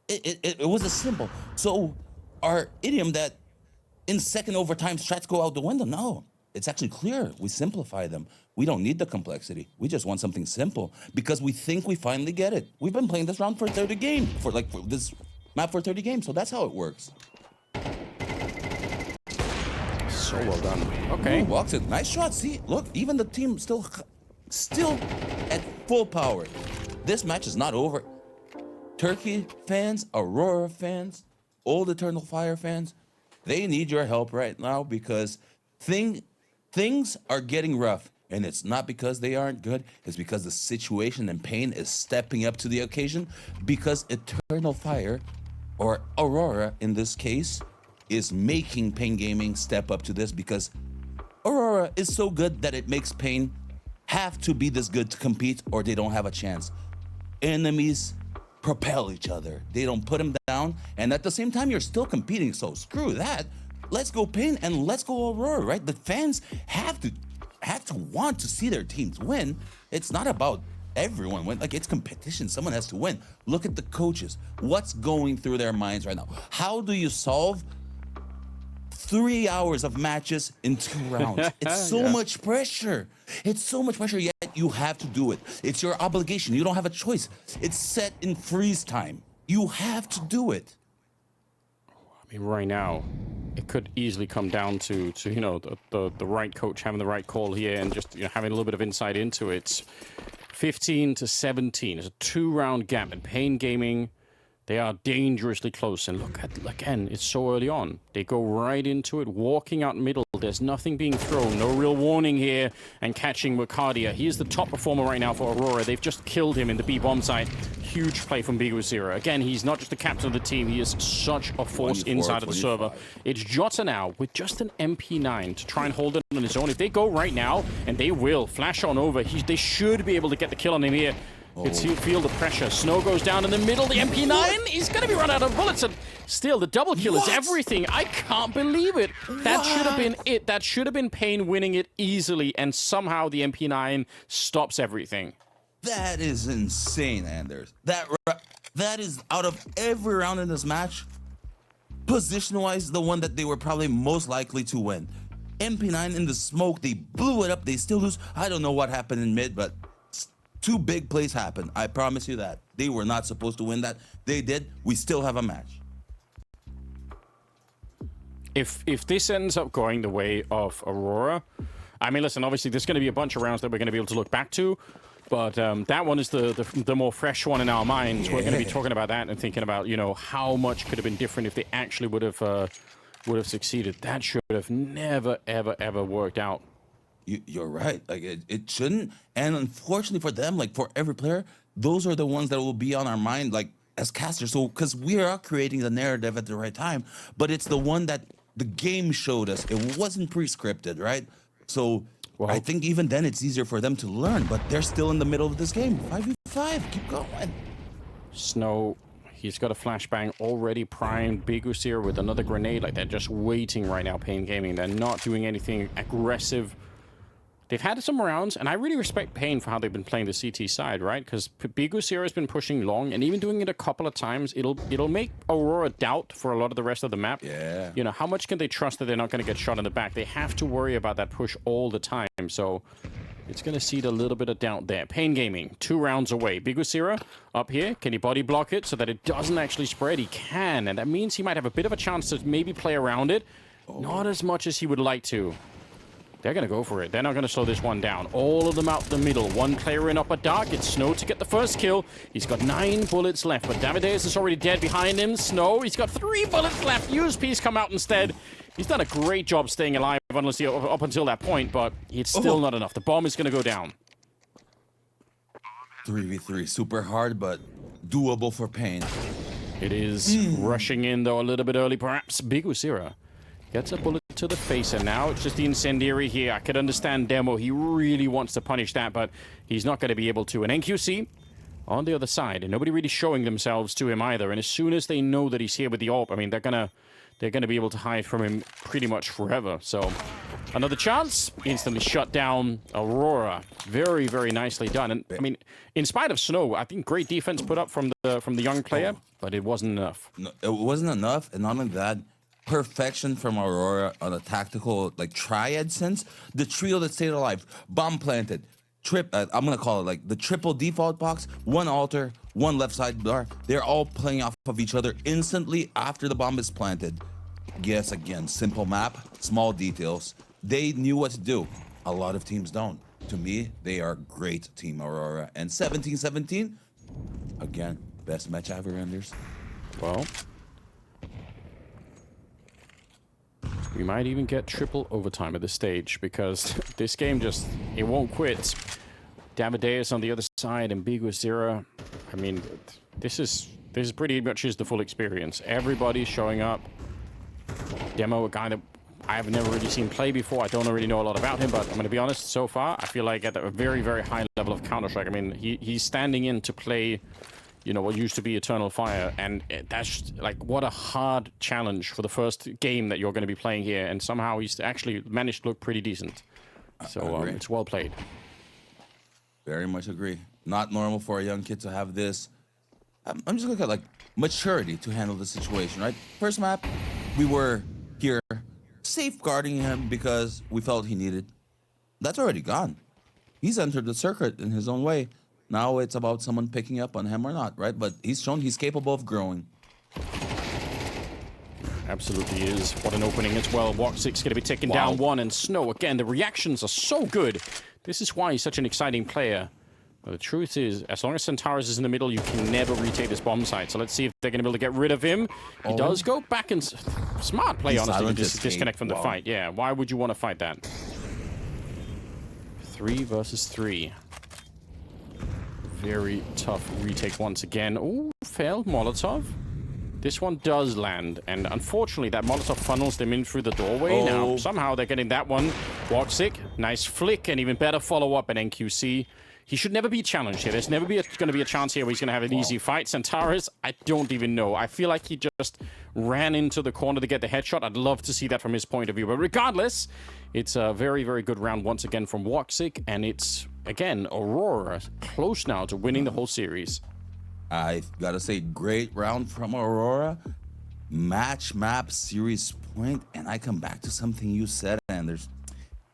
It was a simple. So our idiom that in second overtime strats go out the window, no. It's actually clear. We simplify them. We don't need the complexity. We just want something simple because we think we finally get it. We've been playing this round for 30 games, for this map for 30 games, so that's how it works. So well done. Okay. Ooh, walks it. Nice shot. See, look, even the team still at full power. This match is not over. Turkey fans, Aurora fans, Old Eternal Fire fans, they need your help right now because things are getting rough. And it's not because they aren't good. It's because the situation and paiN is stepping up to the occasion because Eternal Fire, or Aurora in this case, is making paiN Gaming step up to this because Aurora is so good that it makes paiN have to be this good to compete or they don't have a chance. Enemies propel each other. They don't put them down. And at the same time, you're still competing. So screw that. Let's go paiN and let's go Aurora, right? The fans have to want to see their teams win. It's not about everyone win. Like, it's competition. Someone has to win. Look at the coaches. What's going through their minds right now? How do you solve 3 hours of matches in 2 rounds? It's so much pressure. It's so much pressure, yet you have to do it. It's your obligation. You don't have a choice. It's set in freeze time. You have to do it. I mean, right now, it could easily come down to you know, the right coach having the right call here and just, you know, having a little bit of insight into it. 15 to 17. It's a 2-round gap. And paiN Gaming, they are dangerously close. And look at, again, it's so early on. They go right into it, walking out middle. There's nothing being thrown. No real warning here. And catching Mercadia. He is the top performer right now for Aurora. They've just killed him in the B bomb site. Huge play from biguzera. Again, he's not just the captain of the team. He is such a force inside of the server. It's Jota now with just an MP9 to try and hold it on his own. If they go right now, and they will, flash on over, they should be able to get the kill on him here. It's feel the pressure. Snow goes down in the middle. The MP9, he's going to be run out of bullets. And still, the double kill is everything. I can't believe it. That should have been it. That should have been paiN winning it easily. And somehow the MP9 stops everything. That is insane, Anders. That is, out of every round in this match, position-wise, the one that they were probably most likely to win. MP9 in the smoke, they blew it up. They still lose. I don't know what happened in mid, but 2 big plays happened. I promise you that. They were not supposed to win that. They did. We still have a match. If this ends up going the way of Aurora, I mean, listen, obviously there's going to be a bunch of rounds that we're going to be able to look back to, but that one is the more fresh one in our minds. Yeah. We're going to be talking about that and thinking about, you know, how much could have been different if they actually would have succeeded. That should have never, ever, ever worked out. You're right. Like it shouldn't. And unfortunately for them, like for every player, those are the ones that will be on our mind, like as casters. So because we are creating the narrative at the right time, but it's the one that the game showed us. It wasn't pre-scripted, right? So I think even then it's easier for them to learn. But they're still in the middle of this game. 5v5. Keep going. Snow. He's got a flashbang already primed. biguzera with another grenade. Like they're just waiting right now. paiN Gaming. They're not doing anything aggressive. They've had some rounds, and I really respect paiN for how they've been playing the CT side, right? Because biguzera has been pushing long, and even doing it a couple of times, it'll make Aurora doubt for a lot of the rest of the map. Yeah. You know, how much can they trust that they're not going to get shot in the back? They have to worry about that push all the time, so it's going to seed a little bit of doubt there. paiN Gaming, 2 rounds away. biguzera up here. Can he body block it so that it doesn't actually spread? He can, and that means he might have a bit of a chance to maybe play around it. Not as much as he would like to. They're going to go for it. They're not going to slow this one down. All of them out the middle. One player in upper dark. It's Snow to get the first kill. He's got 9 bullets left, but Davideus is already dead behind him. Snow, he's got 3 bullets left. USP's come out instead. He's done a great job staying alive up until that point, but it's still not enough. The bomb is going to go down. 3v3. Super hard, but doable for paiN. It is rushing in, though, a little bit early, perhaps. biguzera gets a bullet to the face, and now it's just the incendiary here. I could understand Demo. He really wants to punish that, but he's not going to be able to. And NQC on the other side, and nobody really showing themselves to him either. And as soon as they know that he's here with the AWP, I mean, they're gonna be able to hide from him pretty much forever. So another chance, instantly shut down. Aurora, very, very nicely done. And I mean, in spite of Snow, I think great defense put up from the young player, but it wasn't enough. No, it wasn't enough, and not only that, perfection from Aurora on a tactical, like, triad sense. The trio that stayed alive, bomb planted, I'm gonna call it like the triple default box, 1 altar, 1 left side bar. They're all playing off of each other instantly after the bomb is planted. Yes, again, simple map, small details. They knew what to do. A lot of teams don't. To me, they are great, Team Aurora. And 17-17, again, best match ever, Anders. Well, we might even get triple overtime at this stage, because this game just, it won't quit. Davideus on the other side and biguzera. I mean, this is pretty much the full experience. Everybody's showing up. Demo, a guy that I have never really seen play before. I don't really know a lot about him, but I'm going to be honest, so far, I feel like at a very, very high level of Counter-Strike. I mean, he's standing in to play, you know, what used to be Eternal Fire, and that's like, what a hard challenge for the first game that you're going to be playing here, and somehow he's actually managed to look pretty decent. So it's well played. Very much agree. Not normal for a young kid to have this. I'm just looking at like maturity to handle the situation, right? First map, we were here safeguarding him because we felt he needed. That's already gone. He's entered the circuit in his own way. Now it's about someone picking up on him or not, right? But he's shown he's capable of growing. Absolutely is. What an opening as well. Walk6 going to be taking down one, and Snow, again, the reactions are so good. This is why he's such an exciting player. But the truth is, as long as Centaurus is in the middle, you can never retake this bomb site. So let's see if they're going to be able to get rid of him. He does go back and... Smart play, honestly, to just disconnect from the fight. Yeah, why would you want to fight that? 3 versus 3. Very tough retake once again. Oh, failed Molotov. This one does land, and unfortunately that Molotov funnels them in through the doorway. Now, somehow they're getting that one. Walksick, nice flick, and even better follow-up at NQC. He should never be challenged here. There's never going to be a chance here where he's going to have an easy fight. Centaurus, I don't even know. I feel like he just ran into the corner to get the headshot. I'd love to see that from his point of view. But regardless, it's a very, very good round once again from Walksick, and it's, again, Aurora close now to winning the whole series. I gotta say, great round from Aurora. Match, map, series point, and I come back to something you said, Anders.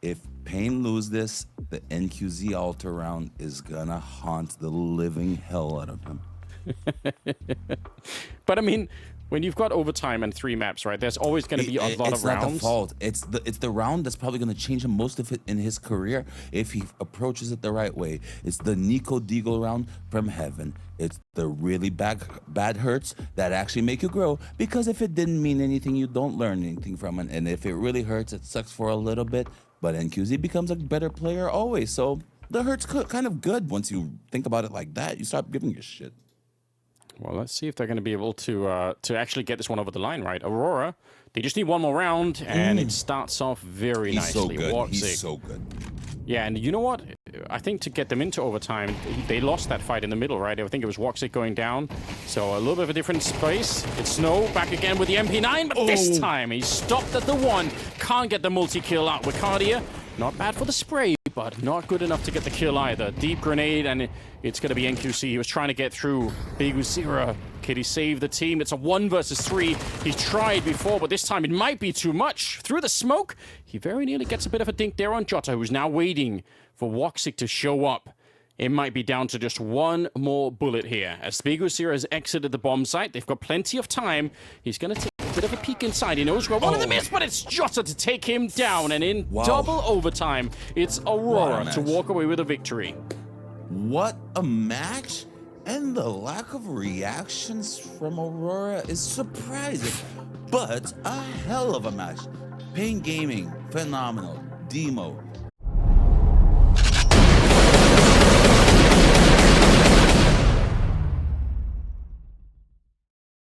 If paiN lose this, the NQZ Alter round is gonna haunt the living hell out of him. But I mean, when you've got overtime and 3 maps, right? There's always going to be a lot of rounds. It's not the fault. It's the round that's probably going to change him most of it in his career if he approaches it the right way. It's the Nico Deagle round from heaven. It's the really bad hurts that actually make you grow. Because if it didn't mean anything, you don't learn anything from it. And if it really hurts, it sucks for a little bit. But NQZ becomes a better player always. So the hurt's kind of good once you think about it like that. You stop giving a shit. Well, let's see if they're going to be able to actually get this one over the line, right? Aurora, they just need one more round, and it starts off very nicely. He's so good. Yeah, and you know what? I think to get them into overtime, they lost that fight in the middle, right? I think it was Walksick going down. So a little bit of a different space. It's Snow back again with the MP9, but this time he stopped at the 1. Can't get the multi-kill out with Cardia. Not bad for the spray, but not good enough to get the kill either. Deep grenade, and it's going to be NQC. He was trying to get through. biguzera. Can he save the team? It's a 1 versus 3. He's tried before, but this time it might be too much. Through the smoke, he very nearly gets a bit of a dink there on Jota, who's now waiting for Walksick to show up. It might be down to just one more bullet here. As biguzera has exited the bomb site, they've got plenty of time. He's going to take a bit of a peek inside. He knows where one of them is, but it's Jota to take him down. And in double overtime, it's Aurora to walk away with a victory. What a match! And the lack of reactions from Aurora is surprising. But a hell of a match. paiN Gaming, phenomenal. Demo,